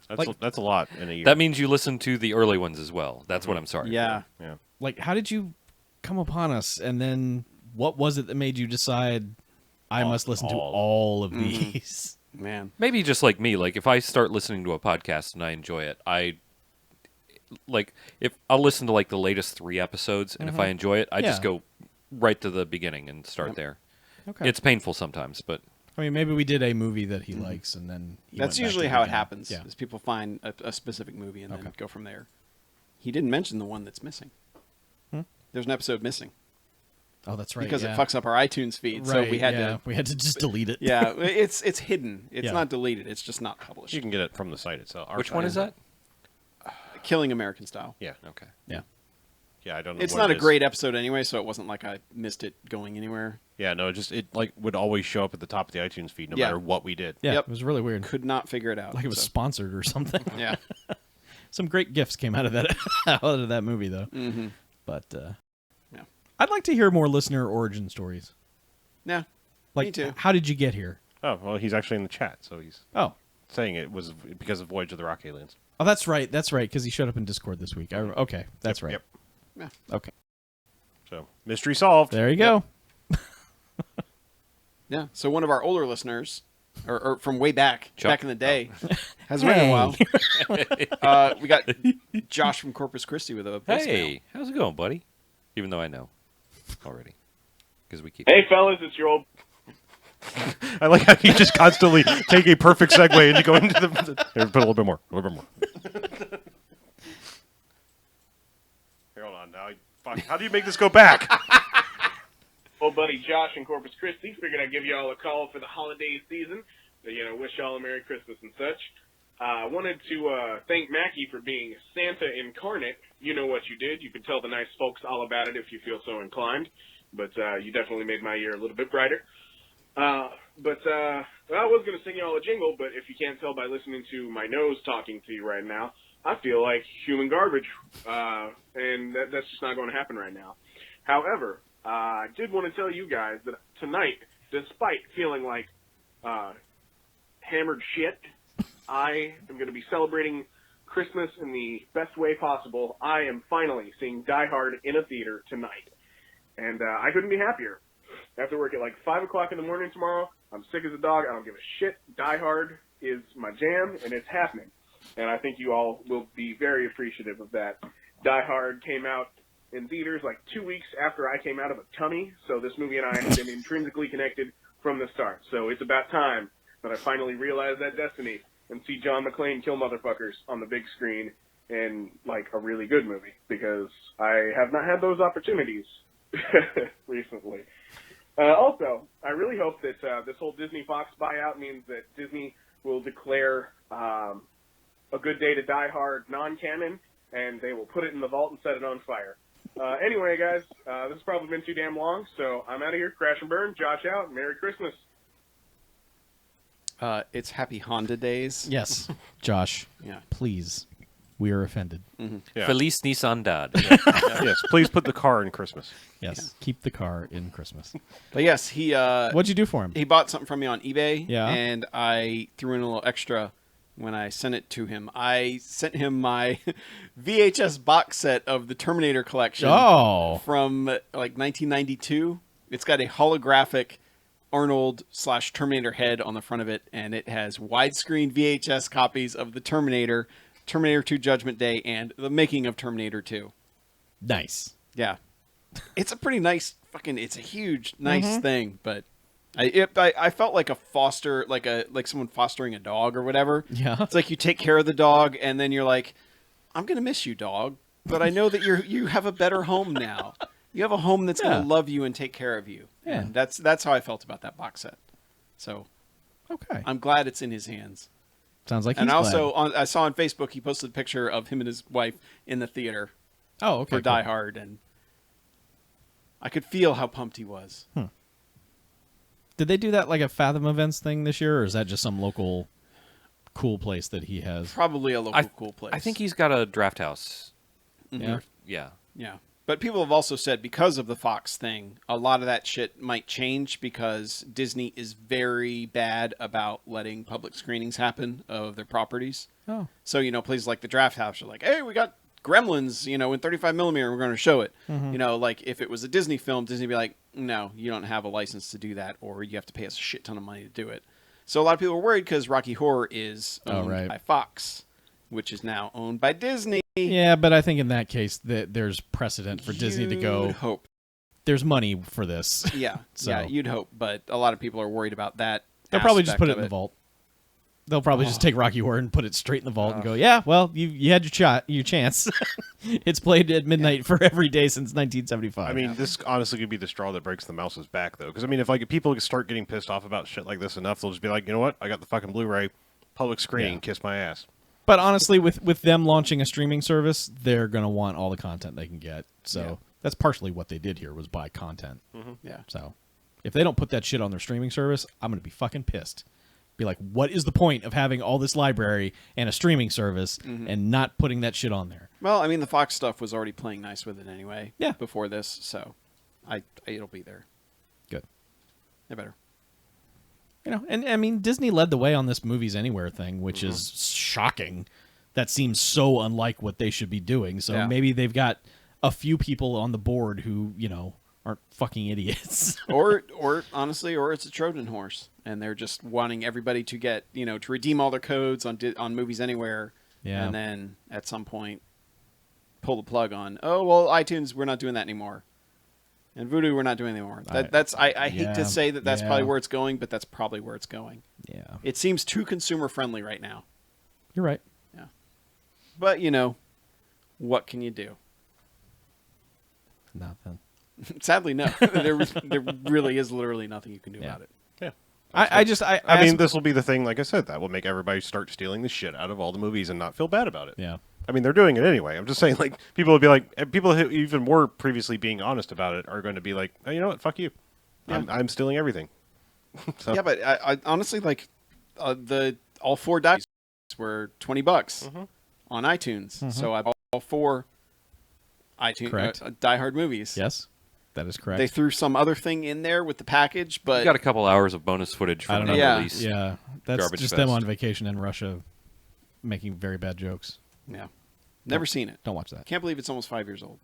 That's a lot in a year. That means you listen to the early ones as well. That's what I'm sorry. Yeah. yeah. Like, how did you come upon us? And then what was it that made you decide I must listen to all of these? Man. Maybe just like me, like if I start listening to a podcast and I enjoy it, if I'll listen to like the latest 3 episodes, and if I enjoy it, I just Yeah. go right to the beginning and start there. Okay. It's painful sometimes, but I mean, maybe we did a movie that he likes, and then he went That's back usually to how it again. happens. Yeah. Is people find a specific movie and then Okay. go from there. He didn't mention the one that's missing. There's an episode missing Oh, that's right. because yeah. it fucks up our iTunes feed. So Right, we had yeah. We had to just delete it. Yeah, it's hidden. It's Yeah. not deleted. It's just not published. You can get it from the site itself. which one is that? Killing American Style. Yeah. Okay. Yeah. Yeah, I don't know. It's what not it a is. great episode anyway, so it wasn't like I missed it going anywhere. Yeah, no, it like would always show up at the top of the iTunes feed no Yeah. matter what we did. Yeah. Yep. It was really weird. Could not figure it out. Like it was so- sponsored or something. Yeah. Some great gifts came out of that out of that movie, though. Mm-hmm. But Yeah. I'd like to hear more listener origin stories. Yeah. Like, Me too. how did you get here? Oh, well, he's actually in the chat, so he's Oh, saying it was because of Voyage of the Rock Aliens. Oh, that's right. That's right. Because he showed up in Discord this week. Okay, that's right. Yep. Yeah. Okay, So mystery solved. there you go. Yeah. So one of our older listeners, or from way back, Chuck. back in the day, hasn't been in a while. We got Josh from Corpus Christi with a voicemail. Hey, how's it going, buddy? Even though I know already, because we keep. Hey, fellas, it's your old. I like how you just constantly take a perfect segue and you go into the. Here, put a little bit more. A little bit more. Here, hold on. Now, fuck. How do you make this go back? Old buddy Josh in Corpus Christi. Figured I'd give you all a call for the holiday season. To, wish y'all a Merry Christmas and such. I wanted to thank Mackie for being Santa incarnate. You know what you did. You can tell the nice folks all about it if you feel so inclined. But you definitely made my year a little bit brighter. I was going to sing y'all a jingle, but if you can't tell by listening to my nose talking to you right now, I feel like human garbage. And that's just not going to happen right now. However, I did want to tell you guys that tonight, despite feeling like hammered shit, I am going to be celebrating Christmas in the best way possible. I am finally seeing Die Hard in a theater tonight. And I couldn't be happier. I have to work at like 5 o'clock in the morning tomorrow. I'm sick as a dog. I don't give a shit. Die Hard is my jam, and it's happening. And I think you all will be very appreciative of that. Die Hard came out in theaters like 2 weeks after I came out of a tummy, so this movie and I have been intrinsically connected from the start. So it's about time that I finally realize that destiny and see John McClane kill motherfuckers on the big screen in like a really good movie, because I have not had those opportunities recently. Also, I really hope that this whole Disney Fox buyout means that Disney will declare A Good Day to Die Hard non-canon, and they will put it in the vault and set it on fire. Anyway, guys, this has probably been too damn long, so I'm out of here. Crash and burn. Josh out. Merry Christmas. It's Happy Honda Days. Yes, Josh. Yeah. Please, we are offended. Yeah. Feliz Nissan Dad. Yes, please put the car in Christmas. Yes, keep the car in Christmas. But yes, he What'd you do for him? he bought something from me on eBay. Yeah. And I threw in a little extra when I sent it to him. I sent him my VHS box set of the Terminator collection. Oh, From like 1992. It's got a holographic Arnold/Terminator head on the front of it, and it has widescreen VHS copies of the Terminator, Terminator 2 Judgment Day, and the making of Terminator 2. nice. Yeah. It's a pretty nice it's a huge, nice thing, but I felt like a foster, like someone fostering a dog or whatever. Yeah. It's like you take care of the dog, and then you're like, I'm going to miss you, dog, but I know that you have a better home now. You have a home that's Yeah. going to love you and take care of you. Yeah. And that's how I felt about that box set. So Okay. I'm glad it's in his hands. Sounds like he's And glad. also, I saw on Facebook he posted a picture of him and his wife in the theater oh, okay. for Die Hard, and I could feel how pumped he was. Did they do that like a Fathom Events thing this year, or is that just some local cool place that he has? Probably a local cool place. I think he's got a draft house. Yeah. Yeah. Yeah. But people have also said because of the Fox thing, a lot of that shit might change because Disney is very bad about letting public screenings happen of their properties. Oh. So, places like the Draft House are like, hey, we got Gremlins, in 35 millimeter, we're going to show it. Like if it was a Disney film, Disney would be like, no, you don't have a license to do that, or you have to pay us a shit ton of money to do it. So a lot of people are worried because Rocky Horror is owned by Fox, which is now owned by Disney. Yeah, but I think in that case that there's precedent for Disney to go. You'd hope. There's money for this. Yeah, So- yeah, you'd hope, but a lot of people are worried about that. They'll probably just aspect put it of in the vault. They'll probably just take Rocky Horror and put it straight in the vault and go, yeah, well, you had your chance. It's played at midnight for every day since 1975. I mean, this honestly could be the straw that breaks the mouse's back, though. Because, I mean, if people start getting pissed off about shit like this enough, they'll just be like, you know what? I got the fucking Blu-ray, public screening, Yeah. kiss my ass. But honestly, with them launching a streaming service, they're going to want all the content they can get. So that's partially what they did here was buy content. Yeah. So if they don't put that shit on their streaming service, I'm going to be fucking pissed. Be like, what is the point of having all this library and a streaming service and not putting that shit on there? Well, I mean, the Fox stuff was already playing nice with it anyway. Yeah. Before this, so it'll be there. Good. They better. And I mean, Disney led the way on this Movies Anywhere thing, which is shocking that seems so unlike what they should be doing. So Yeah. maybe they've got a few people on the board who, aren't fucking idiots. or honestly, or it's a Trojan horse, and they're just wanting everybody to get to redeem all their codes on Movies Anywhere, Yeah. and then at some point pull the plug on. Oh well, iTunes, we're not doing that anymore, and Vudu, we're not doing it anymore. I hate Yeah, to say that's yeah. probably where it's going, but that's probably where it's going. Yeah. It seems too consumer friendly right now, You're right. but what can you do? Nothing. Sadly, no. there really is literally nothing you can do Yeah. about it. Yeah. I mean, this will be the thing, like I said, that will make everybody start stealing the shit out of all the movies and not feel bad about it. Yeah. I mean, they're doing it anyway. I'm just saying, like, people will be like, people who even were previously being honest about it are going to be like, oh, you know what, fuck you. Yeah. I'm stealing everything. So, Yeah, but I honestly all 4 dies were $20 on iTunes. So I bought all 4 iTunes Correct. Die Hard movies. Yes, that is correct. They threw some other thing in there with the package, We but got a couple hours of bonus footage I from don't an know. unreleased. Yeah, that's Garbage just fest. them on vacation in Russia making very bad jokes. yeah, never seen it. Don't watch that. Can't believe it's almost 5 years old.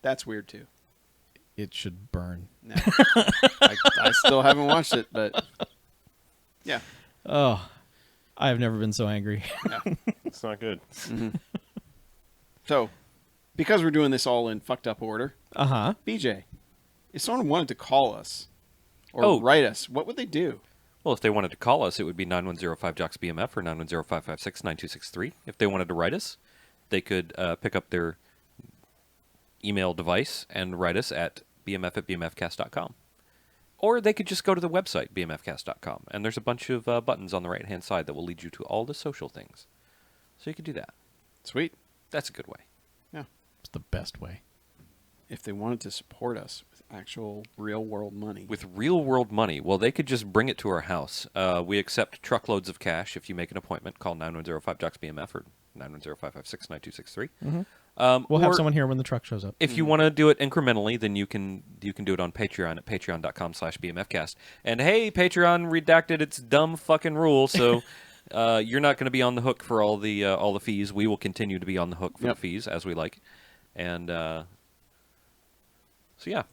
That's weird too. It should burn. No. I still haven't watched it, but yeah. Oh, I have never been so angry. it's not good. So, because we're doing this all in fucked up order, Uh-huh. BJ, if someone wanted to call us or Oh. write us, what would they do? Well, if they wanted to call us, it would be 9105-JOCKS-BMF or 910-556-9263. If they wanted to write us, they could pick up their email device and write us at bmf@bmfcast.com. Or they could just go to the website, bmfcast.com, and there's a bunch of buttons on the right-hand side that will lead you to all the social things. So you could do that. Sweet. That's a good way. Yeah. It's the best way. If they wanted to support us with actual real world money. With real-world money, well, they could just bring it to our house. We accept truckloads of cash. If you make an appointment, call 9105-JOCKS-BMF or 910-556-9263. We'll have or someone here when the truck shows up. If you want to do it incrementally, then you can do it on Patreon at patreon.com/BMFcast. And hey, Patreon redacted its dumb fucking rule, so you're not going to be on the hook for all the fees. We will continue to be on the hook for the fees as we like. And so yeah,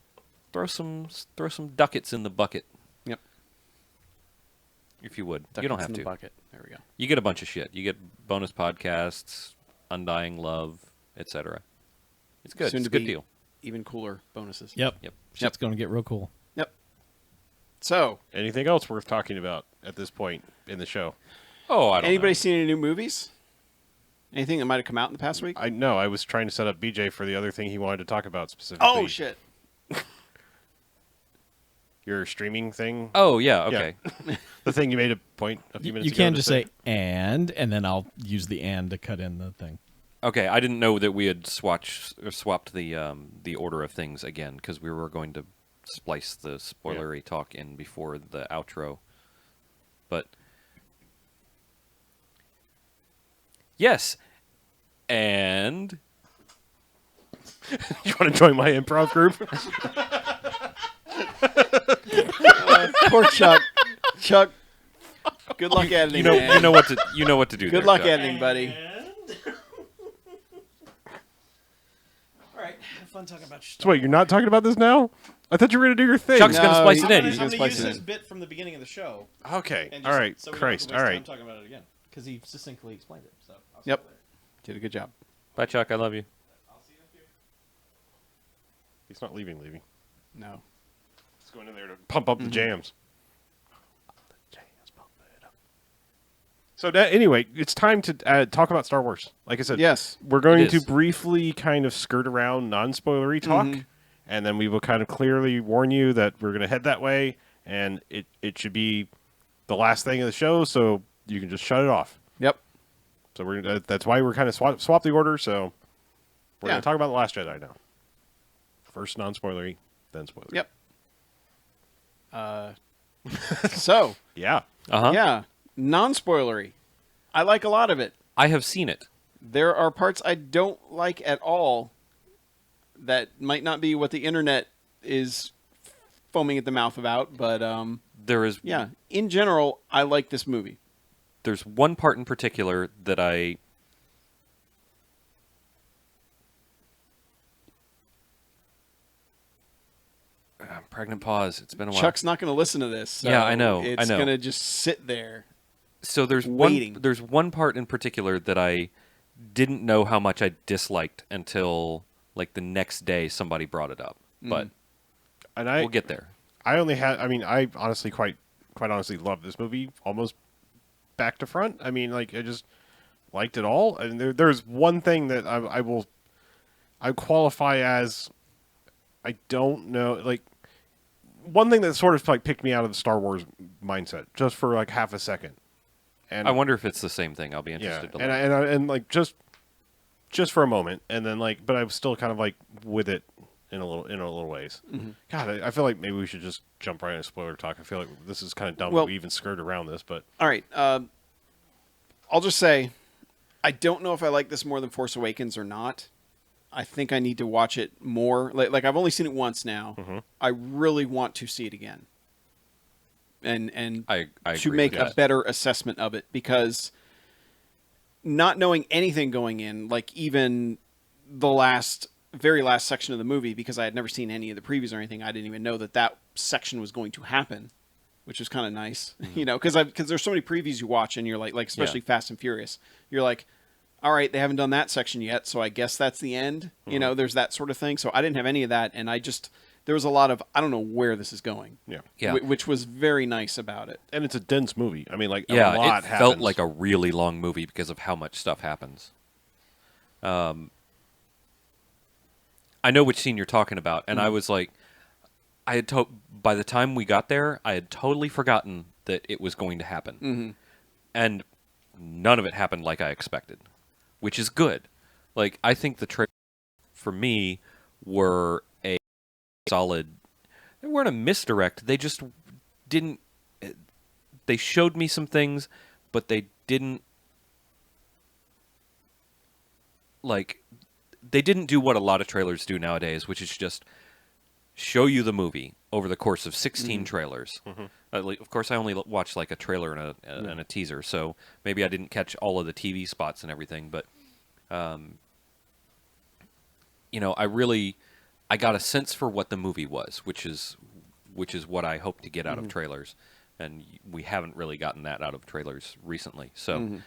throw some ducats in the bucket. Yep. If you would. You Ducats don't have in to. the bucket. There we go. You get a bunch of shit. You get bonus podcasts, Undying Love, etc. It's good. Soon It's to a good be deal. even cooler bonuses. Yep. Yep. Shit's going to get real cool. Yep. So, Anything else worth talking about at this point in the show? Oh, I don't anybody know. seen any new movies? Anything that might have come out in the past week? I know. I was trying to set up BJ for the other thing he wanted to talk about specifically. Oh, shit. Your streaming thing. Oh, yeah, okay. The thing you made a point a few minutes You ago. can to just say and then I'll use the and to cut in the thing. Okay, I didn't know that we had swapped the order of things again because we were going to splice the spoilery talk in before the outro. But yes, and You want to join my improv group? Poor Chuck. Chuck, good luck editing, man. you know what to do. Good there, luck Chuck. editing, buddy. All right. Have fun talking about So wait, you're not talking about this now? I thought you were going to do your thing. Chuck's gonna splice it in. He's gonna splice it in. bit from the beginning of the show. Okay. All right. Christ. All right. talking about it again because he succinctly explained it. So Yep. Did a good job. Bye, Chuck. I love you. I'll see you in a few. He's not leaving. No. He's going in there to pump up the jams. So anyway, it's time to talk about Star Wars. Like I said, Yes. we're going It to is. briefly kind of skirt around non-spoilery talk, and then we will kind of clearly warn you that we're going to head that way, and it should be the last thing of the show, so you can just shut it off. Yep. So that's why we're kind of swap the order. So we're Yeah. going to talk about The Last Jedi now. First non-spoilery, then spoilery. Yep. So, Yeah. Uh-huh. yeah, non-spoilery. I like a lot of it. I have seen it. There are parts I don't like at all that might not be what the internet is foaming at the mouth about, but There is yeah, in general, I like this movie. there's one part in particular that I pregnant pause. It's been a while. Chuck's not going to listen to this. So Yeah, I know. It's going to just sit there. So there's waiting. There's one part in particular that I didn't know how much I disliked until like the next day somebody brought it up. But And we'll get there. I only had. I mean, I honestly quite honestly love this movie almost back to front. I mean, like I just liked it all. And there's one thing that I qualify as I don't know, like one thing that sort of like picked me out of the Star Wars mindset just for like half a second. And I wonder if it's the same thing. I'll be interested to learn. and like just for a moment, and then like, but I was still kind of like with it in a little ways. Mm-hmm. God, I feel like maybe we should just jump right into spoiler talk. I feel like this is kind of dumb. Well- We even skirted around this, but All right. I'll just say, I don't know if I like this more than Force Awakens or not. I think I need to watch it more. Like I've only seen it once now. Mm-hmm. I really want to see it again. And I to agree make with a that. better assessment of it, because not knowing anything going in, like even the very last section of the movie, because I had never seen any of the previews or anything, I didn't even know that section was going to happen, which was kind of nice, Mm-hmm. you know, because there's so many previews you watch and you're like especially Fast and Furious, you're like, all right, they haven't done that section yet, so I guess that's the end. Mm-hmm. You know, there's that sort of thing. So I didn't have any of that, and there was a lot of, I don't know where this is going. Yeah. Which was very nice about it. and it's a dense movie. I mean, like a Yeah, lot it happens. felt like a really long movie because of how much stuff happens. I know which scene you're talking about, and I was like, by the time we got there, I had totally forgotten that it was going to happen, and none of it happened like I expected, which is good. Like I think the trailers for me were a solid. They weren't a misdirect. They just didn't. They showed me some things, but they didn't they didn't do what a lot of trailers do nowadays, which is just show you the movie over the course of 16 trailers. Of course, I only watched like a trailer and a teaser, so maybe I didn't catch all of the TV spots and everything. But you know, I got a sense for what the movie was, which is what I hope to get out of trailers, and we haven't really gotten that out of trailers recently. So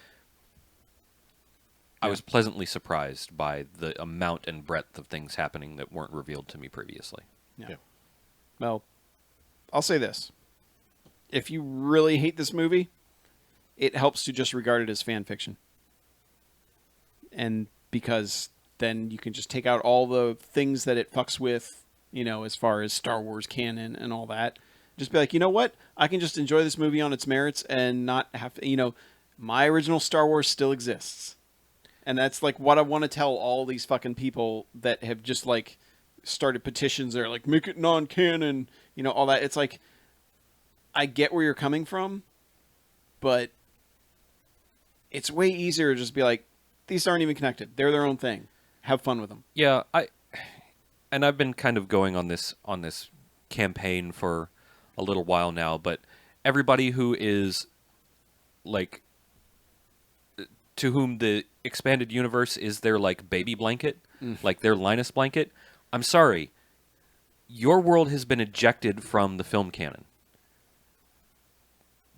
I was pleasantly surprised by the amount and breadth of things happening that weren't revealed to me previously. Yeah. Well, I'll say this. If you really hate this movie, it helps to just regard it as fan fiction. And because then you can just take out all the things that it fucks with, you know, as far as Star Wars canon and all that. Just be like, you know what? I can just enjoy this movie on its merits and not have to, you know, my original Star Wars still exists. And that's like what I want to tell all these fucking people that have just like started petitions that are like, make it non-canon, you know, all that. It's like, I get where you're coming from, but it's way easier to just be like, these aren't even connected. They're their own thing. Have fun with them. Yeah, I've been kind of going on this campaign for a little while now, but everybody who is like to whom the expanded universe is their like baby blanket, like their Linus blanket, I'm sorry. Your world has been ejected from the film canon.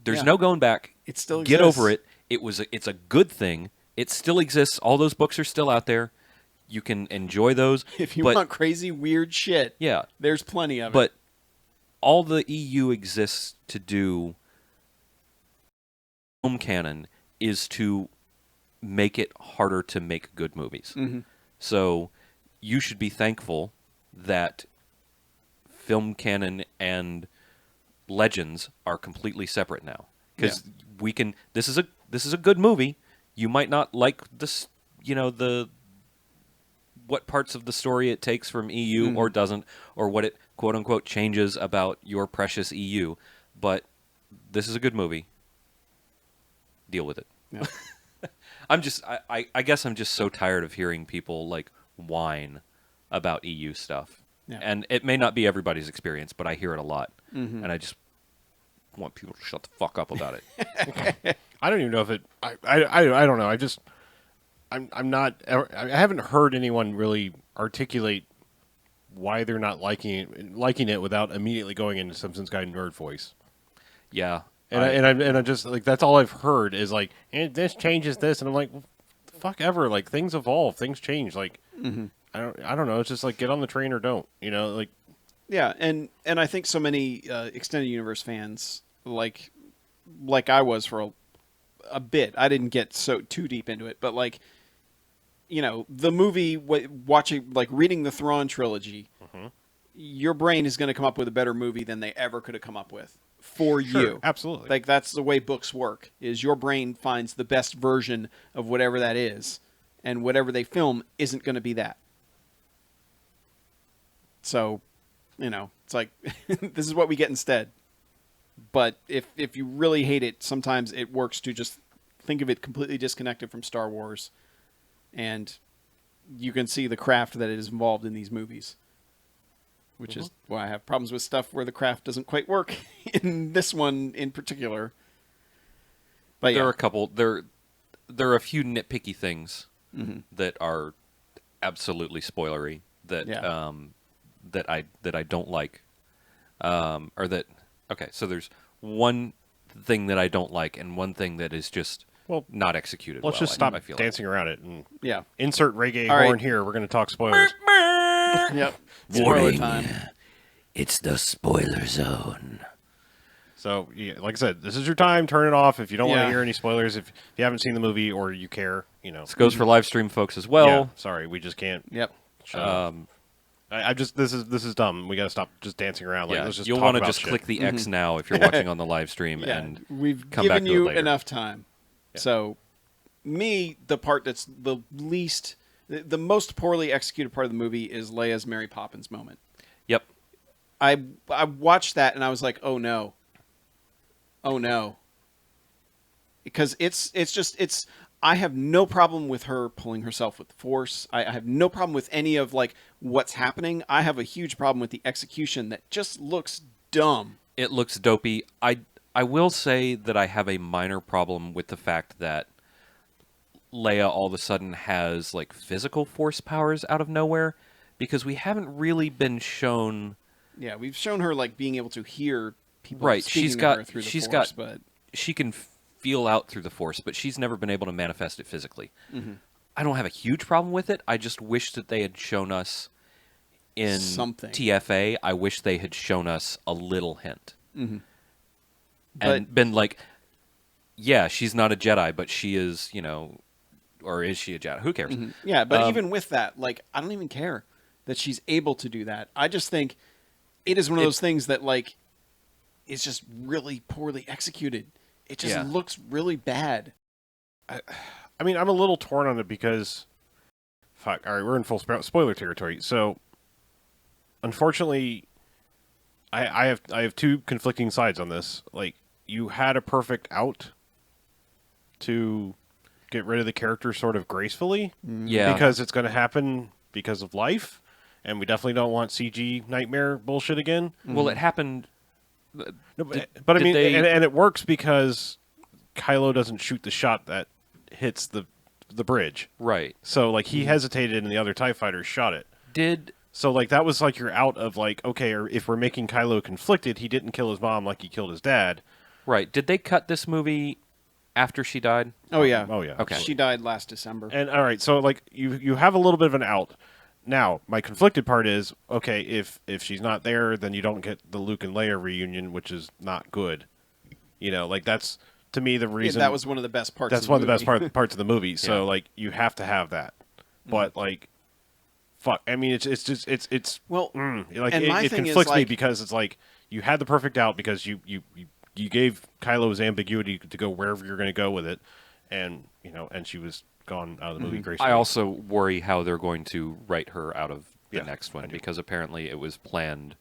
There's Yeah. no going back. It still Get exists. over it. It's a good thing. It still exists. All those books are still out there. You can enjoy those. If you but, want crazy, weird shit, yeah, there's plenty of it. but all the EU exists to do film canon is to make it harder to make good movies. So you should be thankful that film canon and legends are completely separate now, because we can. This is a good movie. You might not like this, you know, what parts of the story it takes from EU or doesn't, or what it quote unquote changes about your precious EU, but this is a good movie. Deal with it. Yeah. I guess I'm just so tired of hearing people like whine about EU stuff. Yeah. And it may not be everybody's experience, but I hear it a lot. And I just want people to shut the fuck up about it. I don't even know if it. I don't know. I'm not. I haven't heard anyone really articulate why they're not liking it without immediately going into Simpsons guy nerd voice. Yeah. And I just like that's all I've heard is like this changes this, and I'm like, well, fuck ever. Like things evolve, things change. Like I don't know. It's just like get on the train or don't. Like Yeah, and I think so many extended universe fans like I was for a bit. I didn't get so too deep into it, but like the movie watching like reading the Thrawn trilogy, your brain is going to come up with a better movie than they ever could have come up with for sure, you. absolutely. Like that's the way books work. Is your brain finds the best version of whatever that is, and whatever they film isn't going to be that. So, it's like this is what we get instead. But if you really hate it, sometimes it works to just think of it completely disconnected from Star Wars, and you can see the craft that is involved in these movies. Which is why I have problems with stuff where the craft doesn't quite work in this one in particular. But There are a couple. There are a few nitpicky things that are absolutely spoilery that that I don't like, or that. Okay, so there's one thing that I don't like, and one thing that is just not executed. Let's well, just stop I feel dancing around it and yeah. insert reggae All horn right. here. We're going to talk spoilers. Yep. Spoiler time. It's the spoiler zone. So, yeah, like I said, this is your time. Turn it off if you don't want Yeah. to hear any spoilers. If you haven't seen the movie or you care, This goes for live stream folks as well. Yeah, sorry, we just can't. Yep. Shut up. I just this is dumb. We got to stop just dancing around. Like, Yeah, let's just you'll want to just shit. click the X now if you're watching on the live stream, Yeah. and We've come back given to it you later. enough time. So, the part that's the least, the most poorly executed part of the movie is Leia's Mary Poppins moment. Yep. I watched that and I was like, oh no, because it's I have no problem with her pulling herself with the Force. I have no problem with any of like what's happening. I have a huge problem with the execution that just looks dumb. It looks dopey. I will say that I have a minor problem with the fact that Leia all of a sudden has like physical Force powers out of nowhere, because we haven't really been shown. Yeah, we've shown her like being able to hear people Right, speaking she's to got- her through the she's Force, got- but She can feel out through the Force, but she's never been able to manifest it physically. I don't have a huge problem with it. I just wish that they had shown us in Something. TFA. I wish they had shown us a little hint. And But- been like, yeah, she's not a Jedi, but she is, or is she a Jedi? Who cares? yeah, but even with that, like I don't even care that she's able to do that. I just think it is one of those things that like is just really poorly executed. It just Yeah. looks really bad. I mean, I'm a little torn on it because, fuck. All right, we're in full spoiler territory. So, unfortunately, I have two conflicting sides on this. Like, you had a perfect out to get rid of the character sort of gracefully, Yeah. because it's going to happen because of life, and we definitely don't want CG nightmare bullshit again. Well, it happened. No, Did- but I did mean, they- and it works because Kylo doesn't shoot the shot that hits the bridge. Right. So like he hesitated, and the other TIE fighters shot it. Did So like that was like your out of like, okay, or if we're making Kylo conflicted, he didn't kill his mom like he killed his dad. Did they cut this movie after she died? Oh yeah. Oh yeah. Okay. She died last December. And all right, so like you have a little bit of an out. Now, my conflicted part is, okay, if she's not there, then you don't get the Luke and Leia reunion, which is not good. Like that's to me the reason that was one of the best parts. that's of one the of the movie. best parts of the movie. So Yeah. like you have to have that. But like fuck, I mean it's just it's Well, like and my it thing is, conflicts me like- because it's like you had the perfect out because you gave Kylo his ambiguity to go wherever you're going to go with it, and and she was gone out of the movie gracefully. I also worry how they're going to write her out of the Yeah, next I one, do. because apparently it was planned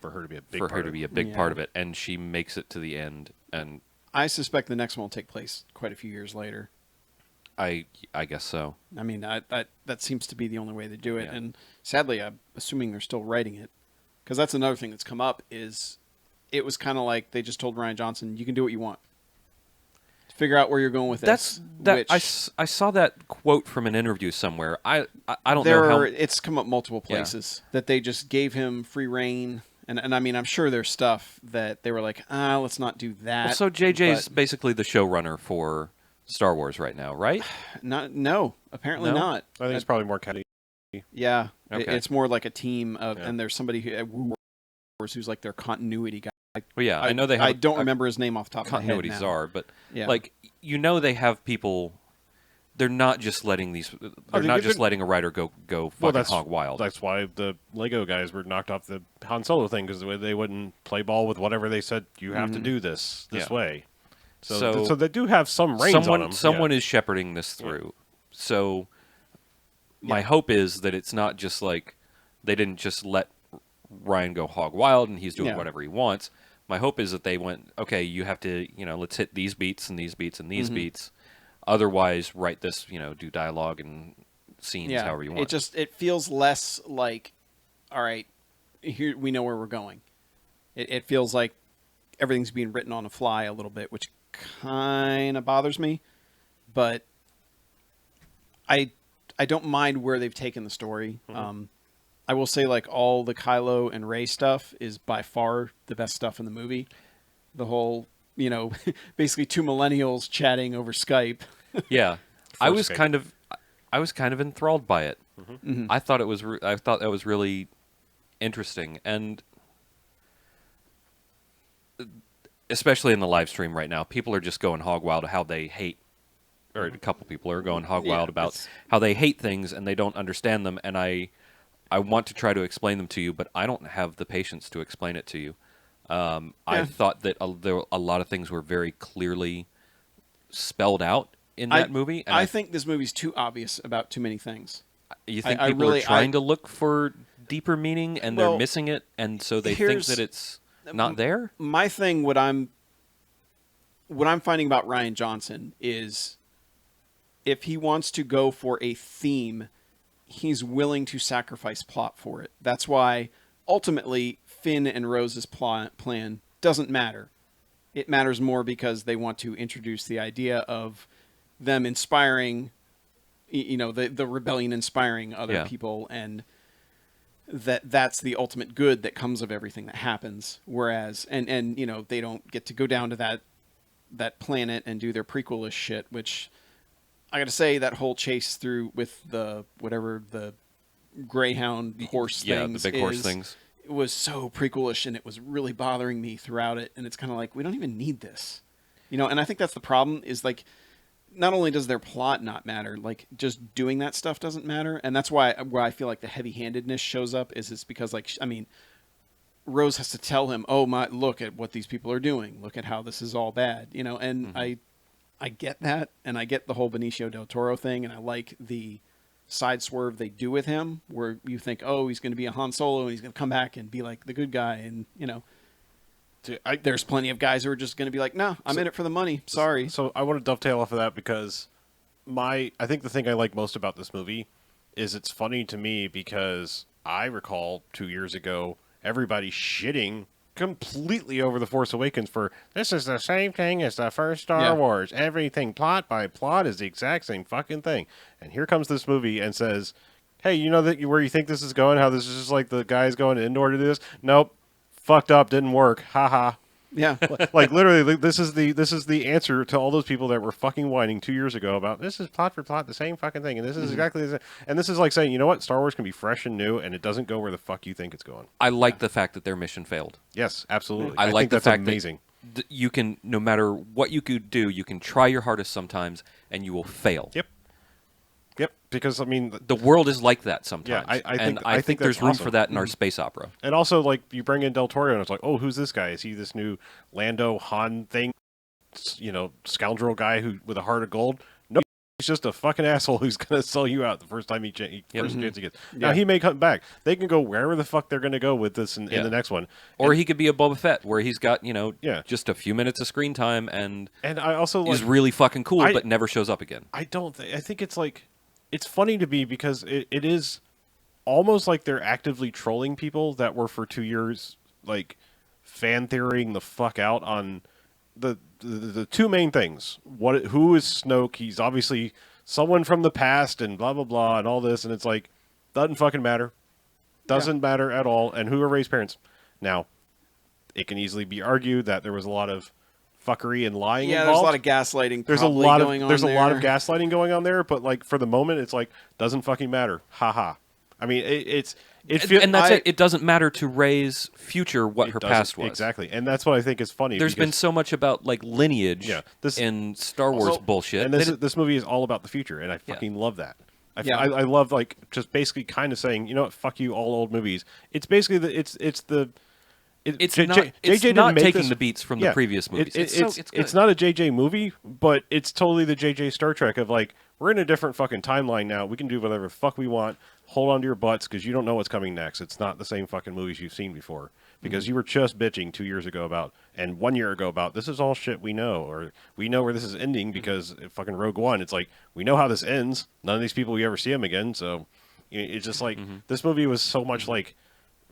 for her to be a big for part her to of be it. a big Yeah. part of it, and she makes it to the end, and I suspect the next one will take place quite a few years later. I guess so. I mean, that seems to be the only way to do it. Yeah. And sadly, I'm assuming they're still writing it, because that's another thing that's come up. Is it was kind of like they just told Ryan Johnson, "You can do what you want." figure out where you're going with this. I saw that quote from an interview somewhere. I don't there know how. are, it's come up multiple places that they just gave him free reign. And I mean, I'm sure there's stuff that they were like, let's not do that. Well, so JJ's basically the showrunner for Star Wars right now, right? No, apparently No? not. I think it's probably more Caddy. Yeah, Okay. it's more like a team of, Yeah. and there's somebody who at Wars who's like their continuity guy. Well, yeah, I know they have. I don't remember his name off the top continuity of my head now. czar, but Yeah. like they have people. They're not just letting these. They're not just letting a writer go fucking hog wild. That's why the Lego guys were knocked off the Han Solo thing, because they wouldn't play ball with whatever they said. You have to do this Yeah. way. So So they do have some reins on them. Someone is shepherding this through. So my hope is that it's not just like they didn't just let Ryan go hog wild and he's doing whatever he wants. My hope is that they went, okay, you have to, let's hit these beats and these beats and these beats. Otherwise, write this, do dialogue and scenes however you want. It feels less like, all right, here we know where we're going. It feels like everything's being written on the fly a little bit, which kind of bothers me. But I don't mind where they've taken the story. I will say, like, all the Kylo and Rey stuff is by far the best stuff in the movie. The whole, basically two millennials chatting over Skype. Yeah, I was Skype. kind of enthralled by it. I thought it was. I thought that was really interesting, and especially in the live stream right now, people are just going hog wild how they hate, or a couple people are going hog wild about how they hate things and they don't understand them, and I want to try to explain them to you, but I don't have the patience to explain it to you. I thought that a lot of things were very clearly spelled out in that movie. And I think this movie's too obvious about too many things. You think I people really- are trying to look for deeper meaning and they're Well, missing it, and so they think here's- that it's not there? My thing, what I'm finding about Rian Johnson is, if he wants to go for a theme, he's willing to sacrifice plot for it. That's why ultimately Finn and Rose's plan doesn't matter. It matters more because they want to introduce the idea of them inspiring, the rebellion inspiring other people, and that's the ultimate good that comes of everything that happens. Whereas, and they don't get to go down to that planet and do their prequel-ish shit, which I got to say, that whole chase through with the Greyhound horse things, the big horse things. It was so prequelish, and it was really bothering me throughout it. And it's kind of like, we don't even need this, And I think that's the problem. Is like, not only does their plot not matter, like just doing that stuff doesn't matter, and that's why where I feel like the heavy-handedness shows up is it's because, like, Rose has to tell him, "Oh my, look at what these people are doing. Look at how this is all bad," And I get that, and I get the whole Benicio del Toro thing, and I like the side swerve they do with him, where you think, oh, he's going to be a Han Solo, and he's going to come back and be like the good guy, and there's plenty of guys who are just going to be like, no, I'm in it for the money. Sorry. So I want to dovetail off of that, because I think the thing I like most about this movie is it's funny to me, because I recall 2 years ago everybody shitting completely over The Force Awakens for, this is the same thing as the first Star Wars. Everything plot by plot is the exact same fucking thing. And here comes this movie and says, hey, where you think this is going, how this is just like the guys going indoor to do this? Nope. Fucked up, didn't work. Haha. Yeah. Like, literally, this is the answer to all those people that were fucking whining 2 years ago about, this is plot for plot the same fucking thing, and this is exactly the same. And this is like saying, you know what, Star Wars can be fresh and new, and it doesn't go where the fuck you think it's going. I like the fact that their mission failed. Yes, absolutely. I like think the that's fact amazing. that you can, no matter what you could do, you can try your hardest sometimes, and you will fail. Yep, because The world is like that sometimes. Yeah, I think there's that's room awesome. for that in our space opera. and also, like, you bring in Del Toro, and it's like, oh, who's this guy? Is he this new Lando Han thing? Scoundrel guy who with a heart of gold? No, he's just a fucking asshole who's gonna sell you out the first time first chance he gets. Now he may come back. They can go wherever the fuck they're gonna go with this in the next one. Or he could be a Boba Fett, where he's got just a few minutes of screen time and I also is like, really fucking cool, but never shows up again. I think it's like, it's funny to me because it is almost like they're actively trolling people that were for 2 years like fan theorying the fuck out on the two main things. Who is Snoke? He's obviously someone from the past and blah blah blah and all this, and it's like doesn't fucking matter. Doesn't matter at all. And who are Rey's parents? Now, it can easily be argued that there was a lot of fuckery and lying involved. There's a lot of gaslighting. There's a lot of gaslighting going on there, but like for the moment, it's like doesn't fucking matter. Ha. I mean, and that's it. It doesn't matter to Rey's future what her past was. Exactly, and that's what I think is funny. There's been so much about like lineage in Star Wars bullshit. And this movie is all about the future, and I fucking love that. I love like just basically kind of saying, you know what, fuck you, all old movies. It's basically it's not taking the beats from the previous movies. It's not a JJ movie, but it's totally the JJ Star Trek of like we're in a different fucking timeline now. We can do whatever the fuck we want. Hold on to your butts because you don't know what's coming next. It's not the same fucking movies you've seen before because you were just bitching 2 years ago about and 1 year ago about this is all shit we know or we know where this is ending because fucking Rogue One. It's like we know how this ends. None of these people we ever see them again. So it's just like this movie was so much like.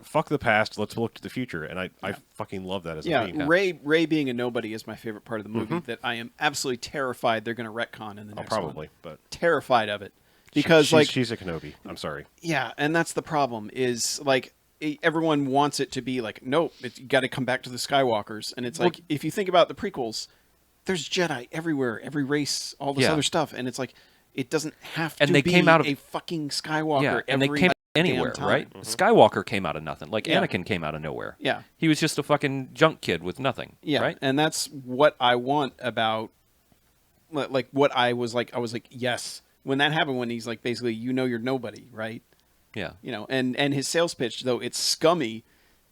Fuck the past, let's look to the future. And I fucking love that as a theme. Rey being a nobody is my favorite part of the movie that I am absolutely terrified they're going to retcon in the next one. But terrified of it. Because she's a Kenobi. I'm sorry. Yeah, and that's the problem is like everyone wants it to be like, nope, you got to come back to the Skywalkers. And it's like, if you think about the prequels, there's Jedi everywhere, every race, all this other stuff. And it's like, it doesn't have to be a fucking Skywalker and they came anywhere, right? Skywalker came out of nothing. Like Anakin came out of nowhere. Yeah. He was just a fucking junk kid with nothing. Yeah. Right? And that's what I want about like what I was like, yes. When that happened, when he's like basically, you know you're nobody, right? Yeah. You know, and his sales pitch, though it's scummy,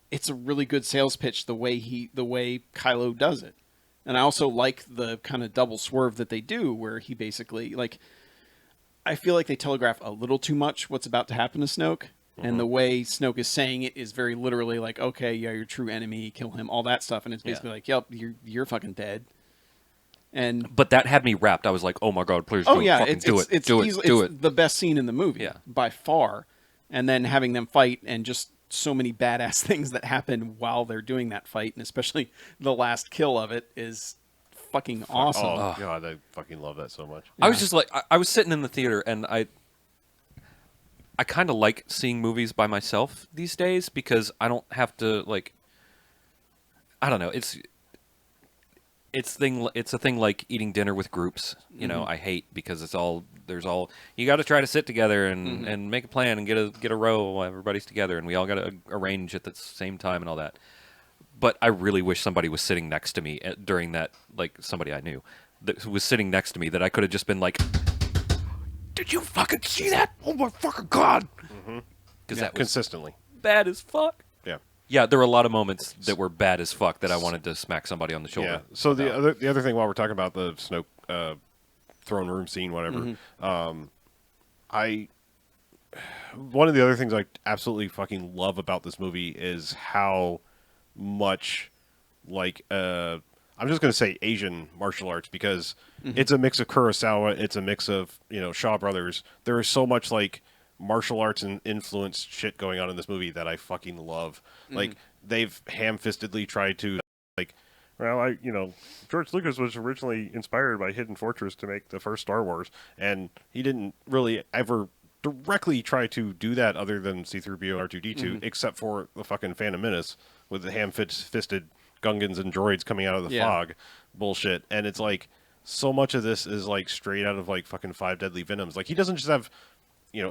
it's a really good sales pitch the way Kylo does it. And I also like the kind of double swerve that they do where he basically like I feel like they telegraph a little too much what's about to happen to Snoke. And the way Snoke is saying it is very literally like, okay, yeah, your true enemy, kill him, all that stuff. And it's basically like, yep, you're fucking dead. But that had me wrapped. I was like, oh my God, please do it. Do it. The best scene in the movie by far. And then having them fight and just so many badass things that happen while they're doing that fight. And especially the last kill of it is fucking awesome. Oh God, I fucking love that so much. Yeah. I was just like, I was sitting in the theater and I kind of like seeing movies by myself these days because I don't have to like, I don't know. It's a thing like eating dinner with groups. You know, I hate because you got to try to sit together and make a plan and get a row while everybody's together and we all got to arrange at the same time and all that. But I really wish somebody was sitting next to me during that, like somebody I knew who was sitting next to me that I could have just been like, did you fucking see that? Oh my fucking God. Because that was consistently bad as fuck. Yeah. Yeah, there were a lot of moments that were bad as fuck that I wanted to smack somebody on the shoulder. Yeah. So the other thing while we're talking about the Snoke throne room scene, whatever, one of the other things I absolutely fucking love about this movie is how much like I'm just going to say Asian martial arts because it's a mix of Kurosawa, it's a mix of, you know, Shaw Brothers. There is so much like martial arts and influence shit going on in this movie that I fucking love. Like they've ham-fistedly tried to like, well, George Lucas was originally inspired by Hidden Fortress to make the first Star Wars, and he didn't really ever directly try to do that other than C-3PO and R2-D2, except for the fucking Phantom Menace with the ham-fisted Gungans and droids coming out of the fog bullshit. And it's like, so much of this is like straight out of like fucking Five Deadly Venoms. Like he doesn't just have,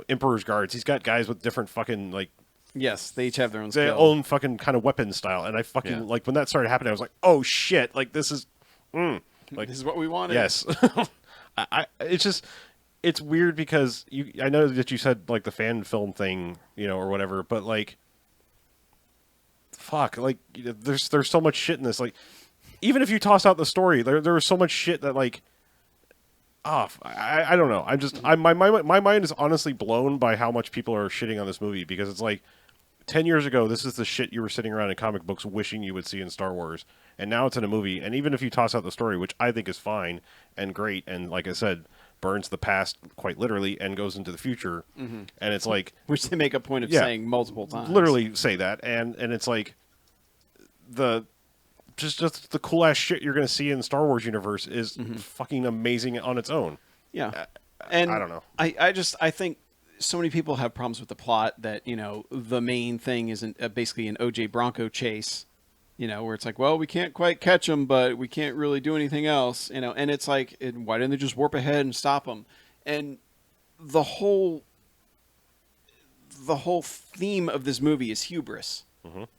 Emperor's Guards. He's got guys with different fucking like... Yes, they each have their own skill. Own fucking kind of weapon style. And I fucking, like when that started happening, I was like, oh shit, like this is... like this is what we wanted. Yes. It's just... It's weird because I know that you said like the fan film thing, or whatever, but like, fuck, like there's so much shit in this. Like, even if you toss out the story, there was so much shit that like, I don't know. My mind is honestly blown by how much people are shitting on this movie because it's like 10 years ago, this is the shit you were sitting around in comic books wishing you would see in Star Wars, and now it's in a movie. And even if you toss out the story, which I think is fine and great, and like I said, burns the past quite literally and goes into the future, and it's like, which they make a point of saying multiple times. Literally say that, and it's like the just the cool ass shit you're gonna see in the Star Wars universe is fucking amazing on its own. Yeah. And I don't know. I think so many people have problems with the plot that, the main thing isn't basically an OJ Bronco chase, where it's like, well, we can't quite catch him, but we can't really do anything else, and it's like, why didn't they just warp ahead and stop him? And the whole theme of this movie is hubris.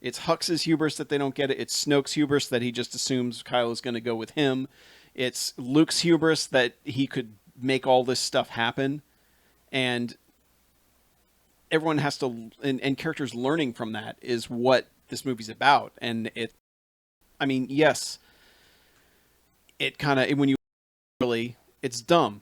It's Hux's hubris that they don't get it. It's Snoke's hubris that he just assumes Kylo's going to go with him. It's Luke's hubris that he could make all this stuff happen. And everyone has to, and characters learning from that is what this movie's about. And yes, it kind of, when you really, it's dumb.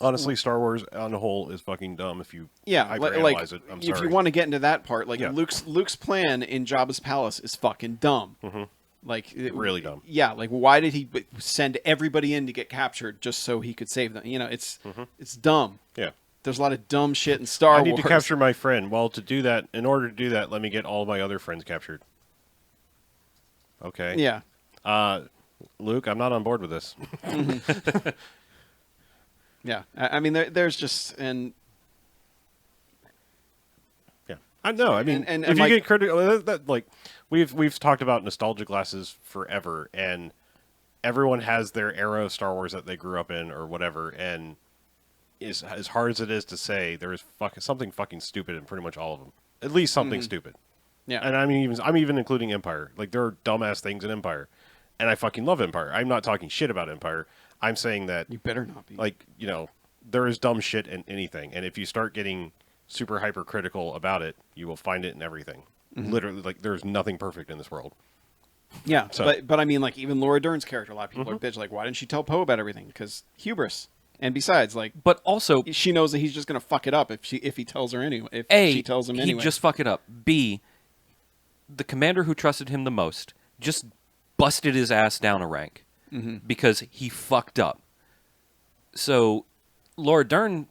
Honestly, Star Wars on the whole is fucking dumb if you hyperanalyze hyperanalyze it. I'm sorry. If you want to get into that part, Luke's plan in Jabba's palace is fucking dumb. Really dumb. Yeah, why did he send everybody in to get captured just so he could save them? It's dumb. Yeah. There's a lot of dumb shit in Star Wars. I need to capture my friend. Well, in order to do that, let me get all my other friends captured. Okay. Yeah. Luke, I'm not on board with this. Yeah. There's just yeah. I know. I mean, and if you get critical, we've talked about nostalgia glasses forever, and everyone has their era of Star Wars that they grew up in or whatever, and as hard as it is to say, there is something fucking stupid in pretty much all of them. At least something stupid. Yeah. And I'm even including Empire. There are dumbass things in Empire, and I fucking love Empire. I'm not talking shit about Empire. I'm saying that You better not be. There is dumb shit in anything, and if you start getting super hypercritical about it, you will find it in everything. Literally, there's nothing perfect in this world. Yeah, So- but even Laura Dern's character, a lot of people are bitch why didn't she tell Poe about everything? Because hubris. And besides, But also, she knows that he's just gonna fuck it up if he tells her anyway. If A, she tells him anyway, he'd just fuck it up. B, the commander who trusted him the most just busted his ass down a rank because he fucked up. So, Laura Dern,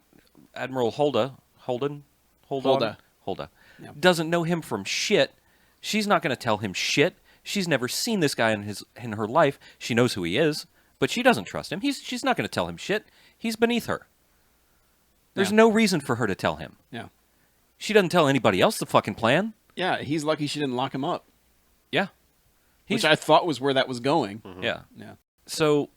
Admiral Holda, Yeah. doesn't know him from shit. She's not going to tell him shit. She's never seen this guy in her life. She knows who he is, but she doesn't trust him. She's not going to tell him shit. He's beneath her. There's no reason for her to tell him. Yeah. She doesn't tell anybody else the fucking plan. Yeah, he's lucky she didn't lock him up. Yeah. Which I thought was where that was going. Yeah. Yeah. So,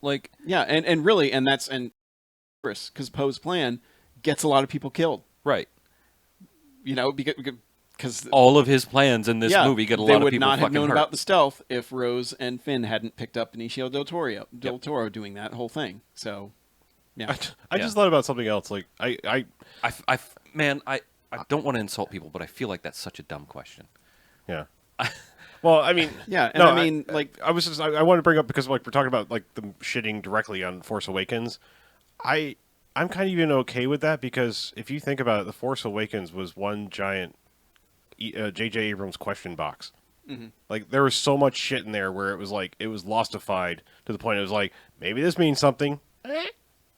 Yeah, and really, because Poe's plan gets a lot of people killed. right. Because All of his plans in this movie get a lot of they people would not have fucking known hurt. about the stealth if Rose and Finn hadn't picked up Benicio del Toro doing that whole thing. So, yeah. I just thought about something else. I don't want to insult people, but I feel like that's such a dumb question. yeah. Well, I mean, Yeah, and no, I mean, I was just I wanted to bring up because we're talking about them shitting directly on Force Awakens. I'm kind of even okay with that because if you think about it, the Force Awakens was one giant J.J. Abrams question box. There was so much shit in there where it was lostified to the point it was like, maybe this means something.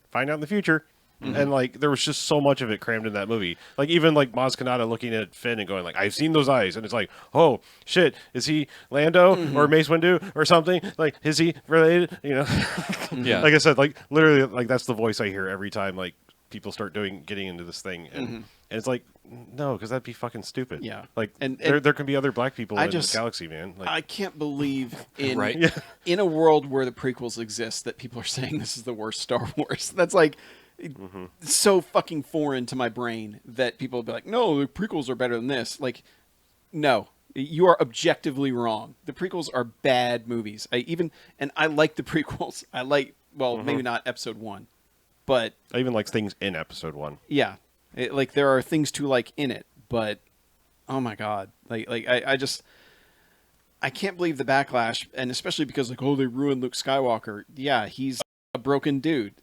Find out in the future. And there was just so much of it crammed in that movie. Even Maz Kanata looking at Finn and going I've seen those eyes, and it's like, oh shit, is he Lando or Mace Windu or something? Is he related? Yeah. Like I said, literally, that's the voice I hear every time people start getting into this thing, and it's like, no, because that'd be fucking stupid. Yeah. And there can be other black people in the galaxy, man. I can't believe in Right. in a world where the prequels exist that people are saying this is the worst Star Wars. That's so fucking foreign to my brain that people will be like, no, the prequels are better than this. No, you are objectively wrong. The prequels are bad movies. I like the prequels. Maybe not episode 1, but I even like things in episode 1. yeah, there are things to like in it, but oh my god, I can't believe the backlash, and especially because they ruined Luke Skywalker. Yeah, he's a broken dude.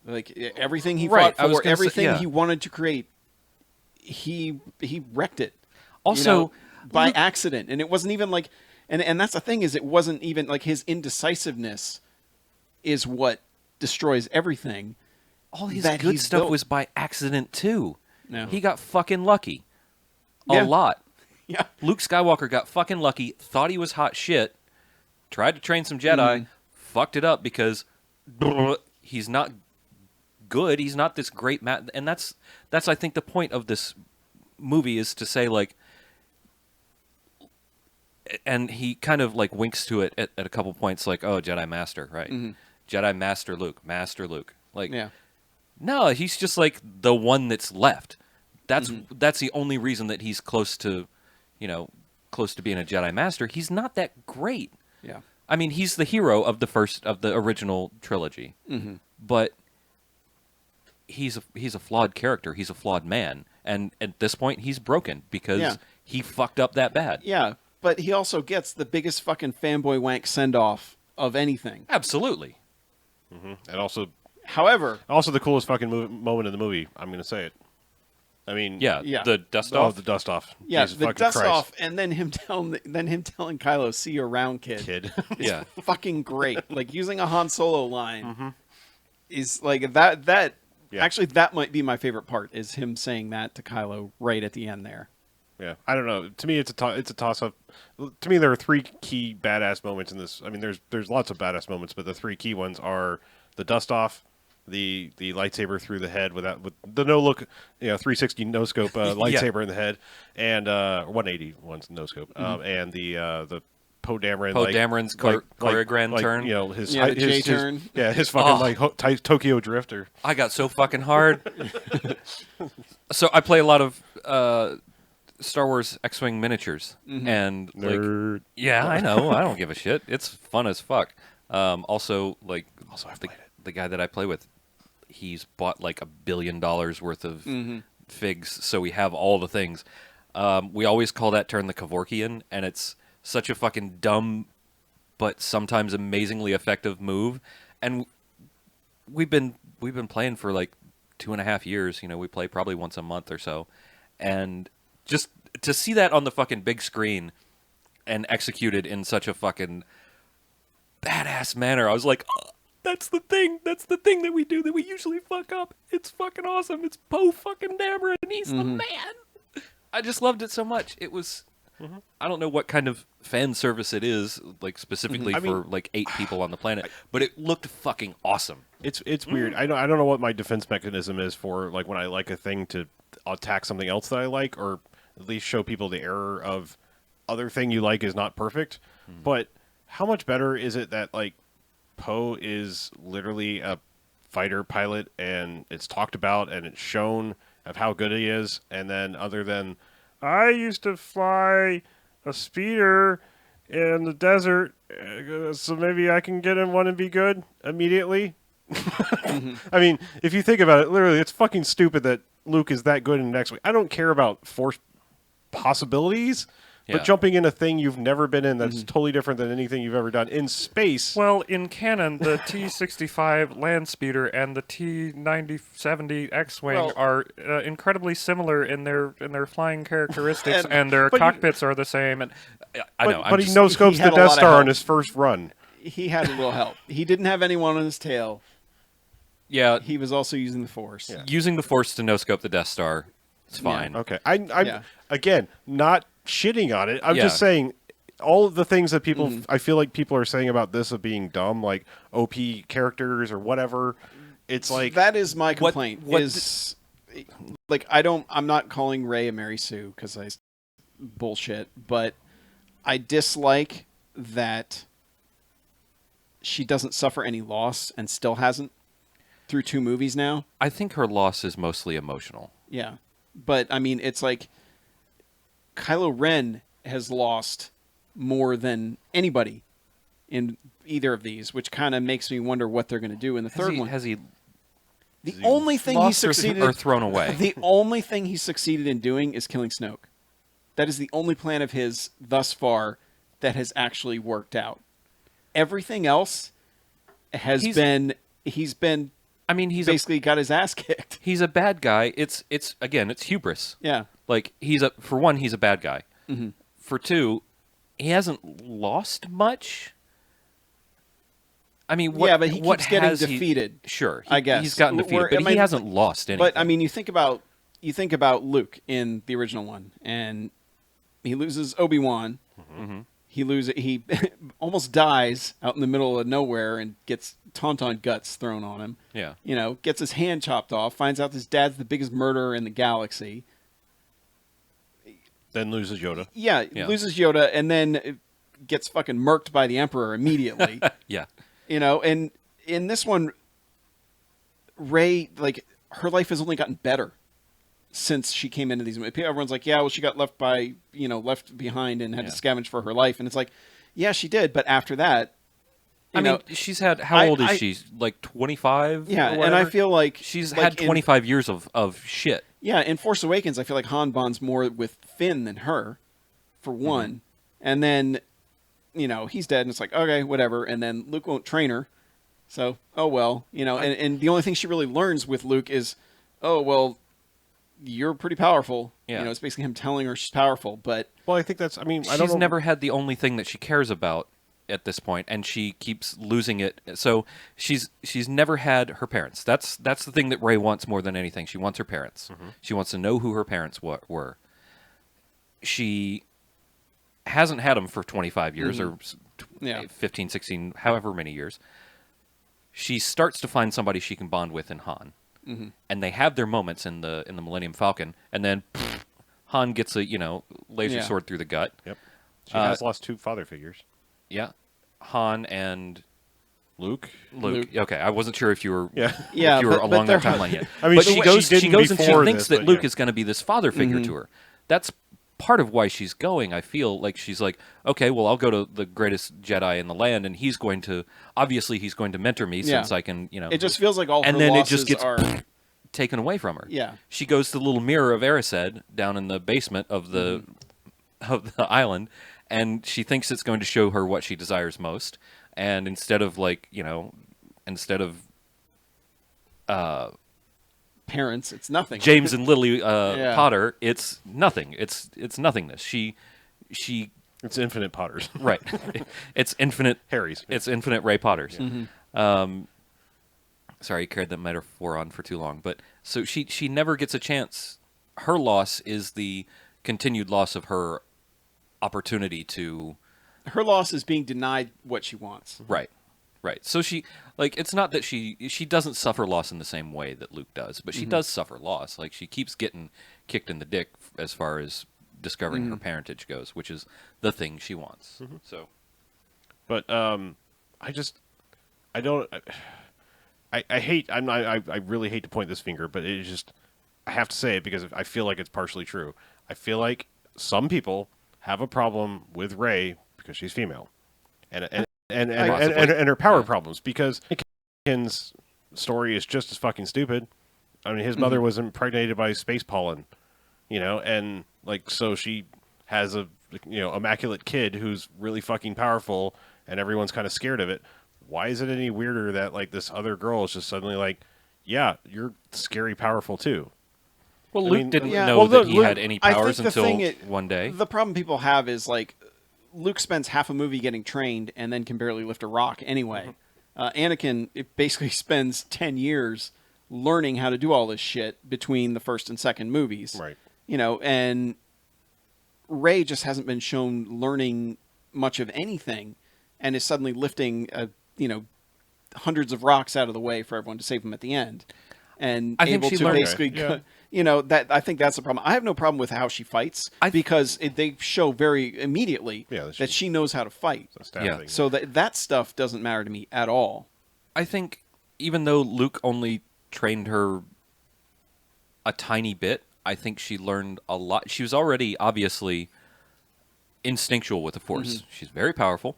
Everything he Right, fought I was for, gonna say- everything yeah. he wanted to create, he wrecked it. Also, by accident, and it wasn't even and that's the thing is it wasn't even his indecisiveness is what destroys everything. all his that good he's stuff built. was by accident too. No. He got fucking lucky. Yeah. A lot. Yeah. Luke Skywalker got fucking lucky, thought he was hot shit, tried to train some Jedi, fucked it up because he's not good. He's not this great and that's I think the point of this movie is to say like, and he kind of like winks to it at a couple points, like, oh, Jedi Master, right? Jedi Master Luke, like, no, he's just like the one that's left. That's the only reason that he's close to being a Jedi Master. He's not that great. Yeah. I mean, he's the hero of the original trilogy, but he's a flawed character. He's a flawed man, and at this point, he's broken because he fucked up that bad. Yeah, but he also gets the biggest fucking fanboy wank send off of anything. Absolutely. And also However, the coolest fucking moment in the movie. I'm going to say it. I mean, Yeah. The dust oh, off. the dust off. yeah, Jesus the fucking dust Christ. off, and then him telling Kylo, "See you around, kid." Is Yeah. fucking great. Like using a Han Solo line is like that. Yeah. Actually, that might be my favorite part. Is him saying that to Kylo right at the end there. Yeah, I don't know. To me, it's a toss up. To me, there are three key badass moments in this. I mean, there's lots of badass moments, but the three key ones are the dust off, the lightsaber through the head with the no look, 360 no scope lightsaber in the head, and 180 one's no scope, and the Poe Dameron. Poe Dameron's choreographed turn. His Yeah, the his, J his, turn. his fucking Tokyo Drifter. I got so fucking hard. So I play a lot of Star Wars X-wing miniatures, and like, Nerd. yeah, I know. I don't give a shit. It's fun as fuck. Also, I've played it. The guy that I play with, he's bought like $1 billion worth of figs, so we have all the things. We always call that turn the Kevorkian, and it's such a fucking dumb, but sometimes amazingly effective move. And we've been playing for like 2.5 years. We play probably once a month or so, and just to see that on the fucking big screen and executed in such a fucking badass manner, I was like, oh, that's the thing that we do that we usually fuck up. It's fucking awesome. It's Poe fucking Dameron, and he's the man. I just loved it so much. It was, I don't know what kind of fan service it is, like specifically for like 8 people on the planet, but it looked fucking awesome. It's weird. I don't know what my defense mechanism is for like when I like a thing to attack something else that I like, or at least show people the error of other thing you like is not perfect. But how much better is it that like Poe is literally a fighter pilot and it's talked about and it's shown of how good he is, and then other than I used to fly a speeder in the desert, so maybe I can get in one and be good immediately. I mean, if you think about it, literally, it's fucking stupid that Luke is that good in Next Week. I don't care about force possibilities, but jumping in a thing you've never been in that's totally different than anything you've ever done in space. Well, in canon, the T-65 land speeder and the T-9070 X-wing are incredibly similar in their flying characteristics, and their cockpits are the same. And I know, but he no-scopes the Death Star on his first run. He had a little help. He didn't have anyone on his tail. Yeah, He was also using the Force. Yeah. using the Force to no-scope the Death Star, it's fine. Okay. I'm again, not shitting on it. I'm just saying all of the things that people, I feel like people are saying about this of being dumb, like OP characters or whatever. It's like that is my complaint. I'm not calling Rey a Mary Sue because I bullshit, but I dislike that she doesn't suffer any loss and still hasn't through 2 movies now. I think her loss is mostly emotional. Yeah. But, I mean, it's like Kylo Ren has lost more than anybody in either of these, which kind of makes me wonder what they're going to do in the third one. Has he The only thing he lost succeeded or thrown away? The only thing he succeeded in doing is killing Snoke. That is the only plan of his thus far that has actually worked out. Everything else has been he's basically got his ass kicked. He's a bad guy. It's hubris. Yeah. Like for one, he's a bad guy. For 2, he hasn't lost much. I mean, but he keeps getting defeated. Sure, I guess he's gotten defeated, but he hasn't lost anything. But I mean, you think about Luke in the original one, and he loses Obi-Wan, He almost dies out in the middle of nowhere and gets tauntaun guts thrown on him. Yeah. You know, gets his hand chopped off, finds out his dad's the biggest murderer in the galaxy. Then loses Yoda. Yeah, loses Yoda, and then gets fucking murked by the Emperor immediately. Yeah. You know, and in this one, Rey, like, her life has only gotten better since she came into these movies. Everyone's like, yeah, well, she got left behind and had to scavenge for her life. And it's like, yeah, she did. But after that, I mean, she's had, how old is she? Like 25? Yeah, and I feel like she's like had 25 years of shit. Yeah, in Force Awakens, I feel like Han bonds more with Finn than her, for one. And then, you know, he's dead, and it's like, okay, whatever. And then Luke won't train her. So, oh well. You know, and the only thing she really learns with Luke is, oh, well, you're pretty powerful. Yeah. You know, it's basically him telling her she's powerful. But Well, I think that's. I mean, I She's don't know. never had the only thing that she cares about at this point, and she keeps losing it. So she's never had her parents. That's the thing that Rey wants more than anything. She wants her parents. She wants to know who her parents were. She hasn't had them for 25 years or 15, 16, however many years. She starts to find somebody she can bond with in Han. And they have their moments in the Millennium Falcon, and then Han gets a laser sword through the gut. Yep. She has lost 2 father figures. Yeah, Han and Luke. Okay, I wasn't sure if you were Yeah, if you were but along that they're- timeline yet. I mean, but she she goes didn't and she before thinks this, that but Luke yeah. is going to be this father figure to her. That's part of why she's going. I feel like she's like, okay, well, I'll go to the greatest Jedi in the land, and he's going to mentor me since I can, it just feels like all and her then it losses just gets are... taken away from her. Yeah. She goes to the little mirror of Erised down in the basement of the island, and she thinks it's going to show her what she desires most. And instead of Parents, it's nothing. James and Lily Potter, it's nothing. It's nothingness. She It's infinite Potters. right. It's infinite Harry's. It's infinite Ray Potters. Sorry, I carried that metaphor on for too long, but so she never gets a chance. Her loss is the continued loss of her opportunity to Her loss is being denied what she wants. right. So it's not that she doesn't suffer loss in the same way that Luke does, but she does suffer loss. Like, she keeps getting kicked in the dick as far as discovering her parentage goes, which is the thing she wants. So, But I really hate to point this finger, but it is just, I have to say it because I feel like it's partially true. I feel like some people have a problem with Rey because she's female, and her power problems, because Anakin's story is just as fucking stupid. I mean, his mother was impregnated by space pollen, and so she has a immaculate kid who's really fucking powerful, and everyone's kind of scared of it. Why is it any weirder that this other girl is just suddenly like, yeah, you're scary powerful too? well, I Luke mean, didn't yeah. know Well, that the- he had any I think powers the until thing one day. The problem people have is, like, Luke spends half a movie getting trained and then can barely lift a rock anyway. Anakin basically spends 10 years learning how to do all this shit between the first and second movies. Right. And Rey just hasn't been shown learning much of anything, and is suddenly lifting hundreds of rocks out of the way for everyone to save him at the end, and I think able she to learned- basically, Okay, yeah. that I think that's the problem. I have no problem with how she fights because they show very immediately that she knows how to fight. Yeah. Thing. So that stuff doesn't matter to me at all. I think even though Luke only trained her a tiny bit, I think she learned a lot. She was already obviously instinctual with the Force. She's very powerful.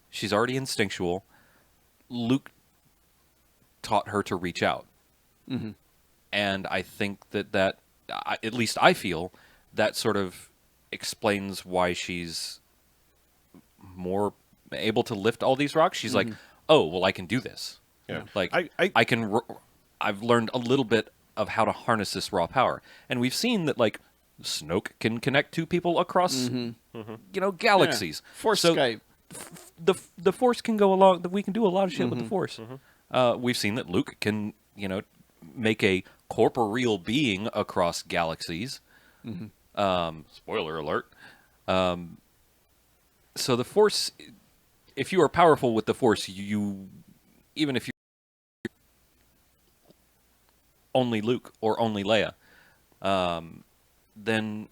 She's already instinctual. Luke taught her to reach out. And I think that at least I feel, that sort of explains why she's more able to lift all these rocks. She's like, oh, well, I can do this. Yeah. Like, I can. I've learned a little bit of how to harness this raw power, and we've seen that Snoke can connect two people across, galaxies. Force So Skype. the Force can go along. We can do a lot of shit with the Force. We've seen that Luke can, make a corporeal being across galaxies. Spoiler alert. So the Force, if you are powerful with the Force, even if you're only Luke or only Leia, then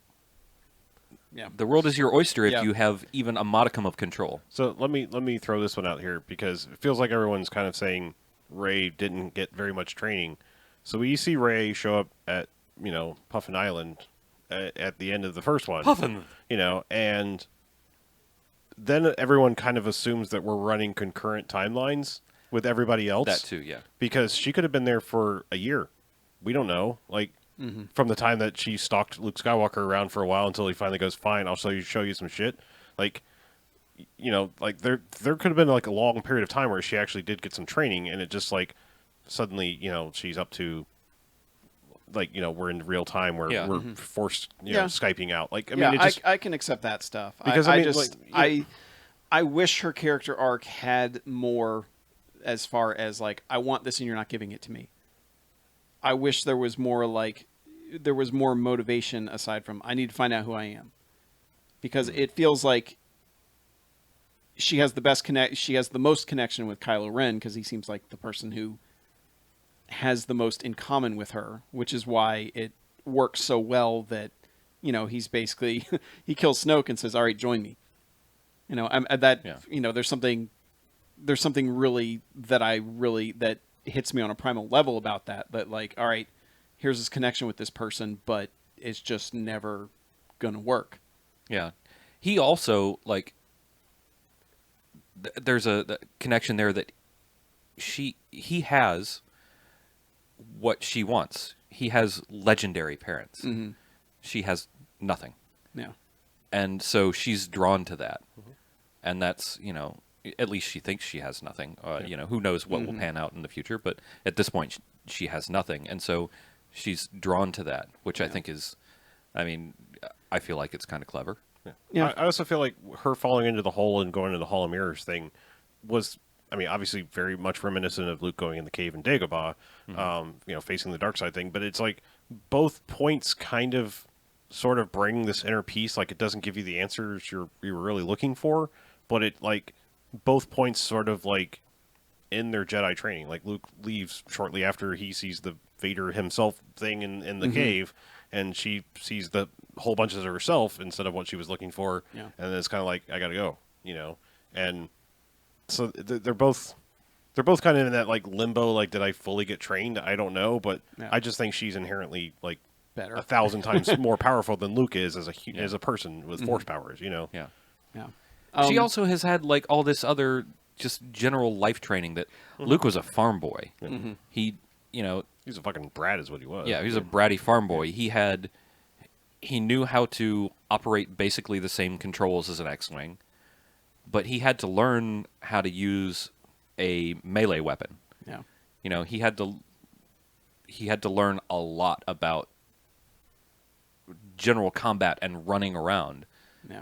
Yeah. the world is your oyster if Yeah. you have even a modicum of control. So let me throw this one out here because it feels like everyone's kind of saying Rey didn't get very much training. So we see Rey show up at Puffin Island at the end of the first one. Puffin. And then everyone kind of assumes that we're running concurrent timelines with everybody else. That too, yeah. Because she could have been there for a year. We don't know. Like, from the time that she stalked Luke Skywalker around for a while until he finally goes, fine, I'll show you some shit. Like, like there could have been like a long period of time where she actually did get some training, and it just like suddenly, she's up to like, we're in real time where Yeah. we're forced, Yeah. Skyping out. Like, I Yeah, mean, it just, I can accept that stuff. Because, I I mean, just I wish her character arc had more, as far as like, I want this and you're not giving it to me. I wish there was more motivation aside from I need to find out who I am, because it feels like she has the most connection with Kylo Ren, because he seems like the person who has the most in common with her, which is why it works so well that he's basically he kills Snoke and says, "All right, join me." There's something really that hits me on a primal level about that. But like, all right, here's this connection with this person, but it's just never gonna work. Yeah. He also, like, there's a connection there that he has what she wants. He has legendary parents. Mm-hmm. She has nothing. Yeah. And so she's drawn to that. And that's, at least she thinks she has nothing. Who knows what will pan out in the future, but at this point she has nothing. And so she's drawn to that, which I think is, I feel like it's kind of clever. Yeah. I also feel like her falling into the hole and going into the Hall of Mirrors thing was, obviously very much reminiscent of Luke going in the cave in Dagobah, facing the dark side thing. But it's like both points kind of sort of bring this inner peace. Like, it doesn't give you the answers you were really looking for, but it like both points sort of like in their Jedi training. Like, Luke leaves shortly after he sees the Vader himself thing in the cave, and she sees the whole bunch of herself instead of what she was looking for. Yeah. And then it's kind of like, I gotta go, and so they're both kind of in that like limbo. Like, did I fully get trained? I don't know, but Yeah. I just think she's inherently like Better. 1,000 times more powerful than Luke is as a person with force powers. Yeah. Yeah. She also has had like all this other just general life training that Luke was a farm boy. He, he's a fucking brat is what he was. yeah, he was a bratty farm boy. He knew how to operate basically the same controls as an X-wing, but he had to learn how to use a melee weapon. Yeah. He had to learn a lot about general combat and running around.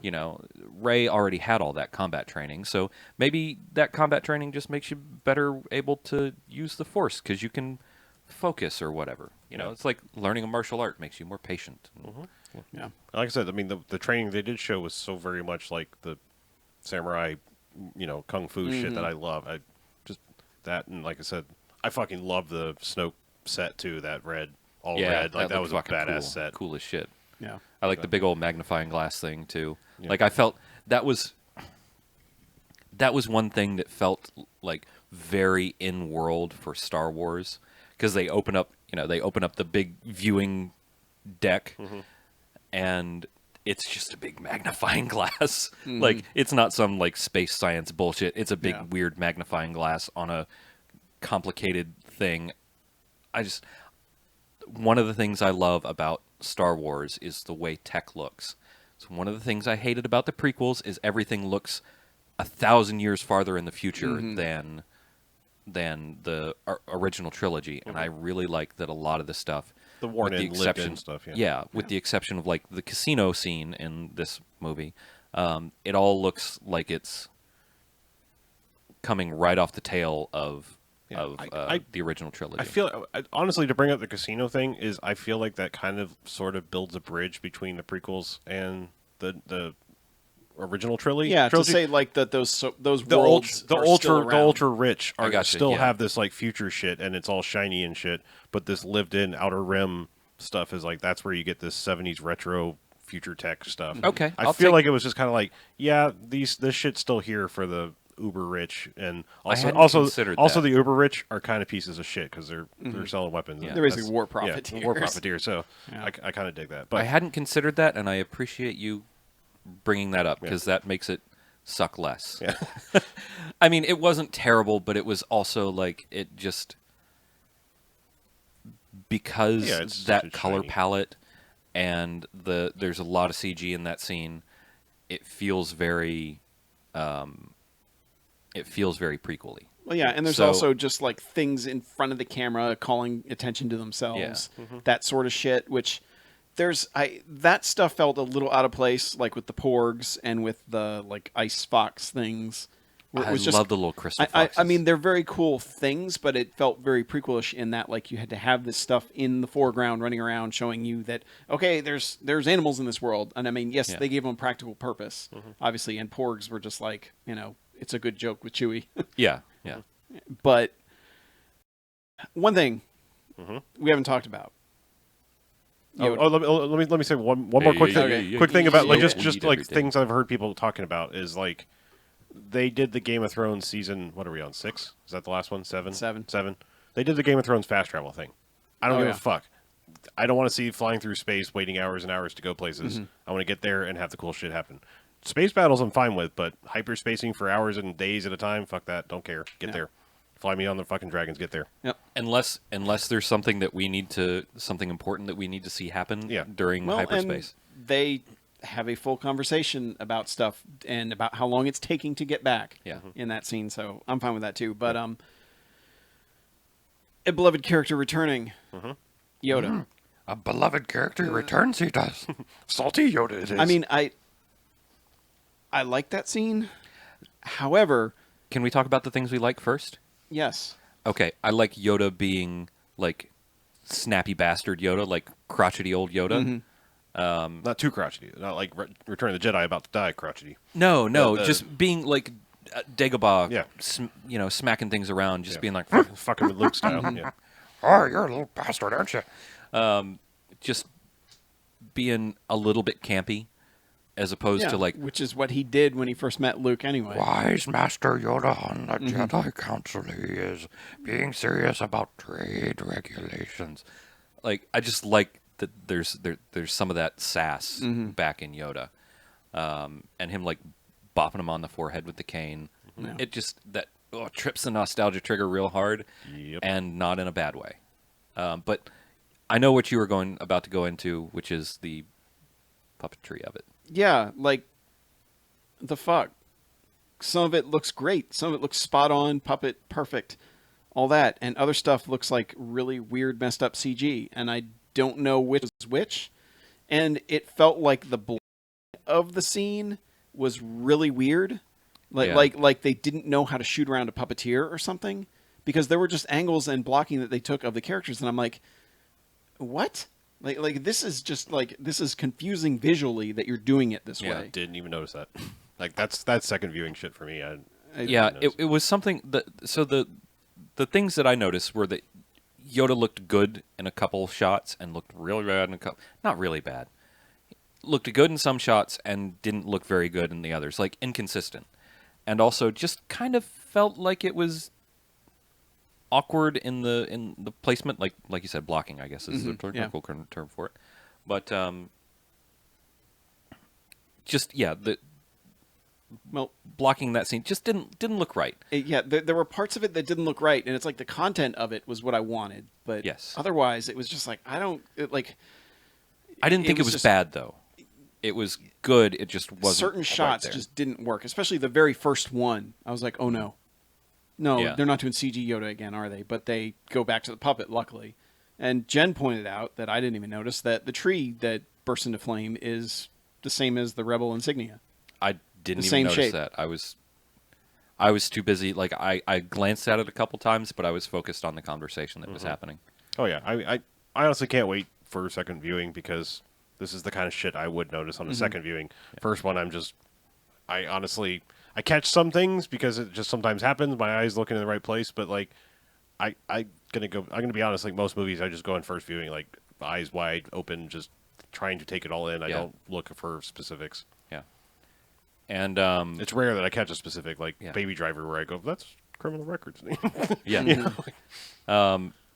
Yeah. Rey already had all that combat training, so maybe that combat training just makes you better able to use the Force because you can focus or whatever. It's like learning a martial art makes you more patient. Yeah. Like I said, the training they did show was so very much like the samurai, kung fu shit that I love. I just that, and like I said, I fucking love the Snoke set too. That red, red, like that was a fucking badass cool. set. Cool as shit. Yeah. I like the big old magnifying glass thing too. Yeah. Like I felt that was one thing that felt like very in world for Star Wars, because they open up the big viewing deck and it's just a big magnifying glass. Like, it's not some like space science bullshit. It's a big weird magnifying glass on a complicated thing. One of the things I love about Star Wars is the way tech looks. So one of the things I hated about the prequels is everything looks 1,000 years farther in the future than the original trilogy, and I really like that a lot of the stuff, The worn with the in, lived exception, in stuff. with the exception of like the casino scene in this movie, it all looks like it's coming right off the tail of the original trilogy. I feel honestly, to bring up the casino thing, is I feel like that kind of sort of builds a bridge between the prequels and the original trilogy. Yeah, trilogy. to say like that those the worlds the are ultra still the around. ultra rich I are gotcha, still yeah. have this like future shit and it's all shiny and shit, but this lived in Outer Rim stuff is like that's where you get this 70s retro future tech stuff. Okay, I I'll feel take- like it was just kind of like, yeah, this shit's still here for the uber rich, and hadn't also considered also that. the uber rich are kind of pieces of shit because they're selling weapons. Yeah. and They're basically that's- war yeah, profiteers. war profiteers. So Yeah. I kind of dig that. I But hadn't considered that, and I appreciate you bringing that up because that makes it suck less. yeah, I mean, it wasn't terrible, but it was also like it just because Yeah, it's that just color shiny. palette and there's a lot of CG in that scene. It feels very prequel-y. Well, yeah, and there's So- also just like things in front of the camera calling attention to themselves, Mm-hmm. that sort of shit. Which that stuff felt a little out of place, like with the porgs and with the like ice fox things. where it I was just- love the little crystal I foxes. mean, they're very cool things, but it felt very prequelish in that like you had to have this stuff in the foreground running around showing you that okay, there's animals in this world, and I mean, yes, Yeah. they gave them practical purpose, Mm-hmm. obviously, and porgs were just like it's a good joke with Chewie. yeah. But one thing Mhm. we haven't talked about. let me say one more quick thing. Okay. Quick thing about like Yeah. just Yeah. like things I've heard people talking about is like they did the Game of Thrones season. What are we on? 6? Is that the last one? 7? Seven. 7. They did the Game of Thrones fast travel thing. I don't Oh, give yeah. a fuck. I don't want to see flying through space, waiting hours and hours to go places. I want to get there and have the cool shit happen. Space battles I'm fine with, but hyperspacing for hours and days at a time, fuck that. Don't care. Get Yeah. there. Fly me on the fucking dragons. Get there. Yep. Unless there's something important that we need to see happen Yeah. during Well, hyperspace. and they have a full conversation about stuff and about how long it's taking to get back. Yeah. In that scene, so I'm fine with that too. But a beloved character returning, Yoda. A beloved character returns, he does. Salty Yoda it is. I mean, I like that scene. However, Can we talk about the things we like first? yes. Okay, I like Yoda being like snappy bastard Yoda, like crotchety old Yoda. Not too crotchety. Not like Return of the Jedi about to die crotchety. No, The- just being like Dagobah, Yeah. smacking things around, just Yeah. being like, Fucking with Luke style. Yeah. oh, you're a little bastard, aren't you? just being a little bit campy, as opposed Yeah, to like, which is what he did when he first met Luke anyway. Wise Master Yoda on the Jedi Council, he is being serious about trade regulations. like I just like that there's some of that sass back in Yoda, and him like bopping him on the forehead with the cane. Yeah. It just trips the nostalgia trigger real hard, Yep. and not in a bad way. But I know what you were about to go into, which is the puppetry of it. Yeah, like the fuck. Some of it looks great. Some of it looks spot on, puppet perfect, all that, and other stuff looks like really weird, messed up CG, and I don't know which is which. And it felt like the blend of the scene was really weird, like Yeah. like they didn't know how to shoot around a puppeteer or something, because there were just angles and blocking that they took of the characters, and I'm like, what? Like this is just like this is confusing visually that you're doing it this Yeah. way. Didn't even notice that. Like that's second viewing shit for me. Yeah, notice. it was something that. So the things that I noticed were that Yoda looked good in a couple shots and looked really bad in a couple. Not really bad. Looked good in some shots and didn't look very good in the others. Like inconsistent, and also just kind of felt like it was awkward in the placement. Like you said, blocking. I guess is the technical term for it. But Well, blocking that scene just didn't look right. there were parts of it that didn't look right, and it's like the content of it was what I wanted, but Yes. otherwise it was just like I didn't think it was just- bad though. It was good. It just wasn't certain quite shots there. just didn't work, especially the very first one. I was like, oh no, Yeah. they're not doing CG Yoda again, are they? But they go back to the puppet, luckily. And Jen pointed out that I didn't even notice that the tree that bursts into flame is the same as the Rebel insignia. I didn't the even same notice shape. that. I was too busy. Like I glanced at it a couple times, but I was focused on the conversation that was happening. Oh yeah, I honestly can't wait for second viewing because this is the kind of shit I would notice on the second viewing. First one, I'm just I honestly I catch some things because it just sometimes happens. My eyes looking in the right place, but like I'm gonna be honest. Like most movies, I just go in first viewing, like eyes wide open, just trying to take it all in. I don't look for specifics. Yeah. And It's rare that I catch a specific, like Baby Driver, where I go, "That's criminal records." yeah.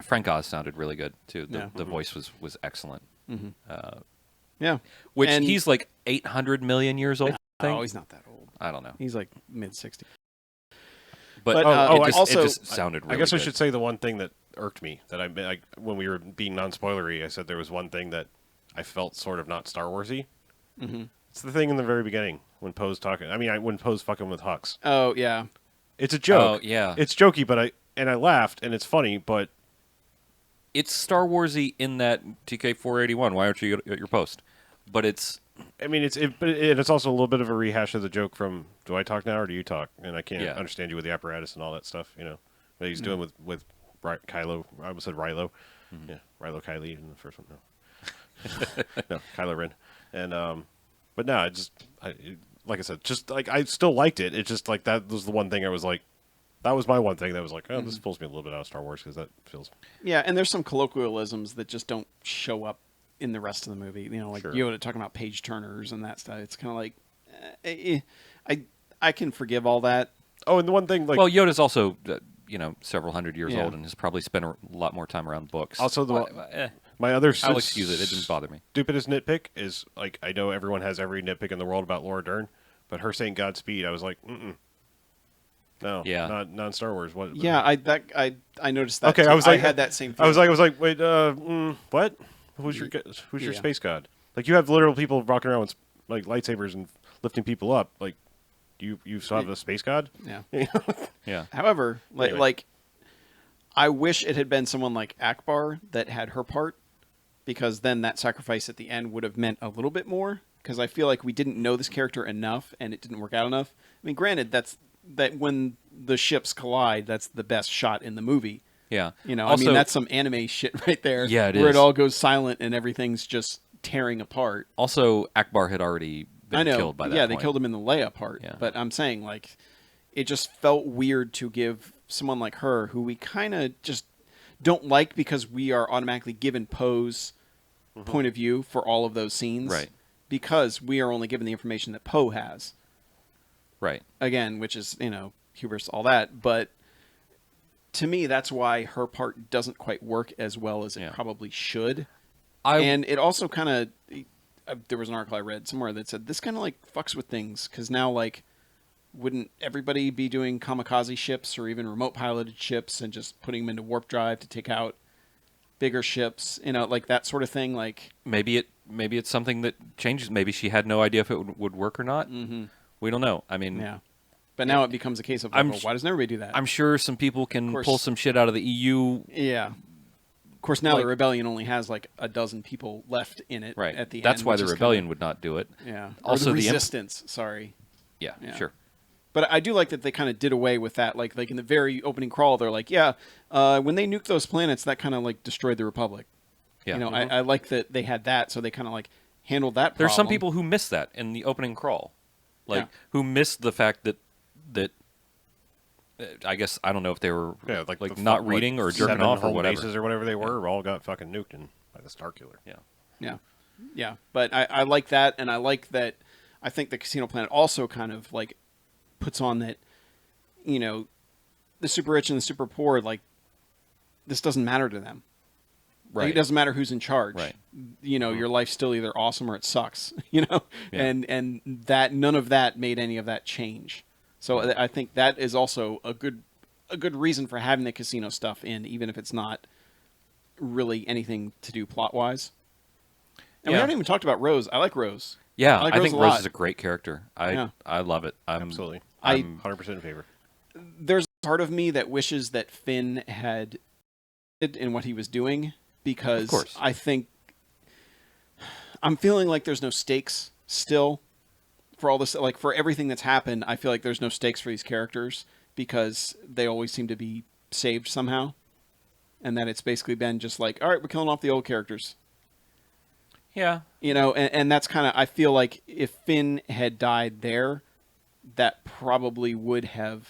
Frank Oz sounded really good too. The voice was excellent. Yeah. Which And- he's like 800 million years old. I think. Oh, he's not that old. I don't know. He's like mid-60s. But, But, it just sounded really I guess I good. should say the one thing that irked me that when we were being non-spoilery, I said there was one thing that I felt sort of not Star Warsy. Mm-hmm. It's the thing in the very beginning when Poe's talking. I mean, when Poe's fucking with Hux. Oh, yeah. It's a joke. Oh, yeah. It's jokey, but I laughed and it's funny, but It's Star Warsy in that TK481. Why aren't you at your post? But it's I mean, it's also a little bit of a rehash of the joke from "Do I talk now or do you talk?" And I can't understand you with the apparatus and all that stuff, That he's doing with Kylo. I almost said Rilo. Yeah, Rilo Kylie in the first one. No, no, Kylo Ren. And but no, like I said, just like I still liked it. It's just like that was the one thing I was like, that was my one thing that was like, oh, this pulls me a little bit out of Star Wars because that feels. Yeah, and there's some colloquialisms that just don't show up in the rest of the movie. Like Sure. Yoda talking about page turners and that stuff. It's kind of like, I can forgive all that. Oh, and the one thing like well, Yoda's also several hundred years Yeah. old and has probably spent a lot more time around books. also Well, my other I'll excuse it. It didn't bother me. Stupidest nitpick is like I know everyone has every nitpick in the world about Laura Dern, but her saying Godspeed, I was like, no, Yeah. not Star Wars. What? Yeah, I noticed that. Okay, too. I was like, I had that same. I was feeling. like, wait, what? Who's your Yeah. space god? Like you have literal people rocking around with like lightsabers and lifting people up. Like you still have a space god? Yeah. Yeah. However, Anyway. like, I wish it had been someone like Akbar that had her part, because then that sacrifice at the end would have meant a little bit more. Because I feel like we didn't know this character enough, and it didn't work out enough. I mean, granted, that when the ships collide, that's the best shot in the movie. Yeah. I mean, Also- that's some anime shit right there. Yeah, it where is. it all goes silent and everything's just tearing apart. Also, Akbar had already been I know. killed by that yeah, point. they killed him in the Leia part. Yeah. But I'm saying, like, it just felt weird to give someone like her, who we kind of just don't like because we are automatically given Poe's point of view for all of those scenes. Right. Because we are only given the information that Poe has. Right. Again, which is, hubris, all that. But to me, that's why her part doesn't quite work as well as it probably should. And it also kind of, there was an article I read somewhere that said this kind of like fucks with things, because now, like, wouldn't everybody be doing kamikaze ships or even remote piloted ships and just putting them into warp drive to take out bigger ships, like that sort of thing? Like, maybe it's something that changes. Maybe she had no idea if it would work or not. Mm-hmm. We don't know. I mean, yeah. But now it becomes a case of, like, well, why doesn't everybody do that? I'm sure some people can course. pull some shit out of the EU. Yeah. Of course, now Like- the rebellion only has like a dozen people left in it. Right. At the That's end. why which the is rebellion would not do it. Kinda, yeah. Also, or the the resistance. Sorry. Yeah, Yeah. sure. But I do like that they kind of did away with that. Like in the very opening crawl, they're like, yeah, when they nuked those planets, that kind of like destroyed the Republic. Yeah. I like that they had that, so they kind of like handled that. There's some problem. people who miss that in the opening crawl, like Yeah. who miss the fact that I guess I don't know if they were like the not fuck, reading like or jerking 7 off or home whatever. bases or whatever they were all got fucking nuked by the Starkiller. Yeah. Yeah. Yeah. But I like that, and I like that. I think the Casino Planet also kind of like puts on that, the super rich and the super poor, like, this doesn't matter to them. Like, Right. it doesn't matter who's in charge. Right. Your life's still either awesome or it sucks. Yeah. And that none of that made any of that change. So I think that is also a good reason for having the casino stuff in, even if it's not really anything to do plot wise. And we Yeah. haven't even talked about Rose. I like Rose. Yeah, I like I Rose think a Rose lot. is a great character. Yeah. I love it. Absolutely. I'm 100% in favor. There's part of me that wishes that Finn had in what he was doing, because Of course. I think I'm feeling like there's no stakes still for all this, like for everything that's happened. I feel like there's no stakes for these characters because they always seem to be saved somehow, and that it's basically been just like, all right, we're killing off the old characters. Yeah. And that's kind of, I feel like if Finn had died there, that probably would have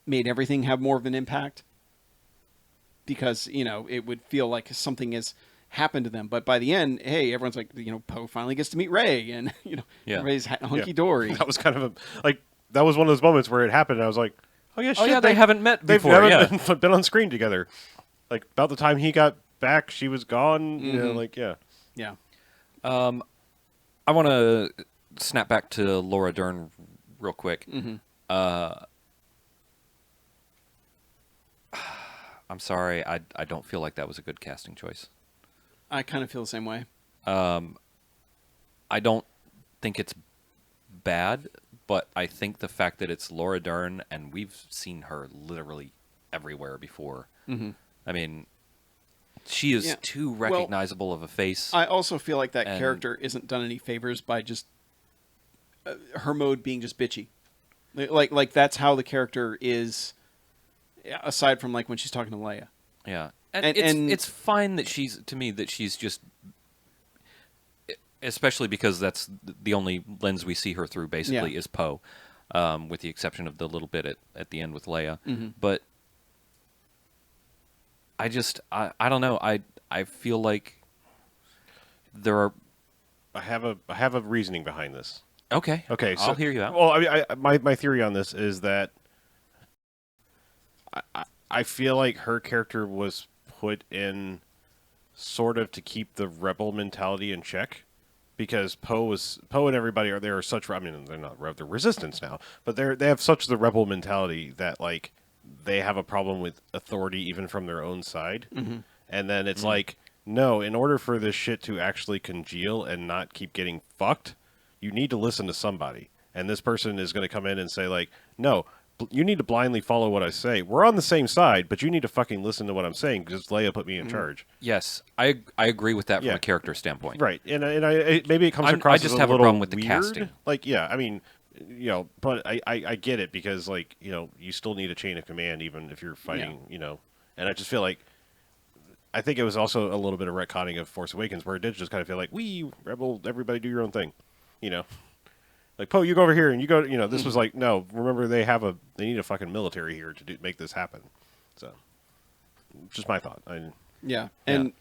made everything have more of an impact, because it would feel like something has happened to them. But by the end, hey, everyone's like, Poe finally gets to meet Rey, and everybody's hunky dory. That was kind of that was one of those moments where it happened, and I was like, oh yeah, shit, they haven't met they've before. never been on screen together. Like about the time he got back, she was gone. Yeah. I want to snap back to Laura Dern real quick. I'm sorry, I don't feel like that was a good casting choice. I kind of feel the same way. I don't think it's bad, but I think the fact that it's Laura Dern and we've seen her literally everywhere before. I mean, she is too recognizable of a face. I also feel like that character isn't done any favors by just her mode being just bitchy. Like that's how the character is, aside from like when she's talking to Leia. Yeah. And it's fine that she's just, especially because that's the only lens we see her through basically is Poe, with the exception of the little bit at the end with Leia. But I don't know. I feel like there are. I have a reasoning behind this. Okay. Okay. So, I'll hear you out. Well, I mean, my theory on this is that I feel like her character was put in sort of to keep the rebel mentality in check, because Poe and everybody are such. I mean, they're not they're resistance now, but they have such the rebel mentality that like they have a problem with authority even from their own side, and then it's like, no, in order for this shit to actually congeal and not keep getting fucked, you need to listen to somebody, and this person is going to come in and say like, no. You need to blindly follow what I say. We're on the same side, but you need to fucking listen to what I'm saying because Leia put me in charge. Yes, I agree with that from a character standpoint. Right, and maybe it comes across. I just as have a little problem with weird. the casting. Like, yeah, I mean, but I get it because like you still need a chain of command even if you're fighting. And I just feel like I think it was also a little bit of retconning of Force Awakens where it did just kind of feel like rebel, everybody do your own thing, Like, Poe, you go over here, and you go, this was like, no, remember, they need a fucking military here to make this happen. So, just my thought. And again,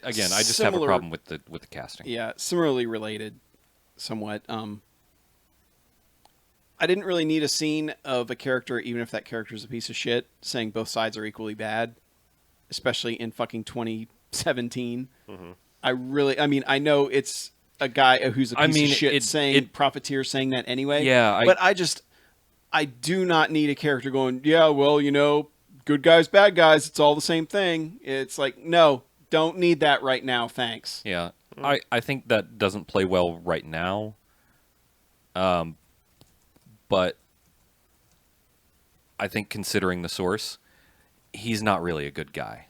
I just have a problem with the casting. Yeah, similarly related, somewhat. I didn't really need a scene of a character, even if that character is a piece of shit, saying both sides are equally bad, especially in fucking 2017. I know it's a guy who's a piece of shit saying profiteer saying that anyway. Yeah, but I do not need a character going, yeah, well, good guys, bad guys, it's all the same thing. It's like, no, don't need that right now, thanks. Yeah, I think that doesn't play well right now. But I think considering the source, he's not really a good guy.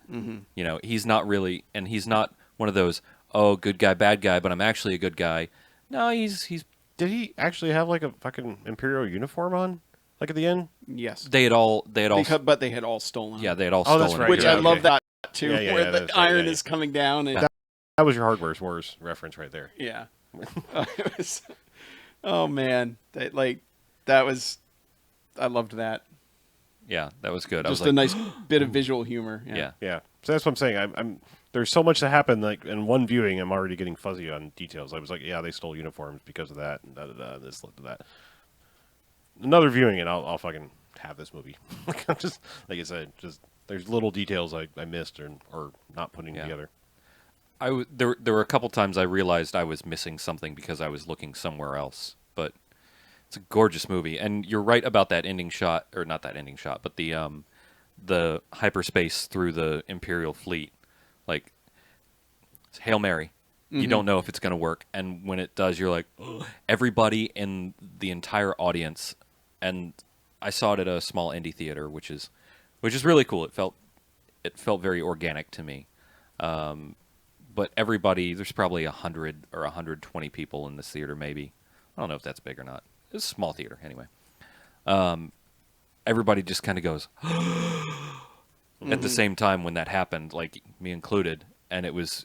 He's not really, and he's not one of those, oh, good guy, bad guy, but I'm actually a good guy. No, he's. Did he actually have like a fucking Imperial uniform on, like at the end? Yes, they had all, but they had all stolen. Yeah, they had all stolen. That's right. Which I love that too, where the iron right, is coming down. And that was your Hardware Wars reference right there. Yeah. It was, oh man, that was. I loved that. Yeah, that was good. Just I was a nice bit of visual humor. Yeah. So that's what I'm saying. I'm there's so much that happened. Like in one viewing, I'm already getting fuzzy on details. I was like, yeah, they stole uniforms because of that, and this led to that. Another viewing, and I'll fucking have this movie. I'm just like I said, just there's little details I missed or not putting together. There were a couple times I realized I was missing something because I was looking somewhere else, but it's a gorgeous movie. And you're right about that ending shot, or not that ending shot, but the hyperspace through the Imperial fleet. Like, it's Hail Mary. You don't know if it's going to work. And when it does, you're like, oh. Everybody in the entire audience, and I saw it at a small indie theater, which is really cool. It felt very organic to me. But everybody, there's probably 100 or 120 people in this theater, maybe. I don't know if that's big or not. It's a small theater, anyway. Everybody just kind of goes at the same time when that happened, like me included, and it was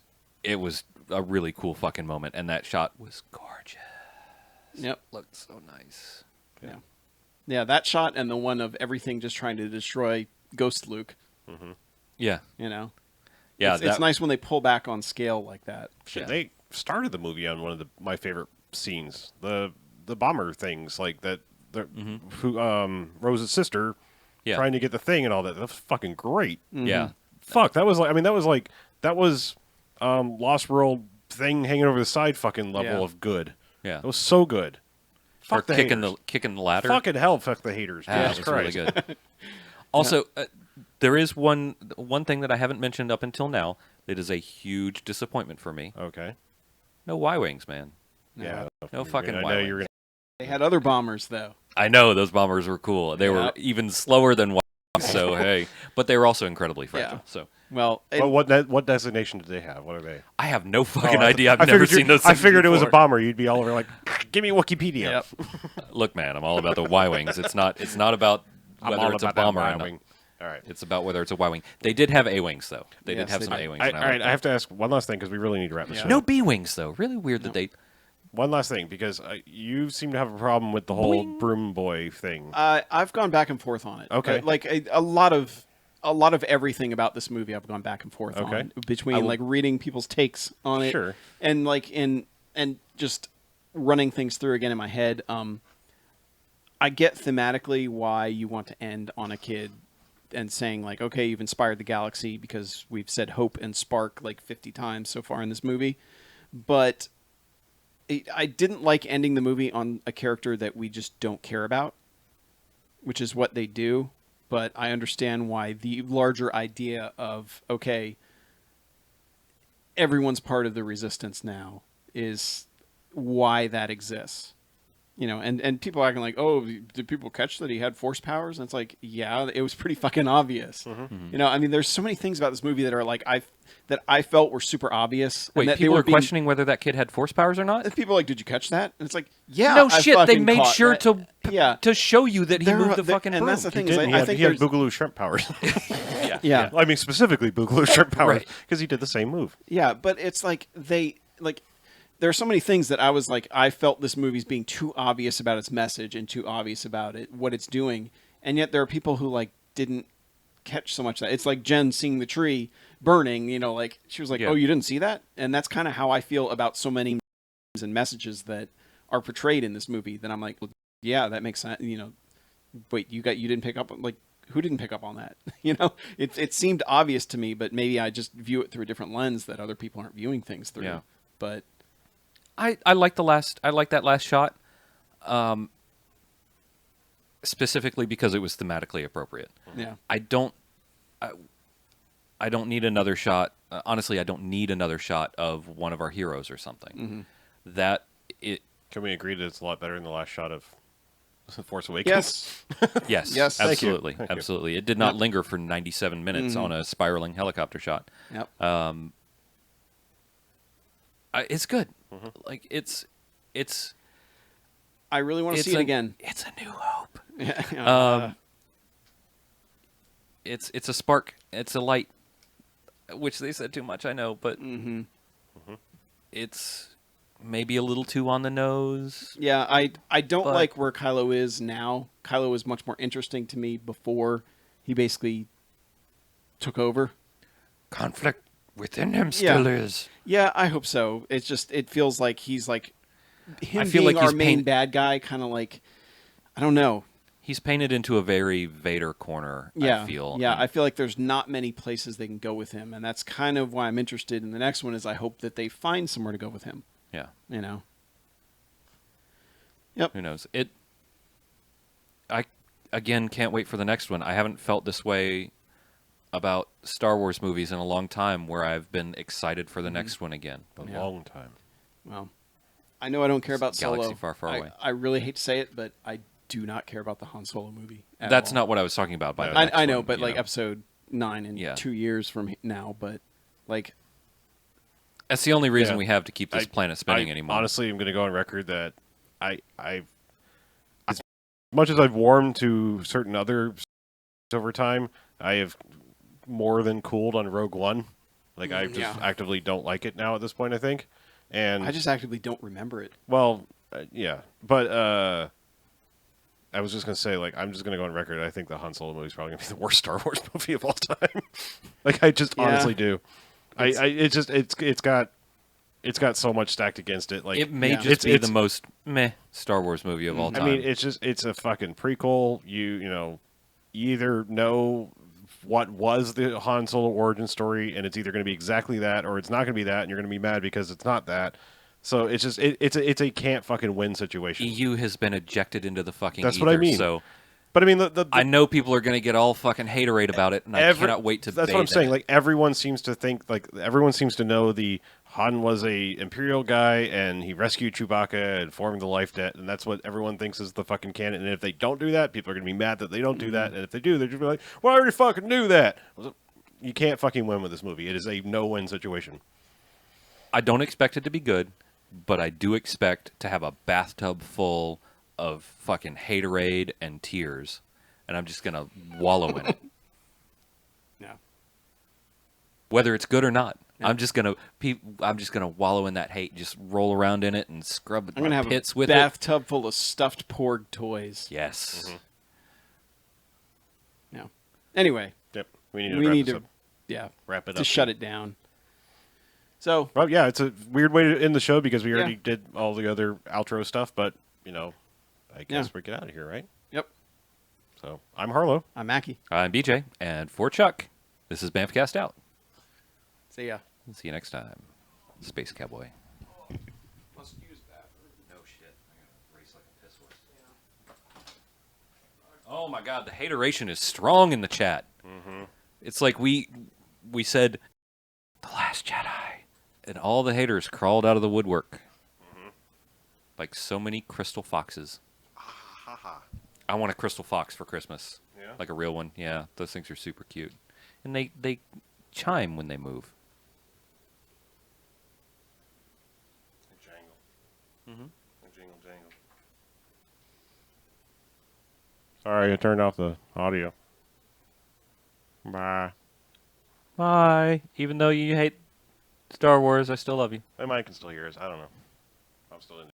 a really cool fucking moment, and that shot was gorgeous. Yep. Looked so nice. Yeah, that shot and the one of everything just trying to destroy Ghost Luke. Yeah. You know. Yeah. It's nice when they pull back on scale like that. Shit, Yeah. they started the movie on one of my favorite scenes. The bomber things like that. Who Rose's sister Yeah. trying to get the thing and all that. That was fucking great. Yeah. Fuck, that was Lost World thing hanging over the side fucking level Yeah. of good. Yeah. That was so good. Or Fuck the kicking haters. the ladder. Fucking hell, fuck the haters. Ah, Jesus it was really Christ. good. Also, there is one thing that I haven't mentioned up until now that is a huge disappointment for me. Okay. No Y-wings, man. Yeah. No fucking I know Y-wings. you're gonna. They had other bombers though. I know those bombers were cool. They were Yep. even slower than Y-wings, so hey. But they were also incredibly fragile. Yeah. So Well, Well, what designation did they have? What are they? I have no fucking Oh, idea. I've I never figured seen those. I things figured it was a before. bomber. You'd be all over like, give me Wikipedia. Yep. Look, man, I'm all about the Y-wings. It's not about I'm whether all it's a about that bomber or not. Y-wing. All right. It's about whether it's a Y-wing. They did have A-wings though. They Yes, did have they some did. A-wings. All and I right, liked I have to ask one last thing because we really need to wrap this Yeah. up. no B-wings though. Really weird that they. One last thing because you seem to have a problem with the whole broom boy thing. I've gone back and forth on it. Okay. Like a lot of everything about this movie, I've gone back and forth Okay. on between like reading people's takes on it, Sure. and like and just running things through again in my head. I get thematically why you want to end on a kid and saying like, okay, you've inspired the galaxy because we've said hope and spark like 50 times so far in this movie, but I didn't like ending the movie on a character that we just don't care about, which is what they do. But I understand why the larger idea of, okay, everyone's part of the resistance now is why that exists. You know, and people acting like, oh, did people catch that he had force powers? And it's like, yeah, it was pretty fucking obvious. You know, I mean, there's so many things about this movie that are like that I felt were super obvious. Wait, and that people they are questioning whether that kid had force powers or not? People are like, did you catch that? And it's like, yeah, No I shit. They fucking made caught sure that. to show you that he There- moved the there- fucking and broom. that's the thing. He is did. I He think had there's- Boogaloo shrimp powers. yeah. I mean, specifically Boogaloo shrimp powers Right. because he did the same move. Yeah, but it's like there are so many things that I was like, I felt this movie's being too obvious about its message and too obvious about what it's doing, and yet there are people who like didn't catch so much of that. It's like Jen seeing the tree burning, you know, like she was like, Yeah. "Oh, you didn't see that?" And that's kind of how I feel about so many and messages that are portrayed in this movie. That I'm like, well, yeah, that makes sense. You know, wait, you didn't pick up on, like, who didn't pick up on that? You know, it seemed obvious to me, but maybe I just view it through a different lens that other people aren't viewing things through. Yeah. But I like that last shot, specifically because it was thematically appropriate. yeah, I don't need another shot. Honestly, I don't need another shot of one of our heroes or something. That it Can we agree that it's a lot better than the last shot of Force Awakens? yes, yes, Yes. Thank you. absolutely, Thank you. absolutely. It did not linger for 97 minutes on a spiraling helicopter shot. yep. It's good. Like it's I really want to see it again. It's a new hope. Uh, It's a spark. It's a light, which they said too much. I know, but it's maybe a little too on the nose. yeah, I don't But- like where Kylo is now. Kylo was much more interesting to me before he basically took over. Conflict within him still is. Yeah, I hope so. It's just it feels like he's like him I feel being like our he's main bad guy, kind of like I don't know. He's painted into a very Vader corner. Yeah, I feel. yeah. And I feel like there's not many places they can go with him, and that's kind of why I'm interested in the next one. Is I hope that they find somewhere to go with him. yeah. You know. Yep. Who knows? I again can't wait for the next one. I haven't felt this way about Star Wars movies in a long time, where I've been excited for the next one again. A Yeah. long time. Well, I know I don't care about Galaxy Solo. far, far away. I really hate to say it, but I do not care about the Han Solo movie. At That's all. not what I was talking about. By the I next know, one, but you like know. episode 9 in Yeah. 2 years from now. But like, That's the only reason Yeah. we have to keep this planet spinning anymore. Honestly, I'm going to go on record that as much as I've warmed to certain other over time, I have more than cooled on Rogue One. Like I just Yeah. actively don't like it now at this point. I think, and I just actively don't remember it. well, yeah, but I was just gonna say, like, I'm just gonna go on record. I think the Han Solo movie is probably gonna be the worst Star Wars movie of all time. Like, I just honestly do. It's got so much stacked against it. Like, It may just it's be the most meh Star Wars movie of all time. I mean, it's a fucking prequel. You either know what was the Han Solo origin story, and it's either going to be exactly that, or it's not going to be that, and you're going to be mad because it's not that. So it's just it's a can't fucking win situation. EU has been ejected into the fucking That's ether, what I mean. So But I mean, the I know people are going to get all fucking haterade about it, and I cannot wait to. That's what I'm saying. Like, everyone seems to know the Han was a Imperial guy and he rescued Chewbacca and formed the life debt, and that's what everyone thinks is the fucking canon. And if they don't do that, people are going to be mad that they don't do that. And if they do, they're just be like, "Well, I already fucking knew that." You can't fucking win with this movie. It is a no-win situation. I don't expect it to be good, but I do expect to have a bathtub full of fucking haterade and tears, and I'm just gonna wallow in it. Yeah. Whether it's good or not, I'm just gonna wallow in that hate, just roll around in it and scrub I'm gonna my have pits a with it. bathtub full of stuffed porg toys. Yes. Mm-hmm. No. Anyway, Yep. We need to wrap it up. To shut it down. So, well, yeah, it's a weird way to end the show because we Yeah. already did all the other outro stuff, but I guess Yeah. we get out of here, right? yep. So I'm Harlow. I'm Mackie. I'm BJ, and for Chuck, this is BMFcast out. See ya. See you next time, Space Cowboy. No shit. I gotta race like a piss horse. Oh my god, the hateration is strong in the chat. Mm-hmm. It's like we said, The Last Jedi, and all the haters crawled out of the woodwork. Mm-hmm. Like so many crystal foxes. I want a crystal fox for Christmas. Yeah? Like a real one. Yeah, those things are super cute. And they chime when they move. Jangle. Jingle, jangle. Sorry, I turned off the audio. Bye. Bye. Even though you hate Star Wars, I still love you. My mic can still hear us. I don't know. I'm still in.